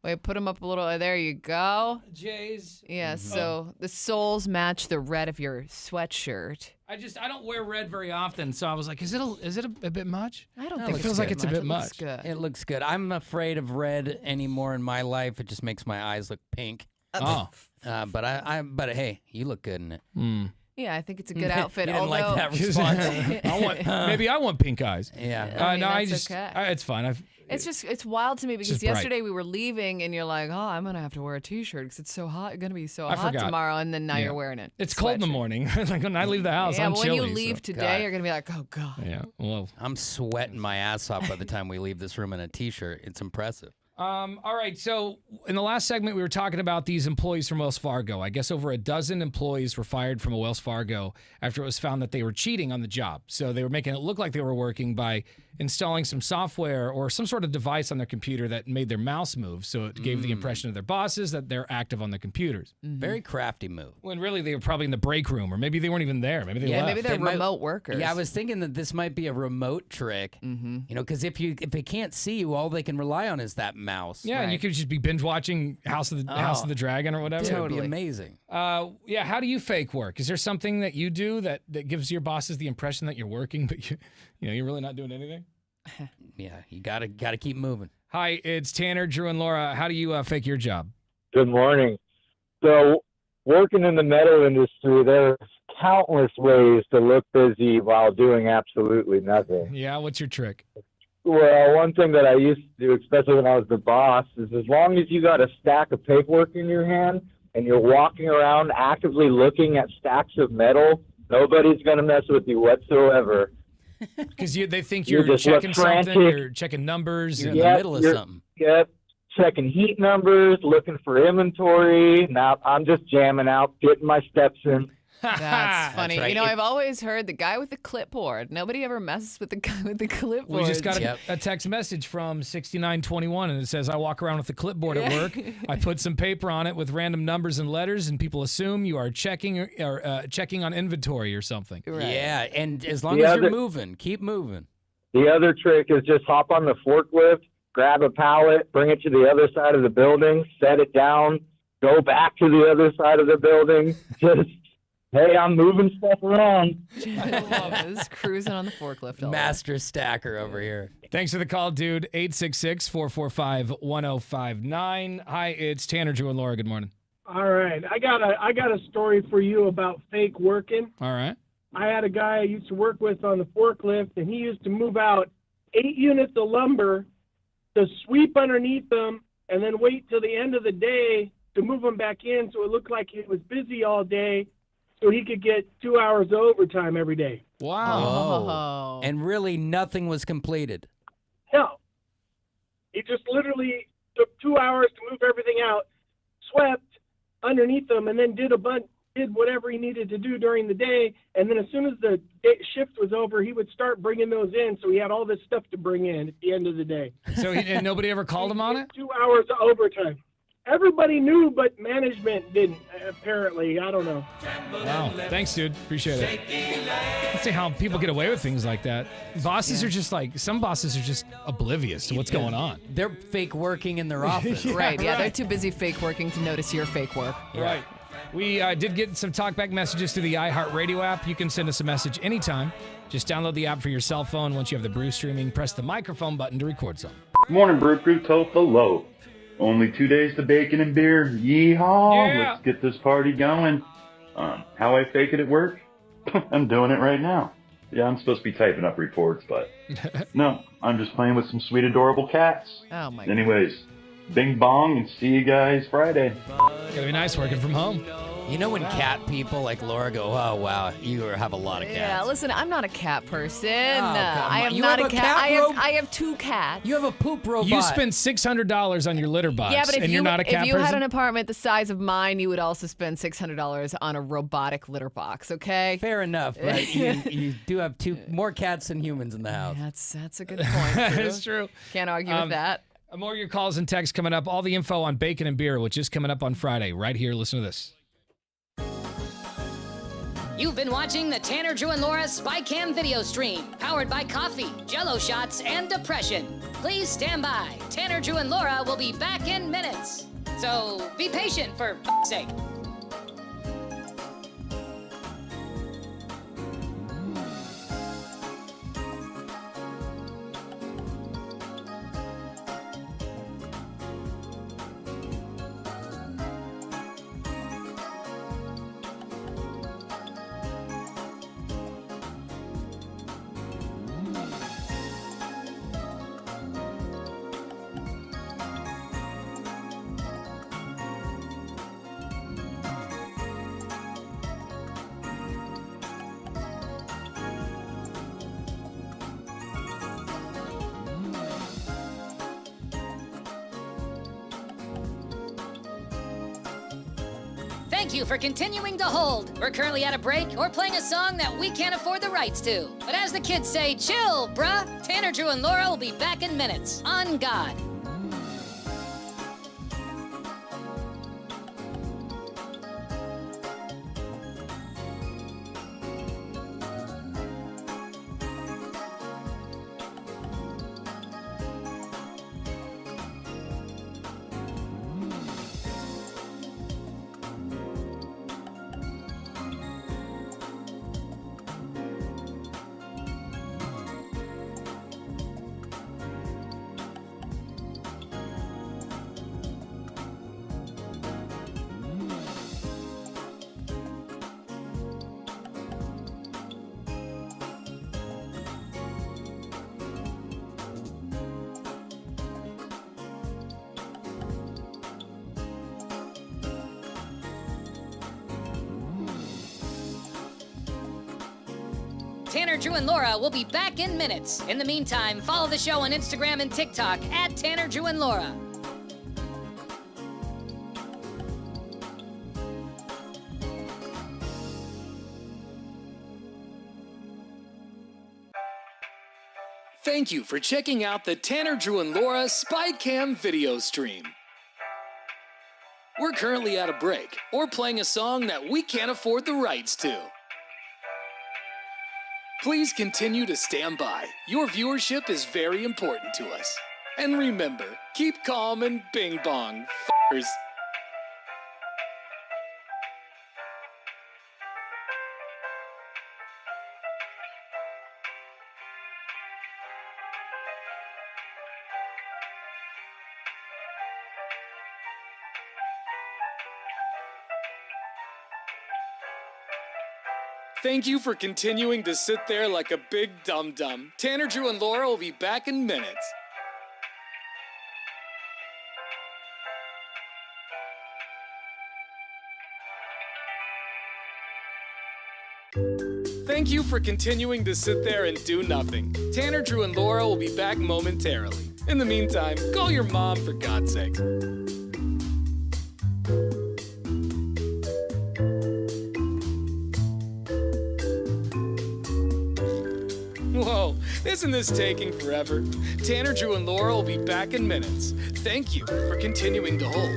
D: Wait, put them up a little. There you go.
B: J's.
D: Yeah, so the soles match the red of your sweatshirt.
B: I don't wear red very often, so I was like, is it a bit much?
D: I don't
B: No,
D: think
B: it feels like it's a bit
D: It
B: much.
D: looks good.
C: It looks good. I'm afraid of red anymore in my life. It just makes my eyes look pink.
B: Oh.
C: But hey, you look good in it.
D: Yeah, I think it's a good outfit.
C: You didn't like
D: although-
C: that response.
B: Maybe I want pink eyes.
C: Yeah.
D: I mean,
B: No,
D: that's okay.
B: it's fine.
D: It's wild to me because
B: just bright.
D: yesterday we were leaving and you're like, oh, I'm gonna have to wear a t-shirt because it's so hot. It's gonna be so
B: I
D: hot
B: forgot.
D: tomorrow, and then now
B: Yeah.
D: you're wearing it.
B: It's cold in the morning. Like when I leave the house,
D: Yeah,
B: I'm
D: but when
B: chilly.
D: you leave
B: so-
D: today,
C: God.
D: you're gonna be like, oh god.
B: Yeah. Well.
C: I'm sweating my ass off by the time we leave this room in a t-shirt. It's impressive.
B: All right. So in the last segment, we were talking about these employees from Wells Fargo. I guess over a dozen employees were fired from a Wells Fargo after it was found that they were cheating on the job. So they were making it look like they were working by installing some software or some sort of device on their computer that made their mouse move. So it gave the impression of their bosses that they're active on the computers.
C: Very crafty move.
B: When really they were probably in the break room, or maybe they weren't even there. Maybe they
D: Yeah,
B: left.
D: maybe they're
C: They might-
D: remote workers.
C: Yeah, I was thinking that this might be a remote trick. You know, because if they can't see you, all they can rely on is that mouse.
B: Yeah, and you could just be binge watching House of the Dragon or whatever.
C: It would be amazing.
B: Yeah, how do you fake work? Is there something that you do that gives your bosses the impression that you're working, but you're really not doing anything?
C: Yeah, you gotta keep moving.
B: Hi, it's Tanner, Drew, and Laura. How do you fake your job?
K: Good morning. So, working in the metal industry, there's countless ways to look busy while doing absolutely nothing.
B: Yeah, what's your trick?
K: Well, one thing that I used to do, especially when I was the boss, is as long as you got a stack of paperwork in your hand and you're walking around actively looking at stacks of metal, nobody's going to mess with you whatsoever.
B: Because they think
K: You
B: you're
K: just look
B: checking something,
K: frantic.
B: you're checking numbers.
C: You're
B: and-
C: in the middle of something.
K: Yep. Checking heat numbers, looking for inventory. Now I'm just jamming out, getting my steps in.
D: That's funny.
C: right.
D: You know, I've always heard the guy with the clipboard. Nobody ever messes with the guy with the clipboard.
B: We just got a text message from 6921, and it says, I walk around with a clipboard at work. I put some paper on it with random numbers and letters, and people assume you are checking on inventory or something.
D: Right.
C: Yeah, and as long as you're moving, keep moving.
K: The other trick is just hop on the forklift, grab a pallet, bring it to the other side of the building, set it down, go back to the other side of the building. Just, hey, I'm moving stuff around.
D: Just cruising on the forklift.
C: Master stacker over here.
B: Thanks for the call, dude. 866-445-1059. Hi, it's Tanner, Drew, and Laura. Good morning.
L: All right. I got a story for you about fake working.
B: All right.
L: I had a guy I used to work with on the forklift, and he used to move out 8 units of lumber to sweep underneath them and then wait till the end of the day to move them back in so it looked like he was busy all day so he could get 2 hours of overtime every day.
C: Wow. And really nothing was completed.
L: No. He just literally took 2 hours to move everything out, swept underneath them, and then did whatever he needed to do during the day, and then as soon as the shift was over, he would start bringing those in, so he had all this stuff to bring in at the end of the day.
B: So and nobody ever called him on it?
L: 2 hours of overtime. Everybody knew, but management didn't, apparently. I don't know.
B: Wow. Thanks, dude. Appreciate it. Let's see how people get away with things like that. Bosses are just like, some bosses are just oblivious to what's going on.
C: They're fake working in their office.
D: Right, they're too busy fake working to notice your fake work.
B: Right. We did get some talkback messages through the iHeartRadio app. You can send us a message anytime. Just download the app for your cell phone. Once you have the Brew streaming, press the microphone button to record something.
M: Good morning, Brew Crew. Hello. Only 2 days to bacon and beer. Yeehaw!
B: Yeah.
M: Let's get this party going. How I fake it at work? I'm doing it right now. Yeah, I'm supposed to be typing up reports, but no, I'm just playing with some sweet, adorable cats.
D: Oh, my God.
M: Anyways, bing bong, and see you guys Friday.
B: Gotta be nice working from home.
C: You know when cat people like Laura go, oh, wow, you have a lot of cats.
D: Yeah, listen, I'm not a cat person.
C: come on.
D: I am
C: You
D: not
C: have
D: a
C: a
D: cat.
C: cat
D: I have 2 cats.
C: You have a poop robot.
B: You spend $600 on your litter box,
D: Yeah, but if
B: and you're not a cat
D: if you
B: person?
D: had an apartment the size of mine, you would also spend $600 on a robotic litter box, okay?
C: Fair enough, but you do have more cats than humans in the house.
D: That's a good point.
B: That's true.
D: Can't argue with that.
B: More of your calls and texts coming up. All the info on bacon and beer, which is coming up on Friday, right here. Listen to this.
A: You've been watching the Tanner, Drew, and Laura SpyCam video stream, powered by coffee, Jell-O shots, and depression. Please stand by. Tanner, Drew, and Laura will be back in minutes. So be patient, for f***'s sake. Thank you for continuing to hold. We're currently at a break or playing a song that we can't afford the rights to. But as the kids say, chill, bruh. Tanner, Drew, and Laura will be back in minutes. On God. Tanner, Drew, and Laura will be back in minutes. In the meantime, follow the show on Instagram and TikTok at Tanner, Drew, and Laura.
F: Thank you for checking out the Tanner, Drew, and Laura SpyCam video stream. We're currently at a break or playing a song that we can't afford the rights to. Please continue to stand by. Your viewership is very important to us. And remember, keep calm and bing bong, f***ers. Thank you for continuing to sit there like a big dum-dum. Tanner, Drew, and Laura will be back in minutes. Thank you for continuing to sit there and do nothing. Tanner, Drew, and Laura will be back momentarily. In the meantime, call your mom for God's sake. Whoa, isn't this taking forever? Tanner, Drew, and Laura will be back in minutes. Thank you for continuing to hold.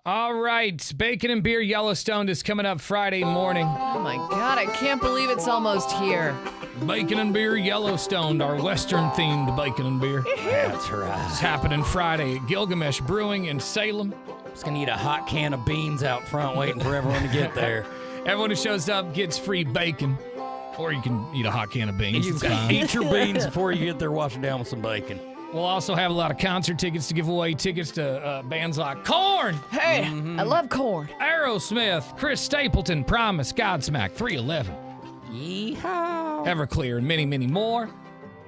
B: All right, Bacon and Beer Yellowstone is coming up Friday morning.
D: Oh my God, I can't believe it's almost here.
B: Bacon and Beer Yellowstone, our Western-themed Bacon and Beer.
C: That's right.
B: It's happening Friday at Gilgamesh Brewing in Salem.
C: Just gonna eat a hot can of beans out front waiting for everyone to get there.
B: Everyone who shows up gets free bacon. Or you can eat a hot can of beans.
C: You
B: It's fine.
C: eat your beans before you get there, wash it down with some bacon.
B: We'll also have a lot of concert tickets to give away, tickets to bands like Korn,
D: Hey, I love corn.
B: Aerosmith, Chris Stapleton, Promise, Godsmack, 311,
C: Yeehaw.
B: Everclear, and many, many more.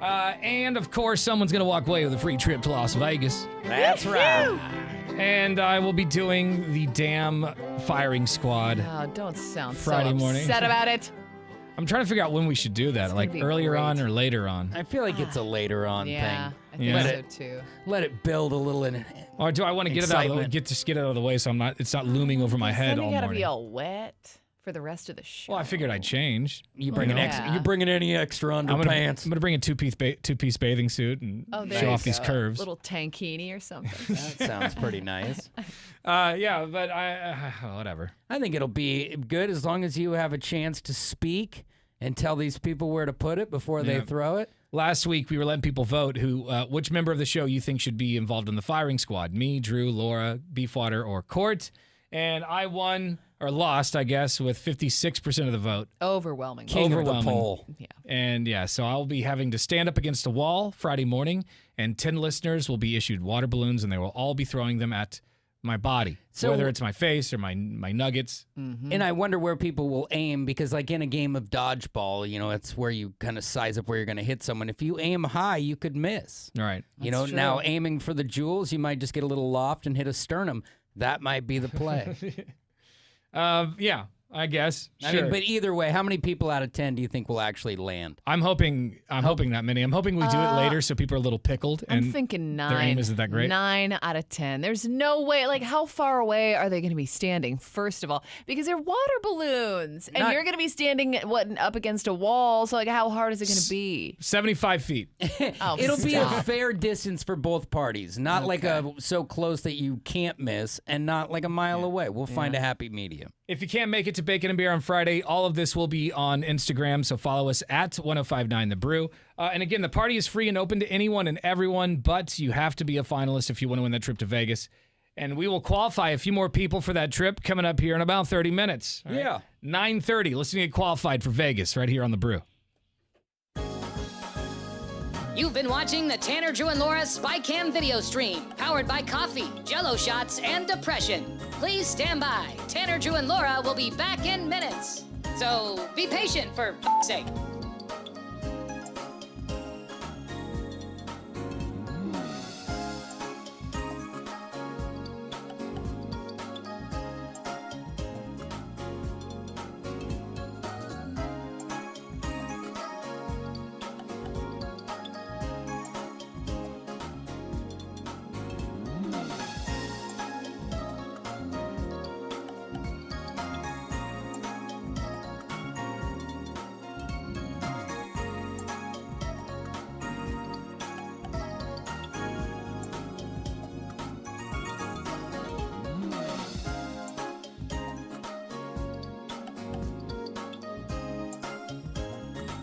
B: And, of course, someone's going to walk away with a free trip to Las Vegas.
C: That's right.
B: And I will be doing the damn firing squad.
D: Oh, don't sound
B: Friday
D: so
B: morning.
D: upset about it.
B: I'm trying to figure out when we should do that,
D: It's
B: like
D: gonna be
B: earlier
D: great.
B: on or later on.
C: I feel like it's a later on
D: Yeah,
C: thing.
D: I think
B: Yeah.
D: so too.
C: Let it build a little in.
B: Or do I want to get it out of the,
C: Excitement.
B: get it out of the way so it's not looming over my head
D: Then
B: all
D: you gotta
B: morning?
D: be all wet for the rest of the show.
B: Well, I figured I'd change.
C: You bring an extra.
D: Yeah.
C: You bringing any extra
B: I'm
C: underpants?
B: gonna bring a two-piece bathing suit and
D: there
B: show
D: you
B: off these
D: go.
B: curves.
D: Little tankini or something.
C: That sounds pretty nice.
B: Yeah, but whatever.
C: I think it'll be good as long as you have a chance to speak and tell these people where to put it before they
B: Yeah.
C: throw it.
B: Last week we were letting people vote which member of the show you think should be involved in the firing squad. Me, Drew, Laura, Beefwater, or Court. And I won or lost, I guess, with 56% of the vote.
D: Overwhelming.
C: King of the
B: Overwhelming.
C: poll.
D: Yeah.
B: And yeah, so I'll be having to stand up against a wall Friday morning, and 10 listeners will be issued water balloons, and they will all be throwing them at my body,
C: So-
B: whether it's my face or my nuggets.
C: And I wonder where people will aim because, like in a game of dodgeball, you know, it's where you kind of size up where you're going to hit someone. If you aim high, you could miss.
B: All right.
C: You know, now aiming for the jewels, you might just get a little loft and hit a sternum. That might be the play.
B: Yeah, I guess.
C: I
B: Sure.
C: mean, but either way, how many people out of 10 do you think will actually land?
B: I'm hoping not many. I'm hoping we do it later so people are a little pickled.
D: I'm
B: And
D: thinking 9.
B: Their aim isn't that great.
D: 9 out of 10. There's no way. Like, how far away are they going to be standing? First of all, because they're water balloons, and
C: Not-
D: you're going to be standing up against a wall. So, like, how hard is it going to be?
B: 75 feet.
D: Oh,
C: It'll be a
D: stop.
C: fair distance for both parties, not like so close that you can't miss, and not like a mile away. We'll find a happy medium.
B: If you can't make it to Bacon and Beer on Friday, all of this will be on Instagram, so follow us at 1059 The Brew. And again, the party is free and open to anyone and everyone, but you have to be a finalist if you want to win that trip to Vegas. And we will qualify a few more people for that trip coming up here in about 30 minutes. All right?
C: Yeah.
B: 9:30. Let's get qualified for Vegas right here on The Brew.
A: You've been watching the Tanner, Drew, and Laura SpyCam video stream, powered by coffee, Jell-O shots, and depression. Please stand by. Tanner, Drew, and Laura will be back in minutes. So be patient, for f***'s sake.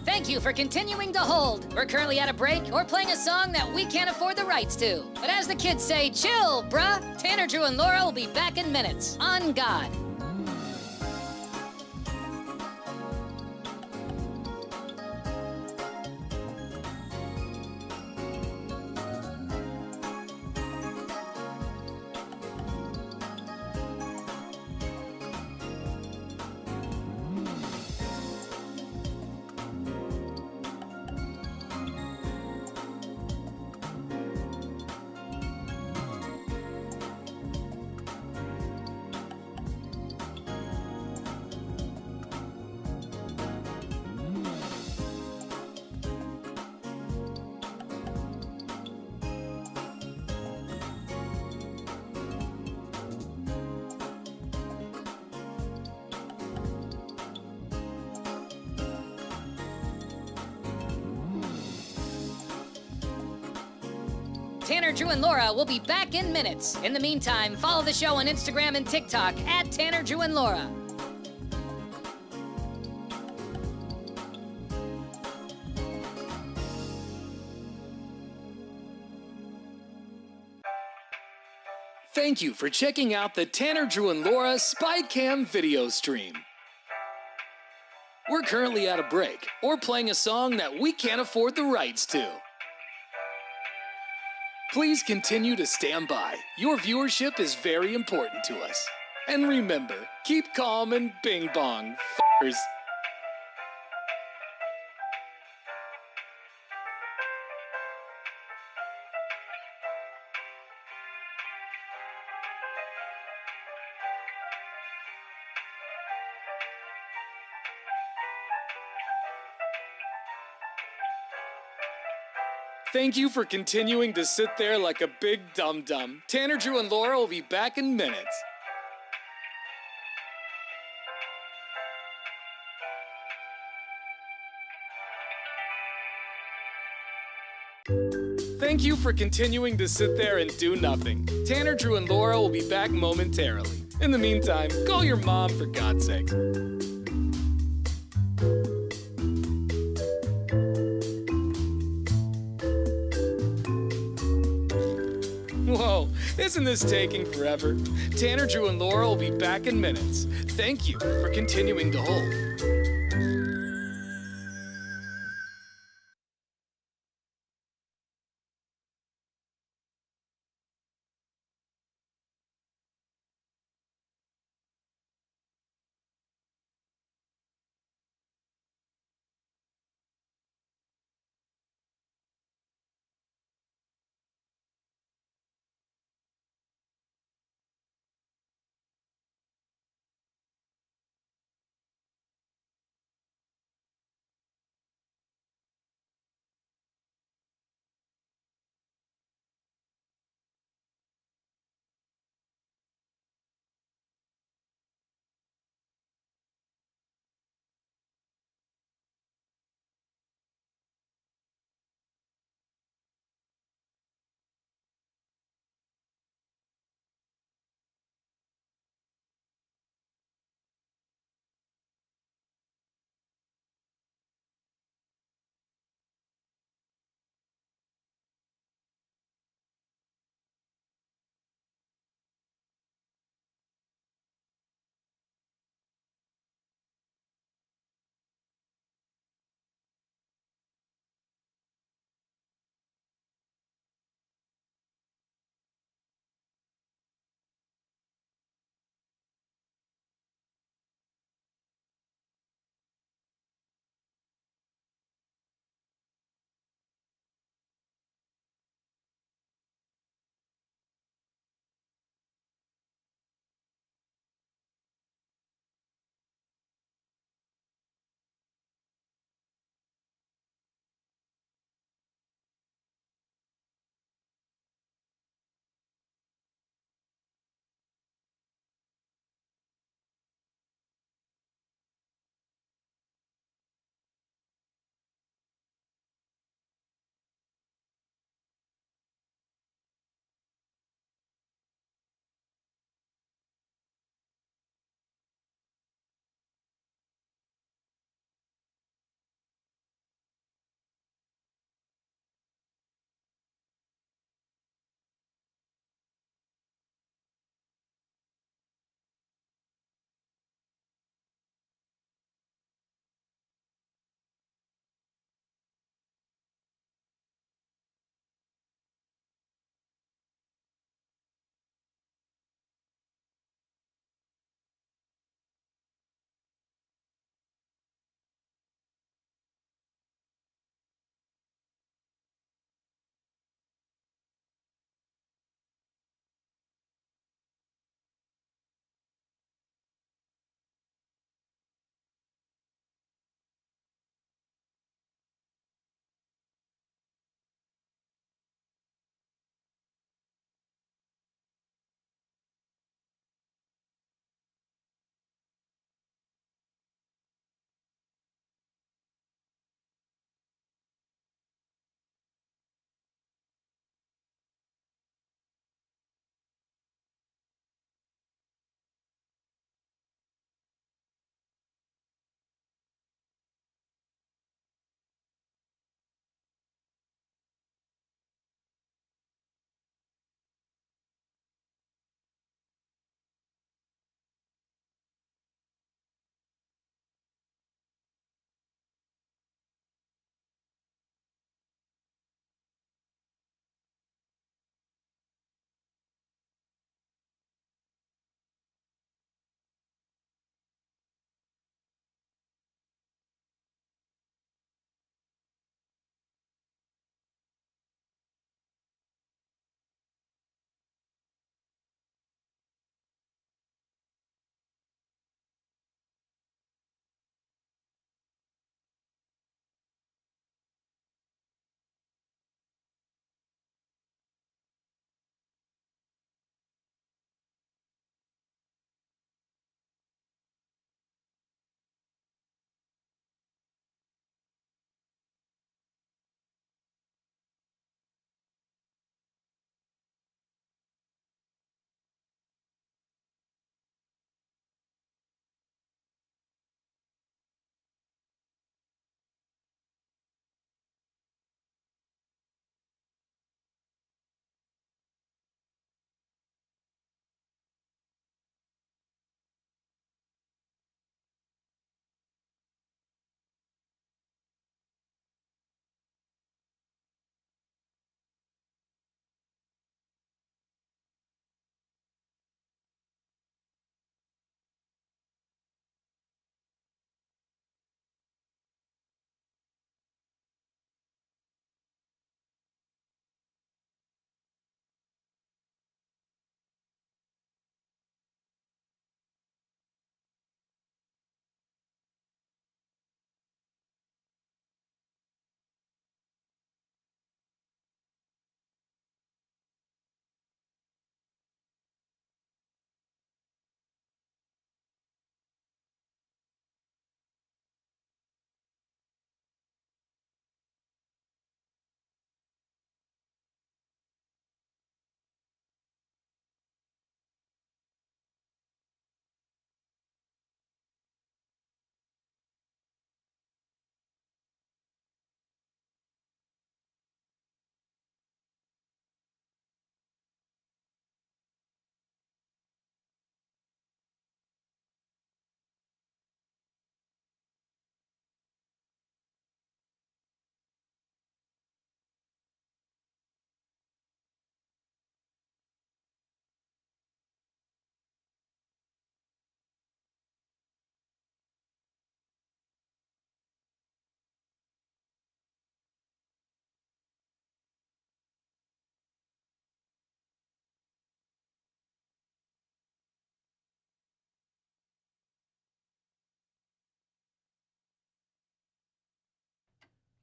A: Thank you for continuing to hold. We're currently at a break or playing a song that we can't afford the rights to. But as the kids say, chill, bruh. Tanner, Drew, and Laura will be back in minutes. On God. Tanner, Drew, and Laura will be back in minutes. In the meantime, follow the show on Instagram and TikTok at Tanner, Drew, and Laura.
F: Thank you for checking out the Tanner, Drew, and Laura SpyCam video stream. We're currently at a break or playing a song that we can't afford the rights to. Please continue to stand by. Your viewership is very important to us. And remember, keep calm and bing bong, f***ers. Thank you for continuing to sit there like a big dum-dum. Tanner, Drew, and Laura will be back in minutes. Thank you for continuing to sit there and do nothing. Tanner, Drew, and Laura will be back momentarily. In the meantime, call your mom for God's sakes. Whoa, isn't this taking forever? Tanner, Drew, and Laura will be back in minutes. Thank you for continuing to hold.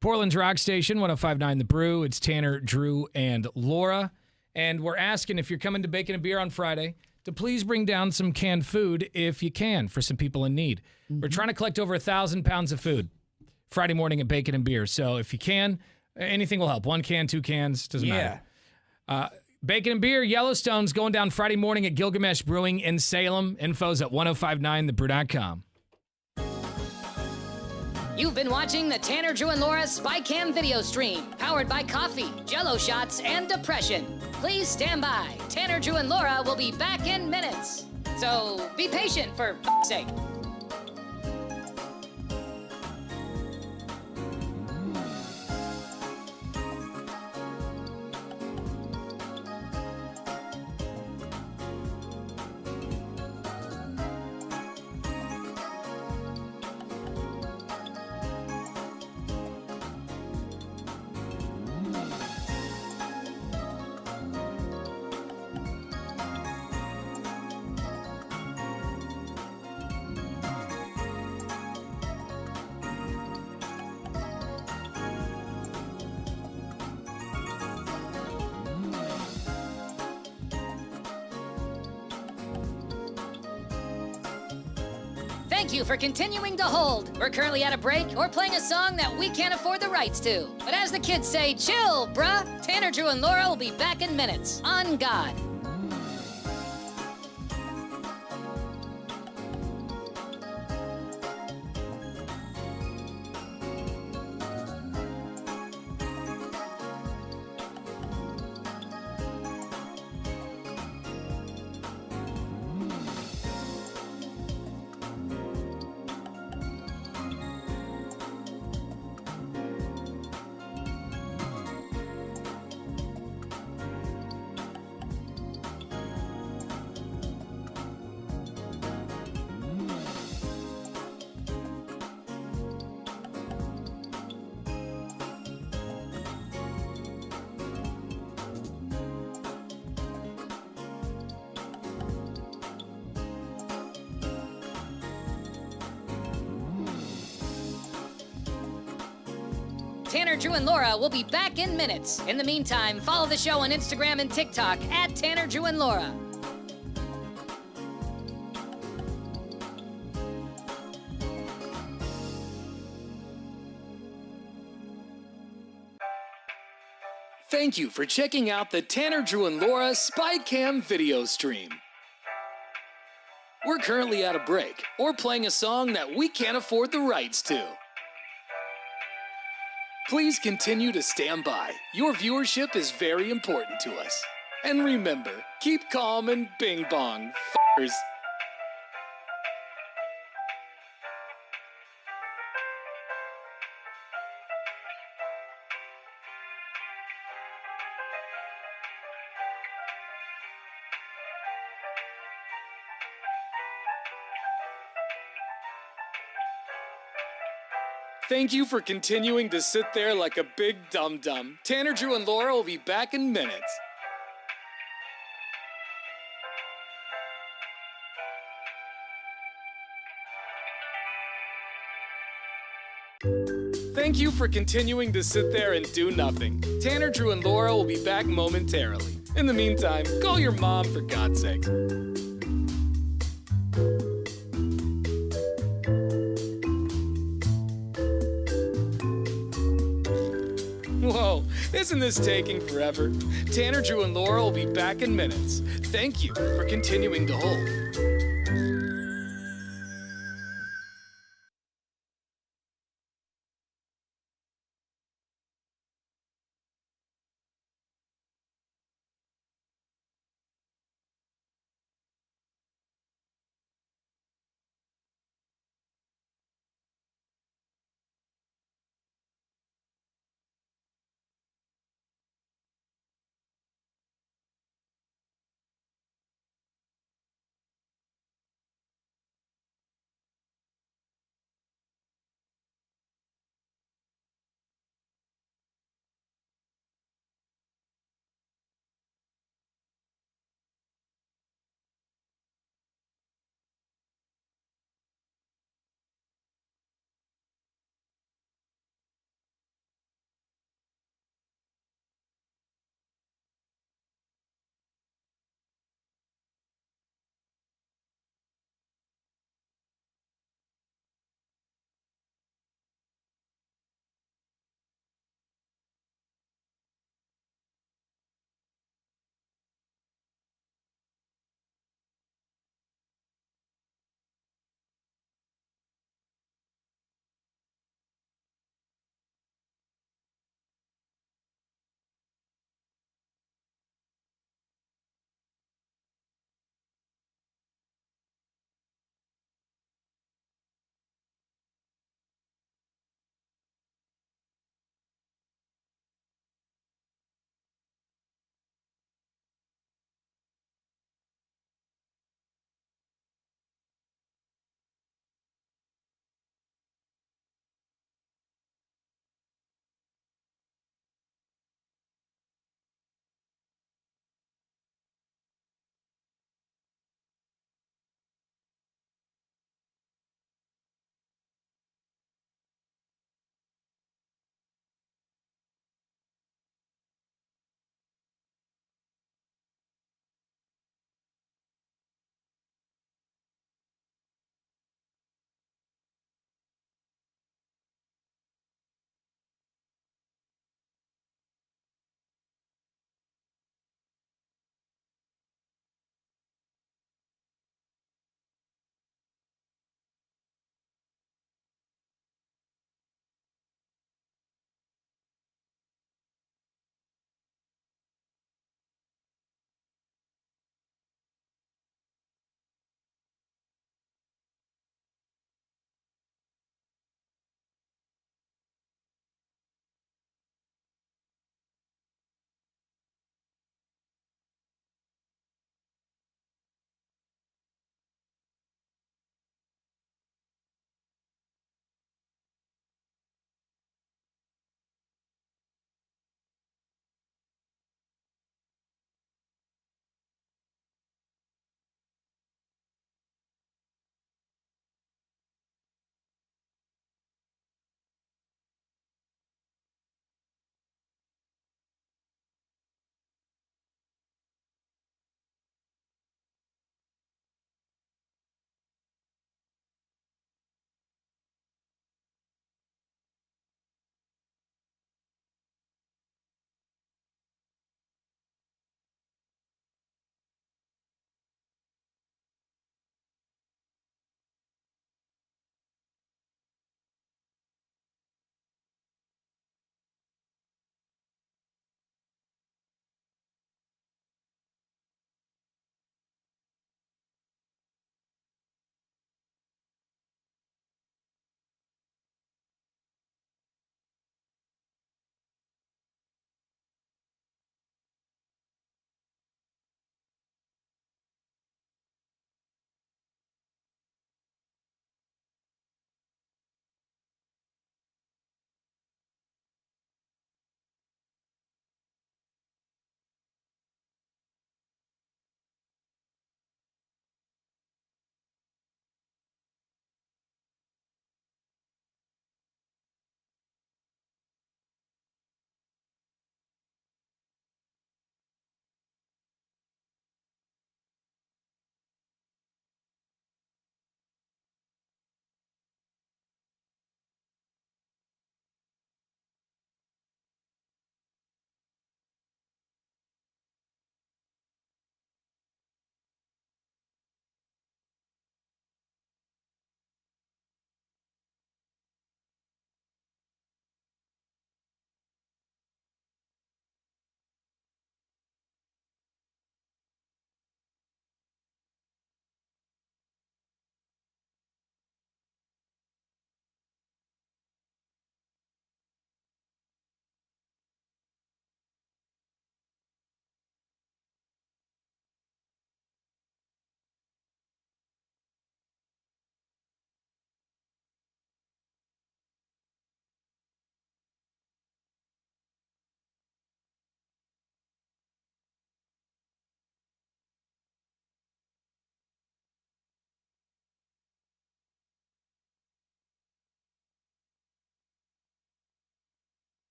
B: Portland's Rock Station, 105.9 The Brew. It's Tanner, Drew, and Laura. And we're asking if you're coming to Bacon and Beer on Friday to please bring down some canned food if you can for some people in need. We're trying to collect over 1,000 pounds of food Friday morning at Bacon and Beer. So if you can, anything will help. 1 can, 2 cans, doesn't matter. Bacon and Beer, Yellowstone's going down Friday morning at Gilgamesh Brewing in Salem. Info's at 1059thebrew.com.
A: You've been watching the Tanner, Drew, and Laura SpyCam video stream, powered by coffee, Jello shots, and depression. Please stand by. Tanner, Drew, and Laura will be back in minutes. So be patient, for f***'s sake. Thank you for continuing to hold. We're currently at a break or playing a song that we can't afford the rights to. But as the kids say, chill, bruh. Tanner, Drew, and Laura will be back in minutes. On God. Tanner, Drew, and Laura will be back in minutes. In the meantime, follow the show on Instagram and TikTok at Tanner, Drew, and Laura.
F: Thank you for checking out the Tanner, Drew, and Laura SpyCam video stream. We're currently at a break or playing a song that we can't afford the rights to. Please continue to stand by. Your viewership is very important to us. And remember, keep calm and bing bong, f***ers. Thank you for continuing to sit there like a big dum-dum. Tanner, Drew, and Laura will be back in minutes. Thank you for continuing to sit there and do nothing. Tanner, Drew, and Laura will be back momentarily. In the meantime, call your mom for God's sake. Whoa, isn't this taking forever? Tanner, Drew, and Laura will be back in minutes. Thank you for continuing to hold.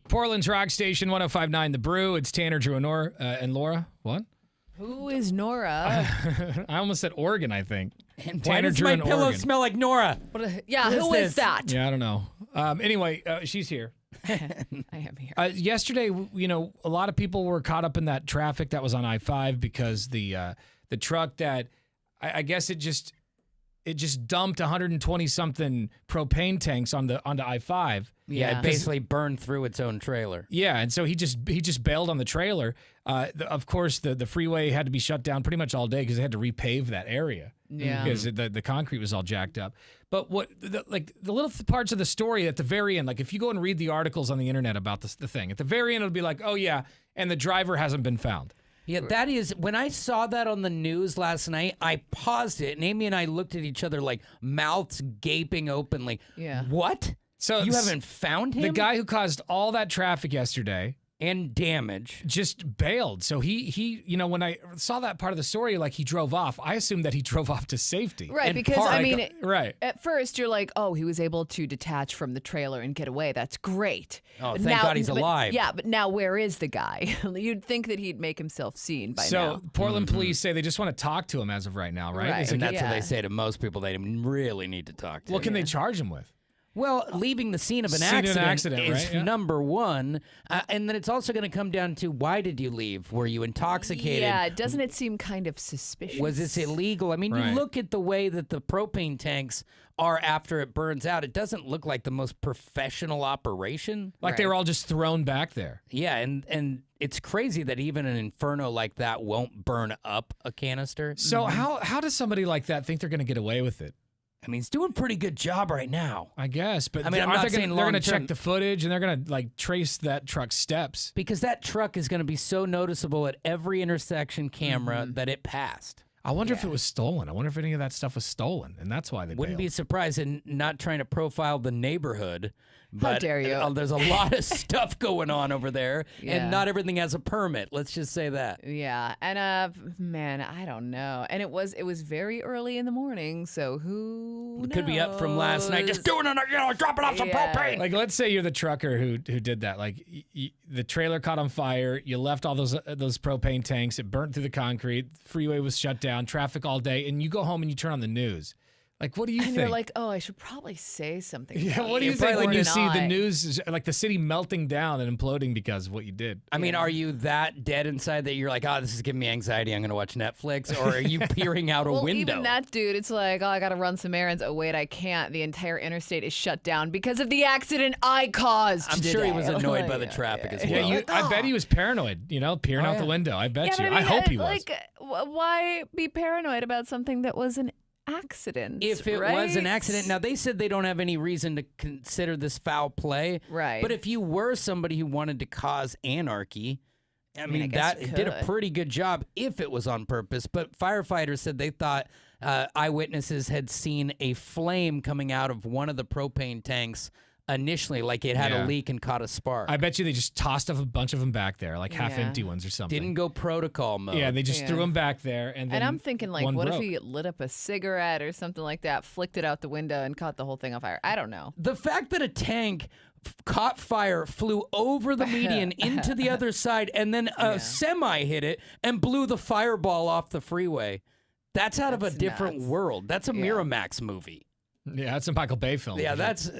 B: Portland's Rock Station 105.9 The Brew. It's Tanner, Drew, and Laura. What?
D: Who is Nora?
B: I almost said Oregon, I think.
C: And why does my pillow smell like Nora?
D: Who is that?
B: Yeah, I don't know. Anyway, she's here.
D: I am here.
B: Yesterday, a lot of people were caught up in that traffic that was on I-5 because the truck that I guess it just dumped 120 something propane tanks onto I-5.
C: Yeah, it basically burned through its own trailer.
B: Yeah, and so he just bailed on the trailer. Of course, the freeway had to be shut down pretty much all day because they had to repave that area.
D: Yeah,
B: because the concrete was all jacked up. But the little parts of the story at the very end, like if you go and read the articles on the internet about the thing, at the very end it'll be like, oh yeah, and the driver hasn't been found.
C: Yeah, that is, when I saw that on the news last night, I paused it, and Amy and I looked at each other like mouths gaping open, like, what?
B: So
C: you haven't found him?
B: The guy who caused all that traffic yesterday
C: and damage
B: just bailed. So he when I saw that part of the story, like he drove off, I assumed that he drove off to safety.
D: Right, because
B: right.
D: At first you're like, oh, he was able to detach from the trailer and get away. That's great.
C: Oh, thank God he's alive.
D: Yeah, but now where is the guy? You'd think that he'd make himself seen by now.
B: So Portland police say they just want to talk to him as of right now, right?
C: And that's what they say to most people they really need to talk to.
B: What can they charge him with?
C: Well, leaving the scene of an accident is
B: right?
C: number one. And then it's also going to come down to, why did you leave? Were you intoxicated?
D: Yeah, doesn't it seem kind of suspicious?
C: Was this illegal? I mean, you look at the way that the propane tanks are after it burns out. It doesn't look like the most professional operation.
B: Like they were all just thrown back there.
C: Yeah, and it's crazy that even an inferno like that won't burn up a canister.
B: So how does somebody like that think they're going to get away with it?
C: I mean, he's doing a pretty good job right now.
B: I guess, but
C: I mean,
B: they're going to check the footage and they're going to trace that truck's steps.
C: Because that truck is going to be so noticeable at every intersection camera that it passed.
B: I wonder if it was stolen. I wonder if any of that stuff was stolen, and that's why they
C: wouldn't
B: bailed.
C: be surprised, and not trying to profile the neighborhood. But
D: how dare you?
C: There's a lot of stuff going on over there, and not everything has a permit. Let's just say that.
D: Yeah, and man, I don't know. And it was very early in the morning, so who knows?
C: Could be up from last night, just doing it, dropping off some propane.
B: Like, let's say you're the trucker who did that. Like, the trailer caught on fire. You left all those propane tanks. It burnt through the concrete. Freeway was shut down. Traffic all day, and you go home and you turn on the news. Like, what do you think?
D: And you're like, oh, I should probably say something.
B: Yeah, what do you think when you see the news, like the city melting down and imploding because of what you did?
C: I mean, are you that dead inside that you're like, oh, this is giving me anxiety, I'm going to watch Netflix? Or are you peering out a window?
D: Even that dude, it's like, oh, I got to run some errands. Oh, wait, I can't. The entire interstate is shut down because of the accident I caused
C: I'm sure he was annoyed by the traffic as well.
B: Yeah, I bet he was paranoid, peering out the window. I bet you. I hope he was.
D: Like, why be paranoid about something that was an accident?
C: If it was an accident, now they said they don't have any reason to consider this foul play.
D: Right.
C: But if you were somebody who wanted to cause anarchy, I mean that did a pretty good job if it was on purpose. But firefighters said they thought eyewitnesses had seen a flame coming out of one of the propane tanks initially, like it had a leak and caught a spark.
B: I bet you they just tossed a bunch of them back there, like half-empty ones or something.
C: Didn't go protocol mode.
B: Yeah, they just threw them back there. And
D: I'm thinking, like, what if he lit up a cigarette or something like that, flicked it out the window, and caught the whole thing on fire? I don't know.
C: The fact that a tank caught fire, flew over the median into the other side, and then a semi hit it and blew the fireball off the freeway. That's out of a different world. That's a Miramax movie.
B: Yeah, that's a Michael Bay film.
C: Yeah, that's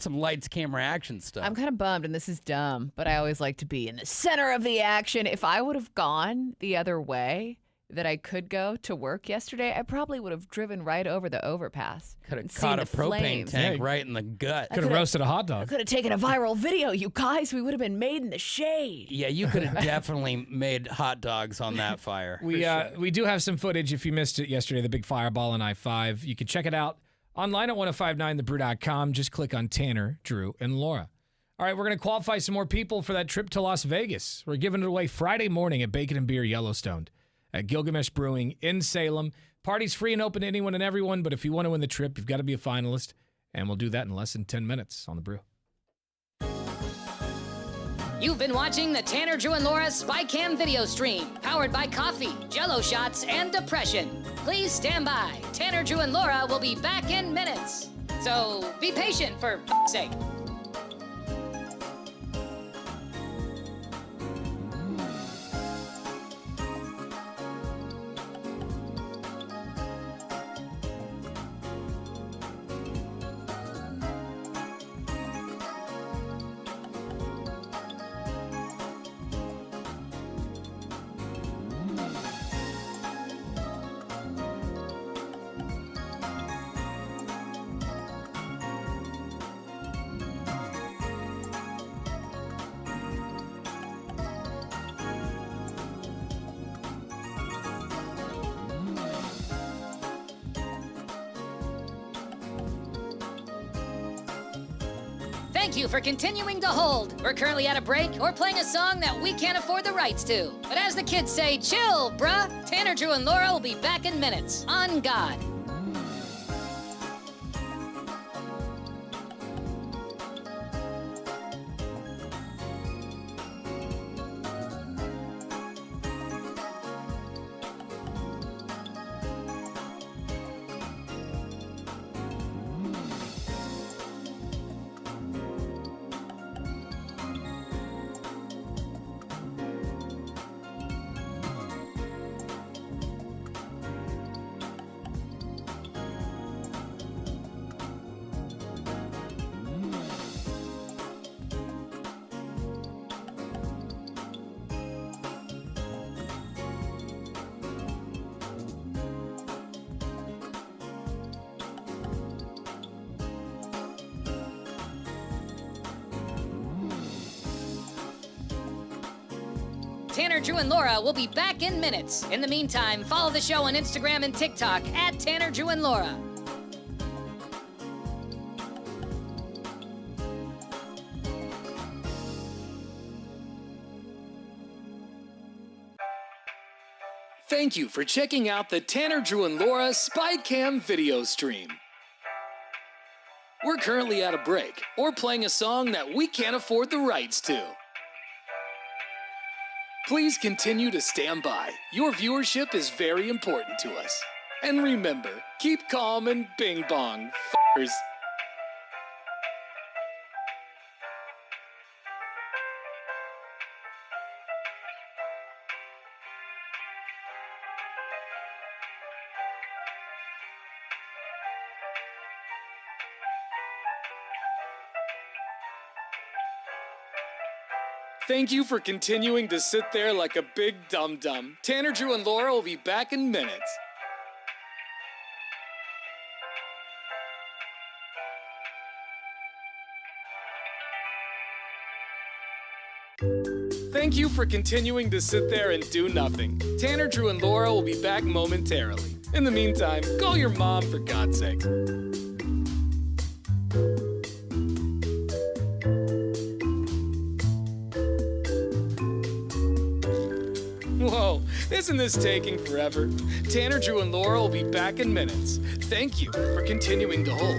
C: some lights, camera, action stuff.
D: I'm kind of bummed, and this is dumb, but I always like to be in the center of the action. If I would have gone the other way that I could go to work yesterday, I probably would have driven right over the overpass.
C: Could have caught a propane tank right in the gut.
B: Could have roasted a hot
D: I
B: dog.
D: could have taken a viral video, you guys. We would have been made in the shade.
C: Yeah, you could have definitely made hot dogs on that fire.
B: We do have some footage if you missed it yesterday, the big fireball on I-5. You can check it out online at 1059thebrew.com. Just click on Tanner, Drew, and Laura. All right, we're going to qualify some more people for that trip to Las Vegas. We're giving it away Friday morning at Bacon and Beer Yellowstone at Gilgamesh Brewing in Salem. Party's free and open to anyone and everyone, but if you want to win the trip, you've got to be a finalist, and we'll do that in less than 10 minutes on The Brew.
A: You've been watching the Tanner, Drew, and Laura SpyCam video stream, powered by coffee, Jell-O shots, and depression. Please stand by. Tanner, Drew, and Laura will be back in minutes. So be patient, for f***'s sake. Thank you for continuing to hold. We're currently at a break or playing a song that we can't afford the rights to. But as the kids say, chill, bruh. Tanner, Drew, and Laura will be back in minutes. On God. Tanner, Drew, and Laura will be back in minutes. In the meantime, follow the show on Instagram and TikTok at Tanner, Drew, and Laura.
F: Thank you for checking out the Tanner, Drew, and Laura SpyCam video stream. We're currently at a break or playing a song that we can't afford the rights to. Please continue to stand by. Your viewership is very important to us. And remember, keep calm and bing bong, f***ers. Thank you for continuing to sit there like a big dum-dum. Tanner, Drew, and Laura will be back in minutes. Thank you for continuing to sit there and do nothing. Tanner, Drew, and Laura will be back momentarily. In the meantime, call your mom for God's sake. Whoa, isn't this taking forever? Tanner, Drew, and Laura will be back in minutes. Thank you for continuing to hold.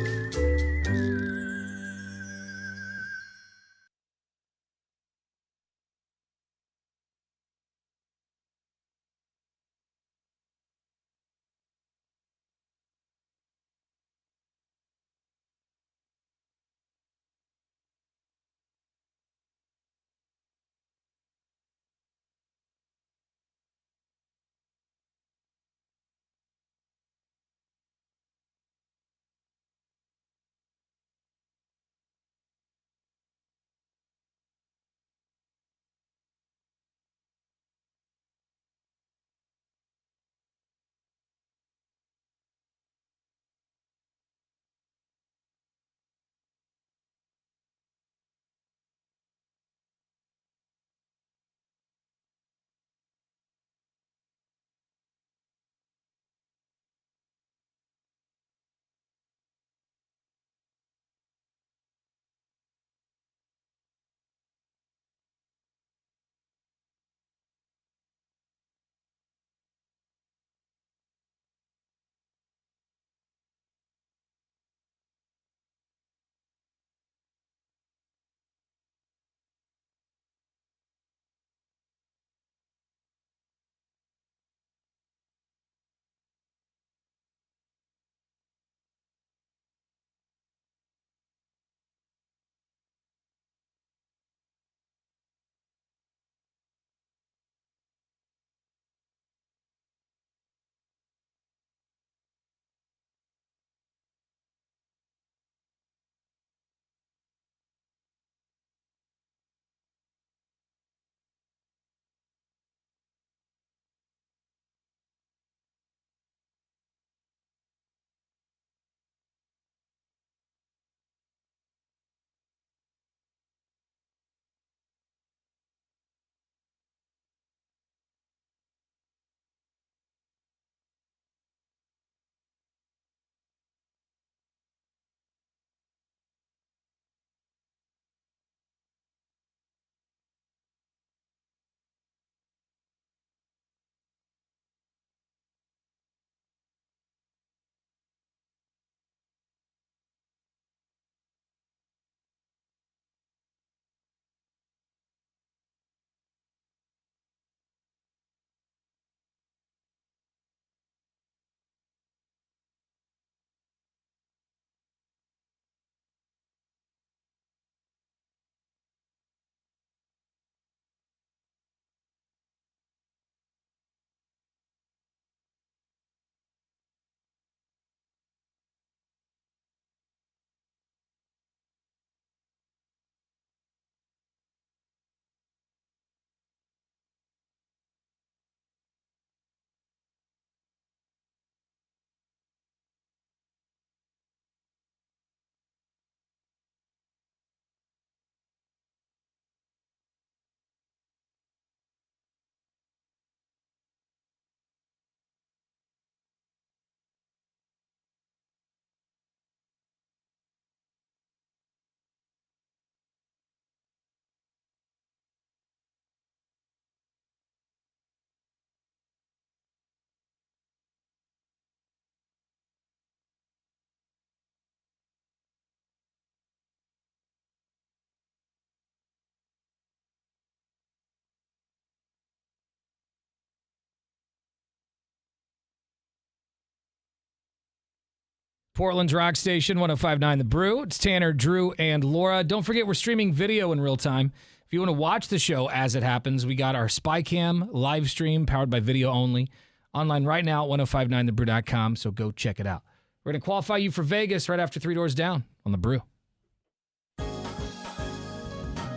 B: Portland's rock station, 105.9 The Brew. It's Tanner, Drew, and Laura. Don't forget, we're streaming video in real time. If you want to watch the show as it happens, we got our SpyCam live stream powered by video only. Online right now at 1059thebrew.com, so go check it out. We're going to qualify you for Vegas right after 3 Doors Down on The Brew.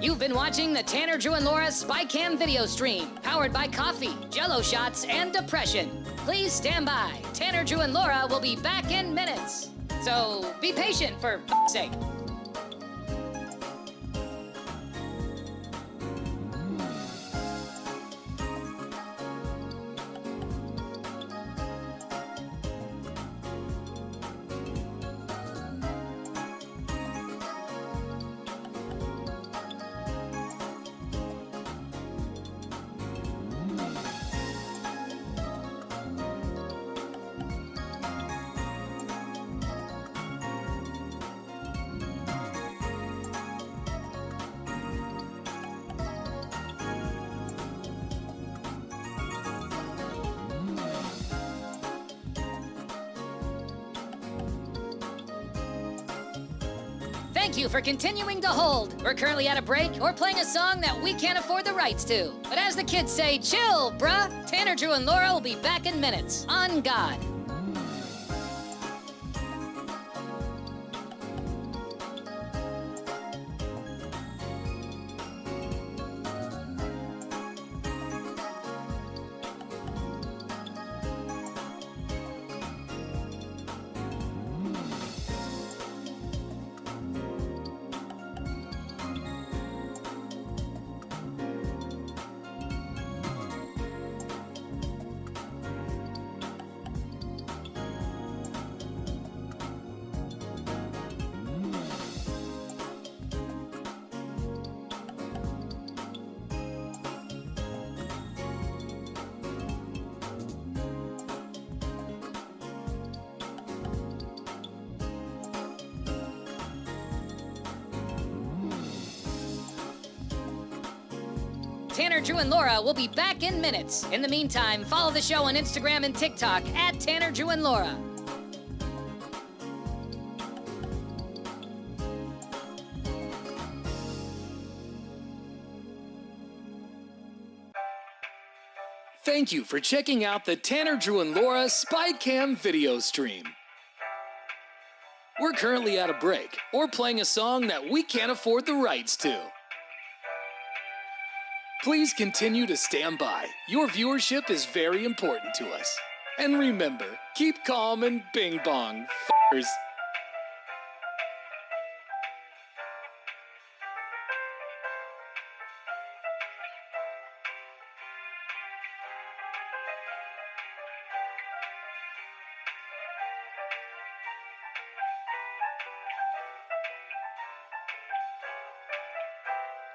A: You've been watching the Tanner, Drew, and Laura SpyCam video stream, powered by coffee, Jello shots, and depression. Please stand by. Tanner, Drew, and Laura will be back in minutes. So be patient, for f***'s sake. Thank you for continuing to hold. We're currently at a break or playing a song that we can't afford the rights to. But as the kids say, chill, bruh. Tanner, Drew, and Laura will be back in minutes. On God. Tanner, Drew, and Laura will be back in minutes. In the meantime, follow the show on Instagram and TikTok at Tanner, Drew, and Laura.
F: Thank you for checking out the Tanner, Drew, and Laura SpyCam video stream. We're currently at a break or playing a song that we can't afford the rights to. Please continue to stand by. Your viewership is very important to us. And remember, keep calm and bing bong, f***ers.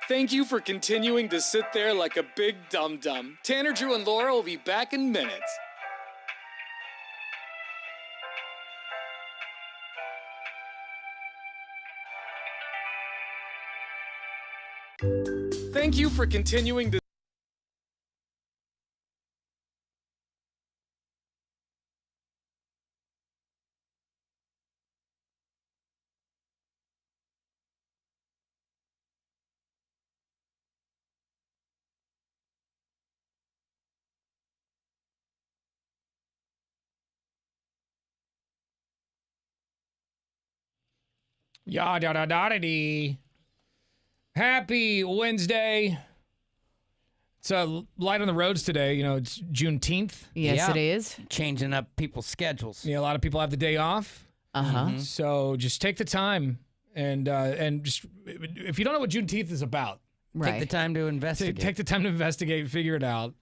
F: Thank you for continuing to sit there like a big dum-dum. Tanner, Drew, and Laura will be back in minutes. Thank you for continuing to...
B: Yada-da-da-da-dee. Happy Wednesday. It's light on the roads today. You know, it's Juneteenth.
D: Yes, it is.
C: Changing up people's schedules.
B: Yeah, a lot of people have the day off.
D: Uh-huh.
B: So just take the time and just, if you don't know what Juneteenth is about,
C: Take the time to investigate.
B: Take the time to investigate, figure it out.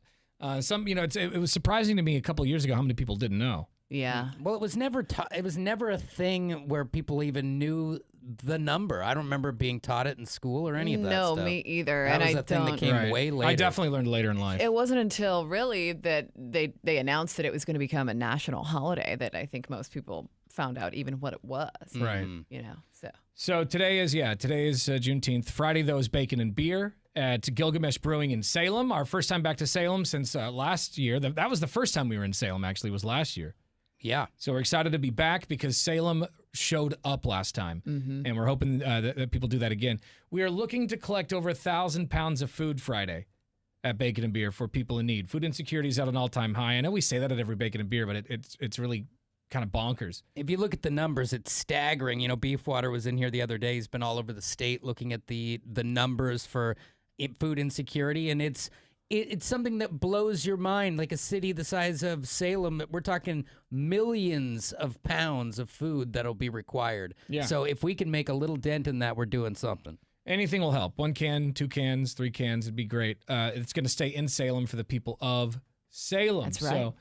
B: It was surprising to me a couple of years ago how many people didn't know.
D: Yeah.
C: Well, it was never it was never a thing where people even knew the number. I don't remember being taught it in school or any of that stuff.
D: No, me either.
C: That
D: and
C: was
D: I
C: a thing that came way later.
B: I definitely learned later in life.
D: It wasn't until really that they announced that it was going to become a national holiday that I think most people found out even what it was.
B: Right.
D: You know, so.
B: So today is Juneteenth. Friday, though, is bacon and beer at Gilgamesh Brewing in Salem. Our first time back to Salem since last year. That was the first time we were in Salem, actually, was last year.
C: Yeah.
B: So we're excited to be back because Salem showed up last time, and we're hoping that people do that again. We are looking to collect over 1,000 pounds of food Friday at Bacon and Beer for people in need. Food insecurity is at an all-time high. I know we say that at every Bacon and Beer, but it's really kind of bonkers.
C: If you look at the numbers, it's staggering. You know, Beefwater was in here the other day. He's been all over the state looking at the numbers for food insecurity, and it's something that blows your mind. Like a city the size of Salem, we're talking millions of pounds of food that'll be required.
B: Yeah.
C: So if we can make a little dent in that, we're doing something.
B: Anything will help. 1 can, 2 cans, 3 cans, it'd be great. It's going to stay in Salem for the people of Salem.
D: That's right.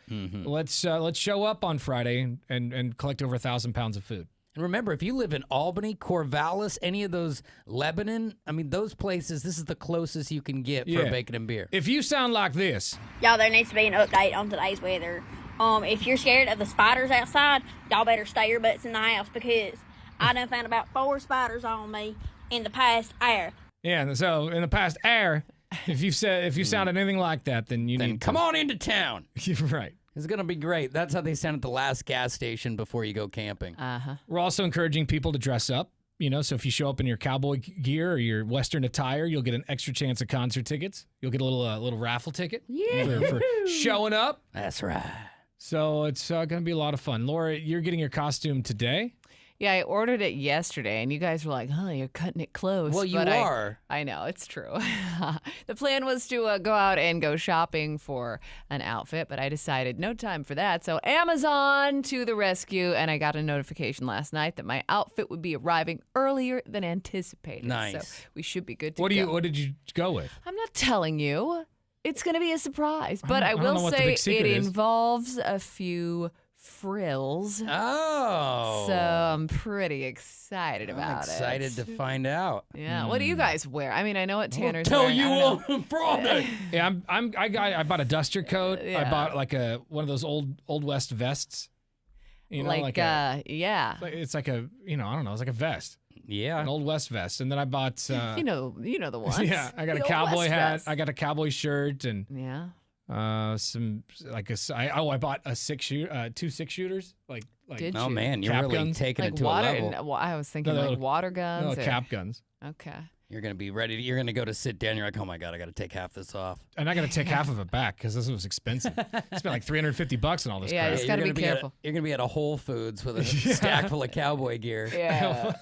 B: So let's show up on Friday and collect over 1,000 pounds of food.
C: And remember, if you live in Albany, Corvallis, any of those, Lebanon, I mean, those places, this is the closest you can get for Bacon and Beer.
B: If you sound like this.
N: Y'all, there needs to be an update on today's weather. If you're scared of the spiders outside, y'all better stay your butts in the house because I done found about 4 spiders on me in the past hour.
B: Yeah, and so in the past hour, if you sounded anything like that, then you need to
C: come on into town.
B: Right.
C: It's going to be great. That's how they sound at the last gas station before you go camping.
B: We're also encouraging people to dress up. You know, so if you show up in your cowboy gear or your Western attire, you'll get an extra chance of concert tickets. You'll get a little raffle ticket for showing up.
C: That's right.
B: So it's going to be a lot of fun. Laura, you're getting your costume today.
D: Yeah, I ordered it yesterday, and you guys were like, "Huh, you're cutting it close."
C: Well, you
D: but
C: are.
D: I know, it's true. The plan was to go out and go shopping for an outfit, but I decided no time for that. So Amazon to the rescue, and I got a notification last night that my outfit would be arriving earlier than anticipated.
C: Nice.
D: So we should be good to
B: What
D: go.
B: What did you go with?
D: I'm not telling you. It's going to be a surprise, but I
B: don't
D: will
B: know what the
D: say
B: big secret
D: it
B: is.
D: involves a few frills.
C: Oh.
D: So I'm pretty excited about it.
C: Excited to find out.
D: Yeah. What do you guys wear? I mean, I know what Tanner's
C: Tell
D: wearing.
C: you
D: I don't know.
C: on Friday.
B: Yeah, I bought a duster coat. I
D: Yeah.
B: bought like one of those old West vests. You know,
D: yeah.
B: it's like a I don't know, it's like a vest.
C: Yeah.
B: An Old West vest. And then I bought
D: You know the ones.
B: yeah, I got
D: The
B: a
D: old
B: cowboy
D: West
B: hat.
D: vest.
B: I got a cowboy shirt and
D: Yeah.
B: I bought a 2 6-shooters like
D: Did
C: Oh
D: you?
C: man, you're
B: cap
C: really
B: guns?
C: taking
D: Like
C: it to
D: water.
C: a level.
D: I was thinking
B: No,
D: like water guns.
B: no
D: or-
B: cap guns.
D: Okay.
C: You're gonna be ready. You're gonna go to sit down. You're like, oh my god, I got to take half this off.
B: And I got to take half of it back because this was expensive. I spent like $350 on all this
D: Yeah,
B: crap.
D: just gotta
C: you're
D: be
C: gonna
D: careful.
C: You're gonna be at a Whole Foods with a stack full of cowboy gear.
D: Yeah.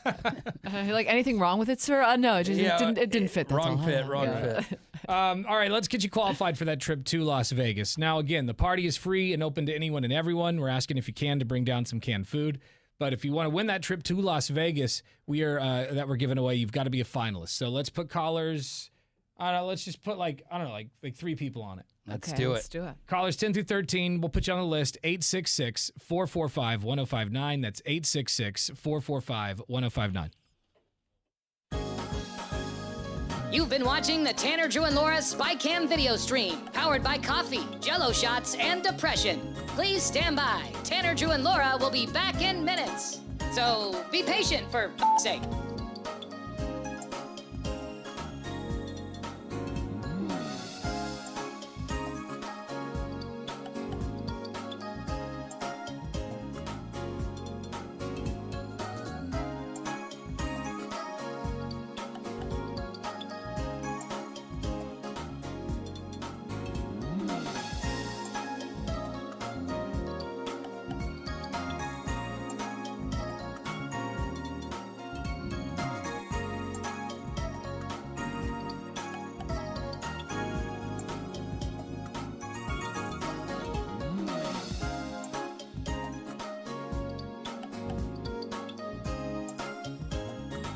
D: Like anything wrong with it, sir? No, it just it didn't fit. That's
C: Wrong
D: all.
C: fit. Wrong fit.
B: All right, let's get you qualified for that trip to Las Vegas. Now, again, the party is free and open to anyone and everyone. We're asking if you can to bring down some canned food. But if you want to win that trip to Las Vegas, that we're giving away, you've got to be a finalist. So let's put callers. I don't know. Let's just put like 3 people on it.
C: Let's
D: Okay,
C: do
D: let's
C: it.
D: do it.
B: Callers 10 through 13, we'll put you on the list. 866-445-1059. That's 866-445-1059.
A: You've been watching the Tanner, Drew, and Laura SpyCam video stream, powered by coffee, Jello shots, and depression. Please stand by. Tanner, Drew, and Laura will be back in minutes. So be patient for f***'s sake.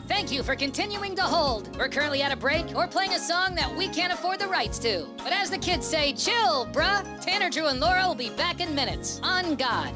A: Thank you for continuing to hold. We're currently at a break or playing a song that we can't afford the rights to. But as the kids say, chill, bruh. Tanner, Drew, and Laura will be back in minutes. On God.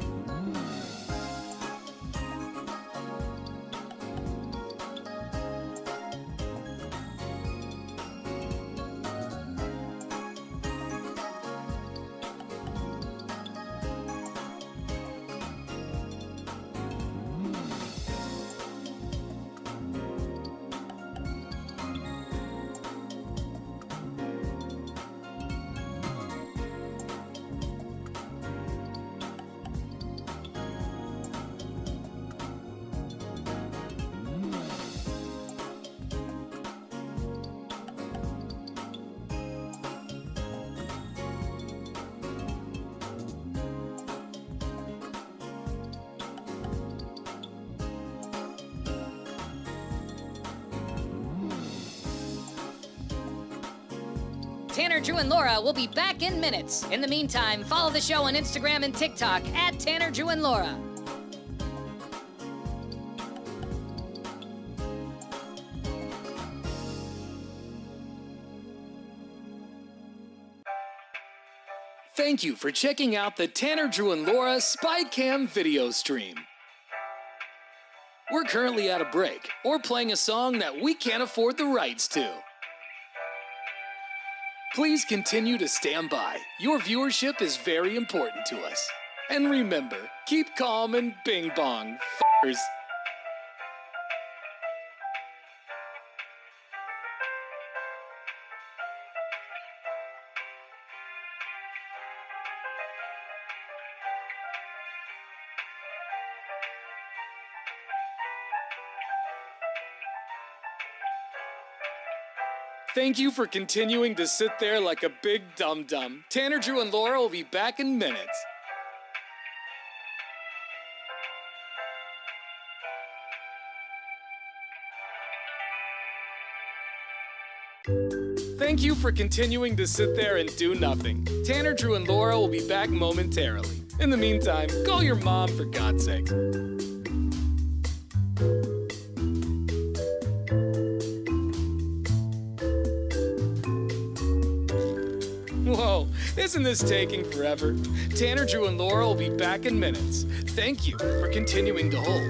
A: Tanner, Drew, and Laura will be back in minutes. In the meantime, follow the show on Instagram and TikTok at Tanner, Drew, and Laura.
F: Thank you for checking out the Tanner, Drew, and Laura SpyCam video stream. We're currently at a break or playing a song that we can't afford the rights to. Please continue to stand by. Your viewership is very important to us. And remember, keep calm and bing bong, f***ers. Thank you for continuing to sit there like a big dum-dum. Tanner, Drew, and Laura will be back in minutes. Thank you for continuing to sit there and do nothing. Tanner, Drew, and Laura will be back momentarily. In the meantime, call your mom for God's sake. Whoa, isn't this taking forever? Tanner, Drew, and Laura will be back in minutes. Thank you for continuing to hold.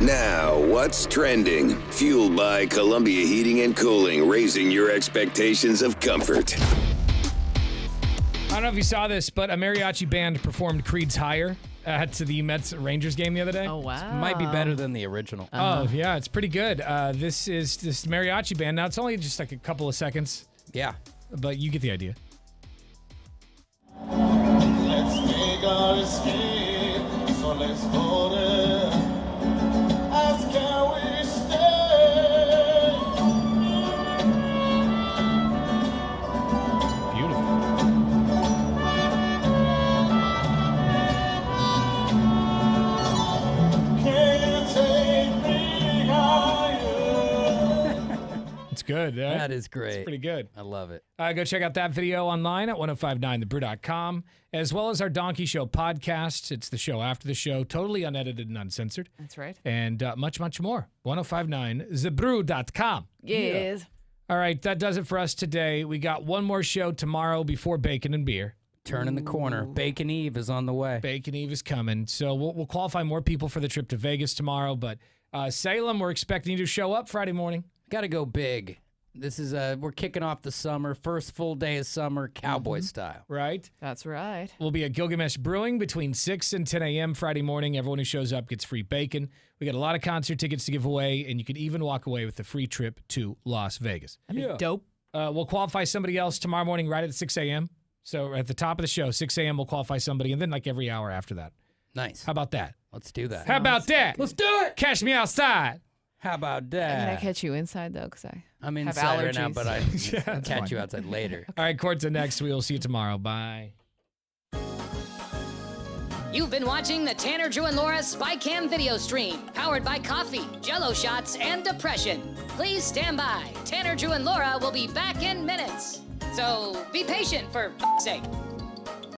G: Now, what's trending? Fueled by Columbia Heating and Cooling, raising your expectations of comfort.
B: I don't know if you saw this, but a mariachi band performed Creed's Higher to the Mets-Rangers game the other day.
D: Oh, wow.
C: Might be better than the original.
B: Oh, yeah, it's pretty good. This is this mariachi band. Now, it's only just like a couple of seconds.
C: Yeah.
B: But you get the idea.
J: Let's make our escape, so let's go there. Ask can we stay?
B: Beautiful.
J: Can you take me higher?
B: It's good.
C: That is great.
B: It's pretty good.
C: I love it.
B: Go check out that video online at 1059thebrew.com, as well as our Donkey Show podcast. It's the show after the show, totally unedited and uncensored.
D: That's right.
B: And much, much more. 1059thebrew.com.
D: Yes.
B: All right, that does it for us today. We got one more show tomorrow before Bacon and Beer.
C: Turning the corner. Bacon Eve is on the way.
B: Bacon Eve is coming. So we'll qualify more people for the trip to Vegas tomorrow. But Salem, we're expecting you to show up Friday morning.
C: Got to go big. This is we're kicking off the summer, first full day of summer, cowboy style.
B: Right?
D: That's right.
B: We'll be at Gilgamesh Brewing between 6 and 10 a.m. Friday morning. Everyone who shows up gets free bacon. We got a lot of concert tickets to give away, and you could even walk away with a free trip to Las Vegas.
D: That'd be dope.
B: We'll qualify somebody else tomorrow morning right at 6 a.m. So at the top of the show, 6 a.m., we'll qualify somebody, and then like every hour after that.
C: Nice.
B: How about that?
C: Let's do that.
B: How about that?
C: Let's do it.
B: Catch me outside.
C: How about
D: Can I
C: that?
D: catch you inside, though? Because
C: I'm
D: have
C: inside right
D: allergies.
C: now, but I
B: Yeah,
C: catch you outside later.
B: All right, Court's next. We'll see you tomorrow. Bye.
A: You've been watching the Tanner, Drew, and Laura SpyCam video stream, powered by coffee, Jell-O shots, and depression. Please stand by. Tanner, Drew, and Laura will be back in minutes. So be patient, for f***'s sake.